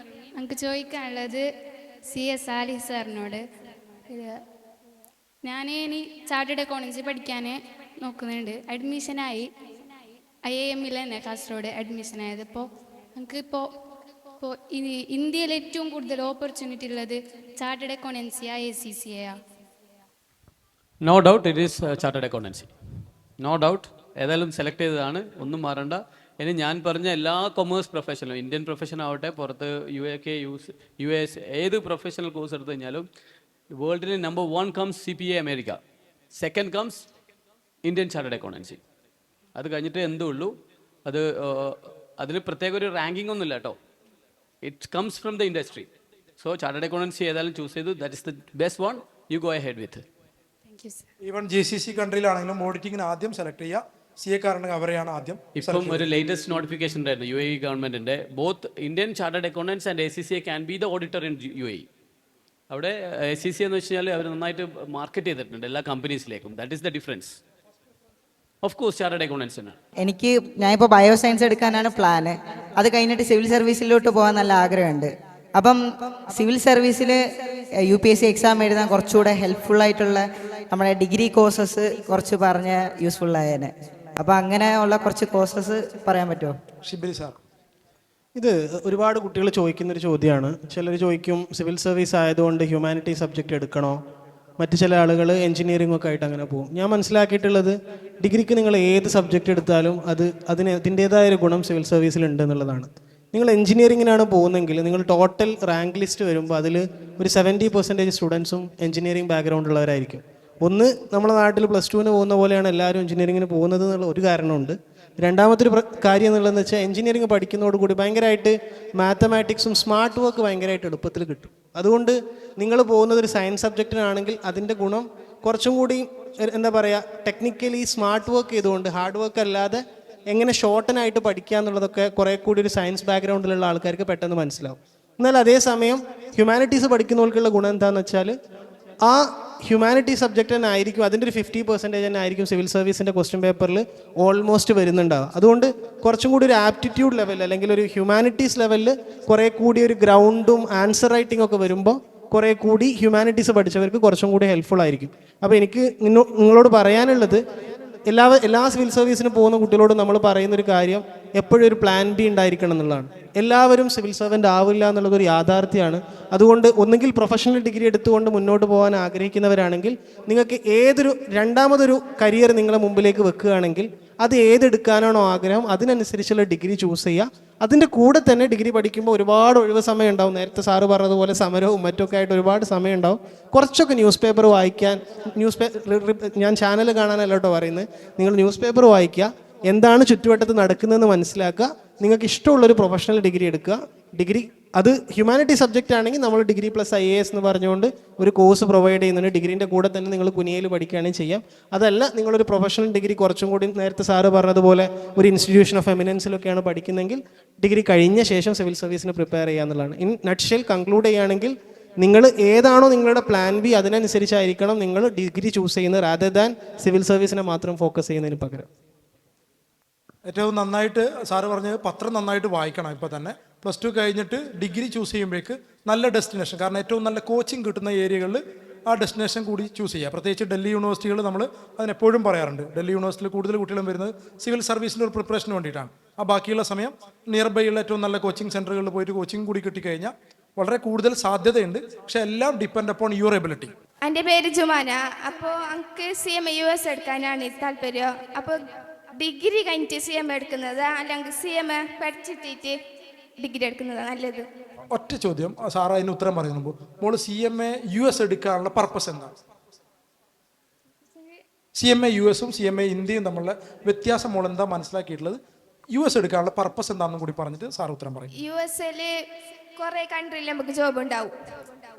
നമുക്ക് ചോദിക്കാനുള്ളത് CS ആലിഹ് സാറിനോട്. ഞാൻ ഇനി ചാർട്ടേഡ് അക്കൗണ്ടൻസി പഠിക്കാൻ നോക്കുന്നുണ്ട്. അഡ്മിഷനായി IIM-ൽ തന്നെ കാസർഗോഡ് അഡ്മിഷനായത്. ഇപ്പോൾ നമുക്കിപ്പോൾ ഇന്ത്യയിൽ ഏറ്റവും കൂടുതൽ ഓപ്പർച്യൂണിറ്റി ഉള്ളത് ചാർട്ടേഡ് അക്കൗണ്ടൻസിയാ ACCA? No doubt it is chartered accountancy, no doubt. ഏതായാലും സെലക്ട് ചെയ്തതാണ്, ഒന്നും മാറണ്ട. ഇനി ഞാൻ പറഞ്ഞ എല്ലാ കൊമേഴ്സ് പ്രൊഫഷണലും, ഇന്ത്യൻ പ്രൊഫഷൻ ആവട്ടെ, പുറത്ത് UK, US, ഏത് പ്രൊഫഷണൽ കോഴ്സ് എടുത്തു കഴിഞ്ഞാലും വേൾഡിൽ number 1 comes CPA America, second comes Indian chartered accountancy. അത് കഴിഞ്ഞിട്ട് എന്തേ ഉള്ളൂ. അതിന് പ്രത്യേക ഒരു റാങ്കിങ് ഒന്നുമില്ല കേട്ടോ. It comes from the industry. So chartered accountancy ഏതായാലും ചൂസ് ചെയ്തു, that is the best one, you go ahead with. Even GCC കൺട്രിയിലാണെങ്കിലും ഓഡിറ്റിങ്ങിന് ആദ്യം സെലക്ട് ചെയ്യുക, CA കാരനെ അവരെയാണ് ആദ്യം. ഇപ്പം ഒരു ലേറ്റസ്റ്റ് നോട്ടിഫിക്കേഷൻ ഉണ്ടായിരുന്നു UAE ഗവൺമെന്റിന്റെ, both Indian chartered accountants and ACCA can be the auditor in UAE. അവിടെ ACCA എന്ന് വെച്ച് കഴിഞ്ഞാൽ അവർ നന്നായിട്ട് മാർക്കറ്റ് ചെയ്തിട്ടുണ്ട് എല്ലാ കമ്പനീസിലേക്കും. That is the difference. Of course chartered accountants ആണ്. ഞാനിപ്പോൾ ബയോ സയൻസ് എടുക്കാനാണ് പ്ലാന്. അത് കഴിഞ്ഞിട്ട് സിവിൽ സർവീസിലോട്ട് പോകാൻ നല്ല ആഗ്രഹമുണ്ട്. അപ്പം സിവിൽ സർവീസിൽ UPSC എക്സാം എഴുതാൻ കുറച്ചുകൂടെ ഹെൽപ്ഫുൾ ആയിട്ടുള്ള നമ്മുടെ ഡിഗ്രി കോഴ്സസ് കുറച്ച് പറഞ്ഞ യൂസ്ഫുൾ ആയേനെ. അപ്പം അങ്ങനെയുള്ള കുറച്ച് കോഴ്സസ് പറയാൻ പറ്റുമോ? ഷിബിലി സാർ, ഇത് ഒരുപാട് കുട്ടികൾ ചോദിക്കുന്നൊരു ചോദ്യമാണ്. ചിലർ ചോദിക്കും സിവിൽ സർവീസ് ആയതുകൊണ്ട് ഹ്യൂമാനിറ്റി സബ്ജക്റ്റ് എടുക്കണോ, മറ്റു ചില ആളുകൾ എഞ്ചിനീയറിംഗ് ഒക്കെ ആയിട്ട് അങ്ങനെ പോകും. ഞാൻ മനസ്സിലാക്കിയിട്ടുള്ളത് ഡിഗ്രിക്ക് നിങ്ങൾ ഏത് സബ്ജക്റ്റ് എടുത്താലും അതിൻ്റേതായൊരു ഗുണം സിവിൽ സർവീസിലുണ്ട് എന്നുള്ളതാണ്. നിങ്ങൾ എഞ്ചിനീയറിങ്ങിനാണ് പോകുന്നതെങ്കിൽ നിങ്ങൾ ടോട്ടൽ റാങ്ക് ലിസ്റ്റ് വരുമ്പോൾ അതിൽ ഒരു 70% സ്റ്റുഡൻസും എഞ്ചിനീയറിംഗ് ബാക്ക്ഗ്രൗണ്ട് ഉള്ളവരായിരിക്കും. ഒന്ന്, നമ്മുടെ നാട്ടിൽ +2-ന് പോകുന്ന പോലെയാണ് എല്ലാവരും എഞ്ചിനീയറിങ്ങിന് പോകുന്നത് എന്നുള്ള ഒരു കാരണമുണ്ട്. രണ്ടാമത്തൊരു കാര്യം എന്നുള്ളതെന്ന് വെച്ചാൽ എഞ്ചിനീയറിംഗ് പഠിക്കുന്നതോടുകൂടി ഭയങ്കരമായിട്ട് മാത്തമാറ്റിക്സും സ്മാർട്ട് വർക്ക് ഭയങ്കരമായിട്ട് എളുപ്പത്തിൽ കിട്ടും. അതുകൊണ്ട് നിങ്ങൾ പോകുന്നത് ഒരു സയൻസ് സബ്ജക്റ്റിനാണെങ്കിൽ അതിൻ്റെ ഗുണം കുറച്ചും കൂടി എന്താ പറയുക, ടെക്നിക്കലി സ്മാർട്ട് വർക്ക് ചെയ്തുകൊണ്ട് ഹാർഡ് വർക്ക് അല്ലാതെ എങ്ങനെ ഷോർട്ടനായിട്ട് പഠിക്കുക എന്നുള്ളതൊക്കെ കുറേ കൂടി ഒരു സയൻസ് ബാക്ക്ഗ്രൗണ്ടിലുള്ള ആൾക്കാർക്ക് പെട്ടെന്ന് മനസ്സിലാവും. എന്നാൽ അതേസമയം ഹ്യൂമാനിറ്റീസ് പഠിക്കുന്നവർക്കുള്ള ഗുണം എന്താണെന്ന് വെച്ചാൽ ആ ഹ്യൂമാനിറ്റി സബ്ജക്റ്റ് തന്നെ ആയിരിക്കും, അതിൻ്റെ ഒരു 50% തന്നെ ആയിരിക്കും സിവിൽ സർവീസിൻ്റെ ക്വസ്റ്റ്യൻ പേപ്പറിൽ ഓൾമോസ്റ്റ് വരുന്നുണ്ടാവുക. അതുകൊണ്ട് കുറച്ചും കൂടി ഒരു ആപ്റ്റിറ്റ്യൂഡ് ലെവൽ അല്ലെങ്കിൽ ഒരു ഹ്യൂമാനിറ്റീസ് ലെവലിൽ കുറേ കൂടി ഒരു ഗ്രൗണ്ടും ആൻസർ റൈറ്റിംഗ് ഒക്കെ വരുമ്പോൾ കുറേ കൂടി ഹ്യൂമാനിറ്റീസ് പഠിച്ചവർക്ക് കുറച്ചും കൂടി ഹെൽപ്ഫുൾ ആയിരിക്കും. അപ്പോൾ എനിക്ക് നിങ്ങളോട് പറയാനുള്ളത് എല്ലാ സിവിൽ സർവീസിന് പോകുന്ന കുട്ടികളോട് നമ്മൾ പറയുന്നൊരു കാര്യം, എപ്പോഴും ഒരു പ്ലാൻ ബി ഉണ്ടായിരിക്കണം എന്നുള്ളതാണ്. എല്ലാവരും സിവിൽ സർവൻ്റ് ആവില്ല എന്നുള്ളതൊരു യാഥാർത്ഥ്യമാണ്. അതുകൊണ്ട് ഒന്നുകിൽ പ്രൊഫഷണൽ ഡിഗ്രി എടുത്തുകൊണ്ട് മുന്നോട്ട് പോകാൻ ആഗ്രഹിക്കുന്നവരാണെങ്കിൽ നിങ്ങൾക്ക് രണ്ടാമതൊരു കരിയർ നിങ്ങളെ മുമ്പിലേക്ക് വെക്കുകയാണെങ്കിൽ അത് ഏതെടുക്കാനാണോ ആഗ്രഹം അതിനനുസരിച്ചുള്ള ഡിഗ്രി ചൂസ് ചെയ്യുക. അതിൻ്റെ കൂടെ തന്നെ ഡിഗ്രി പഠിക്കുമ്പോൾ ഒരുപാട് ഒഴിവ് സമയം ഉണ്ടാവും. നേരത്തെ സാറ് പറഞ്ഞതുപോലെ സമരവും മറ്റൊക്കെ ആയിട്ട് ഒരുപാട് സമയം ഉണ്ടാവും. കുറച്ചൊക്കെ ന്യൂസ് പേപ്പർ വായിക്കാൻ, ഞാൻ ചാനൽ കാണാനല്ല കേട്ടോ പറയുന്നത്, നിങ്ങൾ ന്യൂസ് പേപ്പർ വായിക്കുക, എന്താണ് ചുറ്റുവട്ടത്ത് നടക്കുന്നതെന്ന് മനസ്സിലാക്കുക, നിങ്ങൾക്ക് ഇഷ്ടമുള്ളൊരു പ്രൊഫഷണൽ ഡിഗ്രി എടുക്കുക. ഡിഗ്രി അത് ഹ്യൂമാനിറ്റി സബ്ജക്റ്റ് ആണെങ്കിൽ നമ്മൾ ഡിഗ്രി പ്ലസ് IAS എന്ന് പറഞ്ഞുകൊണ്ട് ഒരു കോഴ്സ് പ്രൊവൈഡ് ചെയ്യുന്നുണ്ട്. ഡിഗ്രീൻ്റെ കൂടെ തന്നെ നിങ്ങൾ കുനിയയിൽ പഠിക്കുകയാണെങ്കിൽ ചെയ്യാം. അതല്ല നിങ്ങളൊരു പ്രൊഫഷണൽ ഡിഗ്രി കുറച്ചും കൂടി നേരത്തെ സാറ് പറഞ്ഞതുപോലെ ഒരു ഇൻസ്റ്റിറ്റ്യൂഷൻ ഓഫ് എമിനൻസിലൊക്കെയാണ് പഠിക്കുന്നതെങ്കിൽ ഡിഗ്രി കഴിഞ്ഞ ശേഷം സിവിൽ സർവീസിന് പ്രിപ്പയർ ചെയ്യുക എന്നുള്ളതാണ്. ഇൻ നട്ട്ഷെൽ കൺക്ലൂഡ് ചെയ്യുകയാണെങ്കിൽ നിങ്ങൾ ഏതാണോ നിങ്ങളുടെ പ്ലാൻ ബി അതിനനുസരിച്ചായിരിക്കണം നിങ്ങൾ ഡിഗ്രി ചൂസ് ചെയ്യുന്നത്, റാദർ ദാൻ സിവിൽ സർവീസിനെ മാത്രം ഫോക്കസ് ചെയ്യുന്നതിന് പകരം. ഏറ്റവും നന്നായിട്ട് സാറ് പറഞ്ഞത് പത്രം നന്നായിട്ട് വായിക്കണം. ഇപ്പോൾ തന്നെ +2 കഴിഞ്ഞിട്ട് ഡിഗ്രി ചൂസ് ചെയ്യുമ്പോഴേക്ക് നല്ല ഡെസ്റ്റിനേഷൻ, കാരണം ഏറ്റവും നല്ല കോച്ചിങ് കിട്ടുന്ന ഏരിയകളിൽ ആ ഡെസ്റ്റിനേഷൻ കൂടി ചൂസ് ചെയ്യുക. പ്രത്യേകിച്ച് ഡൽഹി യൂണിവേഴ്സിറ്റികൾ നമ്മൾ അതിനെപ്പോഴും പറയാറുണ്ട്. ഡൽഹി യൂണിവേഴ്സിറ്റിയിൽ കൂടുതൽ കുട്ടികളും വരുന്നത് സിവിൽ സർവീസിൻ്റെ ഒരു പ്രിപ്പറേഷന് വേണ്ടിയിട്ടാണ്. ആ ബാക്കിയുള്ള സമയം നിയർ ബൈ ഉള്ള ഏറ്റവും നല്ല കോച്ചിങ് സെൻറ്ററുകളിൽ പോയിട്ട് കോച്ചിങ് കൂടി കിട്ടിക്കഴിഞ്ഞാൽ വളരെ കൂടുതൽ സാധ്യതയുണ്ട്. പക്ഷെ എല്ലാം ഡിപ്പെൻഡ് അപ്പോൺ യുവർ എബിലിറ്റി. എൻ്റെ പേര് ജുമാന. അപ്പോൾ എനിക്ക് CMA US എടുക്കാനാണ് താല്പര്യം. അപ്പോൾ ഡിഗ്രി കഴിഞ്ഞിട്ട് CMA എടുക്കുന്നത് അല്ലെങ്കിൽ CMA പഠിച്ചിട്ട് ഡിഗ്രി എടുക്കുന്നതാണ് നല്ലത്? ഒറ്റ ചോദ്യം, സാറ് അതിന് ഉത്തരം പറയുമ്പോൾ മോള് CMA US എടുക്കാനുള്ള പർപ്പസ് എന്താണ്? CMA US-ഉം CMA ഇന്ത്യയും തമ്മിലുള്ള വ്യത്യാസം മോൾ എന്താ മനസ്സിലാക്കിയിട്ടുള്ളത്? US എടുക്കാനുള്ള പർപ്പസ് എന്താണെന്നും കൂടി പറഞ്ഞിട്ട് സാർ ഉത്തരം പറയും. US-ൽ കുറേ കൺട്രിയിൽ നമുക്ക് ജോബ് ഉണ്ടാവും,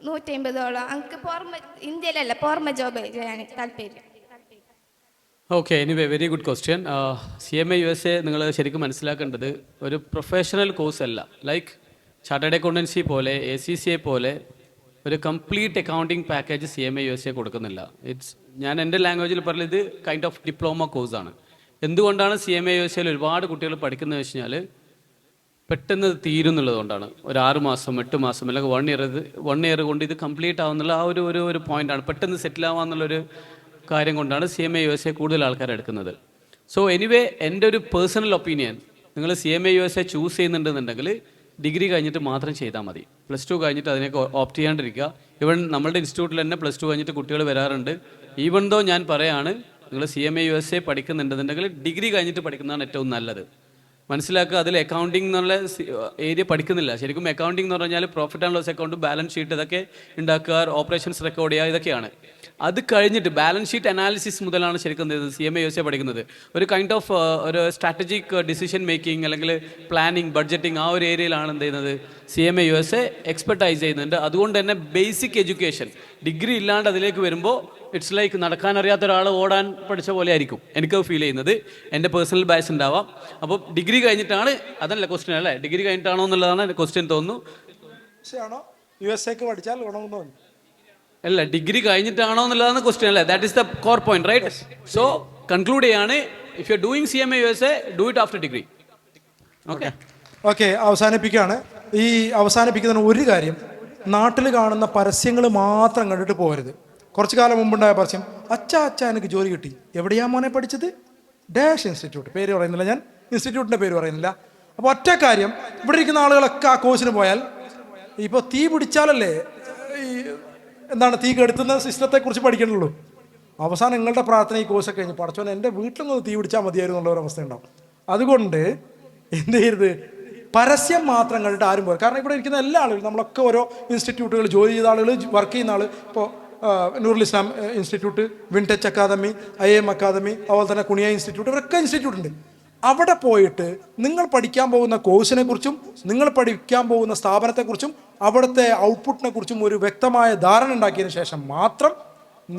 150ഓളം. നമുക്ക് ഇന്ത്യയിലല്ല പുറമെ ജോബ് ചെയ്യാൻ താല്പര്യം. Okay, anyway very good question. CMA USA നിങ്ങൾ ശരിക്കും മനസ്സിലാക്കേണ്ടത് ഒരു പ്രൊഫഷണൽ കോഴ്സ് അല്ല. ലൈക്ക് ചാർട്ടേഡ് അക്കൗണ്ടൻസി പോലെ ACCA പോലെ ഒരു complete accounting package CMA USA കൊടുക്കുന്നില്ല. ഞാൻ എൻ്റെ ലാംഗ്വേജിൽ പറഞ്ഞത് ഇത് കൈൻഡ് ഓഫ് ഡിപ്ലോമ കോഴ്സാണ്. എന്തുകൊണ്ടാണ് CMA USAയിൽ ഒരുപാട് കുട്ടികൾ പഠിക്കുന്നത് വെച്ച് കഴിഞ്ഞാൽ പെട്ടെന്ന് തീരുന്നുള്ളതുകൊണ്ടാണ്. ഒരു 6 മാസം 8 മാസം അല്ലെങ്കിൽ 1 ഇയർ കൊണ്ട് ഇത് കംപ്ലീറ്റ് ആവുന്നുള്ള ആ ഒരു പോയിൻ്റാണ്. പെട്ടെന്ന് സെറ്റിൽ ആവാന്നുള്ളൊരു കാര്യം കൊണ്ടാണ് CMA USA കൂടുതൽ ആൾക്കാർ എടുക്കുന്നത്. സോ എനിവേ എൻ്റെ ഒരു പേഴ്സണൽ ഒപ്പീനിയൻ, നിങ്ങൾ CMA USA ചൂസ് ചെയ്യുന്നുണ്ടെന്നുണ്ടെങ്കിൽ ഡിഗ്രി കഴിഞ്ഞിട്ട് മാത്രം ചെയ്താൽ മതി. +2 കഴിഞ്ഞിട്ട് അതിനൊക്കെ ഓപ്റ്റ് ചെയ്യാണ്ടിരിക്കുക. ഇവൺ നമ്മളുടെ ഇൻസ്റ്റിറ്റ്യൂട്ടിൽ തന്നെ +2 കഴിഞ്ഞിട്ട് കുട്ടികൾ വരാറുണ്ട്. ഈവൺ ദോ ഞാൻ പറയാണ്, നിങ്ങൾ CMA USA പഠിക്കുന്നുണ്ടെന്നുണ്ടെങ്കിൽ ഡിഗ്രി കഴിഞ്ഞിട്ട് പഠിക്കുന്നതാണ് ഏറ്റവും നല്ലത്. മനസ്സിലാക്കുക, അതിൽ അക്കൗണ്ടിങ് എന്നുള്ള ഏരിയ പഠിക്കുന്നില്ല. ശരിക്കും അക്കൗണ്ടിങ് എന്ന് പറഞ്ഞാൽ profit and loss account, balance sheet ഇതൊക്കെ ഉണ്ടാക്കുക, ഓപ്പറേഷൻസ് റെക്കോർഡ് ചെയ്യുക, ഇതൊക്കെയാണ്. അത് കഴിഞ്ഞിട്ട് ബാലൻസ് ഷീറ്റ് അനാലിസിസ് മുതലാണ് ശരിക്കും CMA USA പഠിക്കുന്നത്. ഒരു കൈൻഡ് ഓഫ് ഒരു സ്ട്രാറ്റജിക് ഡിസിഷൻ മേക്കിംഗ് അല്ലെങ്കിൽ പ്ലാനിങ്, ബഡ്ജറ്റിംഗ്, ആ ഒരു ഏരിയയിലാണ് എന്ത് ചെയ്യുന്നത് CMA USA എക്സ്പെർട്ടൈസ് ചെയ്യുന്നുണ്ട്. അതുകൊണ്ട് തന്നെ ബേസിക് എഡ്യൂക്കേഷൻ ഡിഗ്രി ഇല്ലാണ്ട് അതിലേക്ക് വരുമ്പോൾ ഇറ്റ്സ് ലൈക്ക് നടക്കാനറിയാത്ത ഒരാൾ ഓടാൻ പഠിച്ച പോലെ ആയിരിക്കും എനിക്കത് ഫീൽ ചെയ്യുന്നത്. എൻ്റെ പേഴ്സണൽ ബയസ് ഉണ്ടാവാം. അപ്പോൾ ഡിഗ്രി കഴിഞ്ഞിട്ടാണ്, അതല്ല ക്വസ്റ്റ്യൻ അല്ലേ, ഡിഗ്രി കഴിഞ്ഞിട്ടാണോ എന്നുള്ളതാണ് എൻ്റെ ക്വസ്റ്റ്യൻ തോന്നുന്നു. USA പഠിച്ചാൽ അല്ല, ഡിഗ്രി കഴിഞ്ഞിട്ടാണോ എന്നുള്ളതാണ് ക്വസ്റ്റ്യൻ അല്ലേ? That is the core point, right? So conclude ചെയ്യാണ്, if you are doing CMA USA, do it after degree. Okay, അവസാനിപ്പിക്കുകയാണ്. ഈ അവസാനിപ്പിക്കുന്ന ഒരു കാര്യം, നാട്ടിൽ കാണുന്ന പരസ്യങ്ങൾ മാത്രം കണ്ടിട്ട് പോകരുത്. കുറച്ച് കാലം മുമ്പുണ്ടായ പരസ്യം, അച്ഛാ എനിക്ക് ജോലി കിട്ടി, എവിടെയാ മോനെ പഠിച്ചത്? Dash institute. പേര് പറയുന്നില്ല, ഞാൻ ഇൻസ്റ്റിറ്റ്യൂട്ടിൻ്റെ പേര് പറയുന്നില്ല. അപ്പോൾ ഒറ്റ കാര്യം, ഇവിടെ ഇരിക്കുന്ന ആളുകളൊക്കെ ആ കോഴ്സിന് പോയാൽ ഇപ്പോൾ തീ പിടിച്ചാലല്ലേ എന്താണ് തീ കെടുത്തുന്ന സിസ്റ്റത്തെക്കുറിച്ച് പഠിക്കണുള്ളൂ. അവസാനം നിങ്ങളുടെ പ്രാർത്ഥന ഈ കോഴ്സൊക്കെ കഴിഞ്ഞ് പഠിച്ചോനെ എൻ്റെ വീട്ടിലൊന്നും തീ പിടിച്ചാൽ മതിയായിരുന്നു എന്നുള്ള ഒരവസ്ഥ ഉണ്ടാവും. അതുകൊണ്ട് എന്ത് ചെയ്യരുത്, പരസ്യം മാത്രം കണ്ടിട്ട് ആരും പോയി. കാരണം ഇവിടെ ഇരിക്കുന്ന എല്ലാ ആളുകളും, നമ്മളൊക്കെ ഓരോ ഇൻസ്റ്റിറ്റ്യൂട്ടുകൾ ജോലി ചെയ്ത ആളുകൾ, വർക്ക് ചെയ്യുന്ന ആൾ, ഇപ്പോൾ നൂറുൽ ഇസ്ലാം ഇൻസ്റ്റിറ്റ്യൂട്ട്, വിൻടെച്ച് അക്കാദമി, IIM അക്കാദമി, അതുപോലെ തന്നെ കുണിയ ഇൻസ്റ്റിറ്റ്യൂട്ട്, ഇവരൊക്കെ ഇൻസ്റ്റിറ്റ്യൂട്ട് ഉണ്ട്. അവിടെ പോയിട്ട് നിങ്ങൾ പഠിക്കാൻ പോകുന്ന കോഴ്സിനെ കുറിച്ചും നിങ്ങൾ പഠിക്കാൻ പോകുന്ന സ്ഥാപനത്തെക്കുറിച്ചും അവിടുത്തെ ഔട്ട്പുട്ടിനെ കുറിച്ചും ഒരു വ്യക്തമായ ധാരണ ഉണ്ടാക്കിയതിന് ശേഷം മാത്രം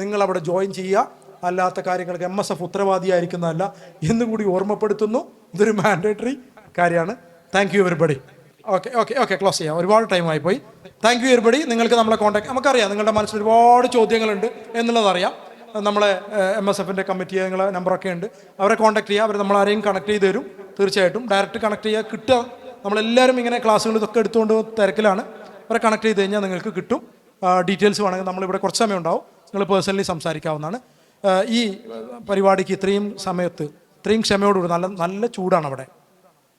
നിങ്ങൾ അവിടെ ജോയിൻ ചെയ്യുക. അല്ലാത്ത കാര്യങ്ങൾക്ക് MSF ഉത്തരവാദിയായിരിക്കുന്നതല്ല എന്നുകൂടി ഓർമ്മപ്പെടുത്തുന്നു. ഇതൊരു മാൻഡേറ്ററി കാര്യമാണ്. Thank you everybody. Okay close ചെയ്യാം, ഒരുപാട് ടൈമായി പോയി. Thank you everybody. നിങ്ങൾക്ക് നമ്മളെ കോൺടാക്ട്, നമുക്കറിയാം നിങ്ങളുടെ മനസ്സിൽ ഒരുപാട് ചോദ്യങ്ങളുണ്ട് എന്നുള്ളതറിയാം. നമ്മളെ MSF-ൻ്റെ കമ്മിറ്റി നിങ്ങളെ നമ്പറൊക്കെ ഉണ്ട്, അവരെ കോൺടാക്ട് ചെയ്യുക. അവർ നമ്മളാരെയും കണക്ട് ചെയ്ത് തരും. തീർച്ചയായിട്ടും ഡയറക്റ്റ് കണക്ട് ചെയ്യുക, കിട്ടുക. നമ്മളെല്ലാവരും ഇങ്ങനെ ക്ലാസ്സുകൾ ഇതൊക്കെ എടുത്തുകൊണ്ട് തിരക്കിലാണ്. അവരെ കണക്ട് ചെയ്ത് കഴിഞ്ഞാൽ നിങ്ങൾക്ക് കിട്ടും. ഡീറ്റെയിൽസ് വേണമെങ്കിൽ നമ്മളിവിടെ കുറച്ച് സമയം ഉണ്ടാവും, നിങ്ങൾ പേഴ്സണലി സംസാരിക്കാവുന്നതാണ്. ഈ പരിപാടിക്ക് ഇത്രയും സമയത്ത് ഇത്രയും ക്ഷമയോടുകൂടി, നല്ല ചൂടാണ് അവിടെ,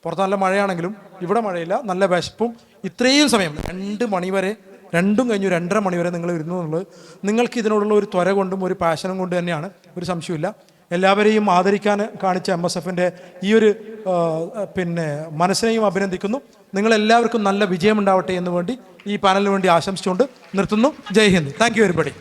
പുറത്ത് നല്ല മഴയാണെങ്കിലും ഇവിടെ മഴയില്ല, നല്ല വിശപ്പും. ഇത്രയും സമയം 2 മണി വരെ, 2 കഴിഞ്ഞു 2:30 മണി വരെ നിങ്ങൾ ഇരുന്നു എന്നുള്ളത് നിങ്ങൾക്ക് ഇതിനോടുള്ള ഒരു ത്വര കൊണ്ടും ഒരു പാഷനും കൊണ്ട് തന്നെയാണ്, ഒരു സംശയമില്ല. എല്ലാവരെയും ആദരിക്കാൻ കാണിച്ച MSFൻ്റെ ഈ ഒരു മനസ്സിനെയും അഭിനന്ദിക്കുന്നു. നിങ്ങളെല്ലാവർക്കും നല്ല വിജയമുണ്ടാവട്ടെ എന്ന് വേണ്ടി ഈ പാനലിന് വേണ്ടി ആശംസിച്ചുകൊണ്ട് നിർത്തുന്നു. Jai Hind. Thank you everybody.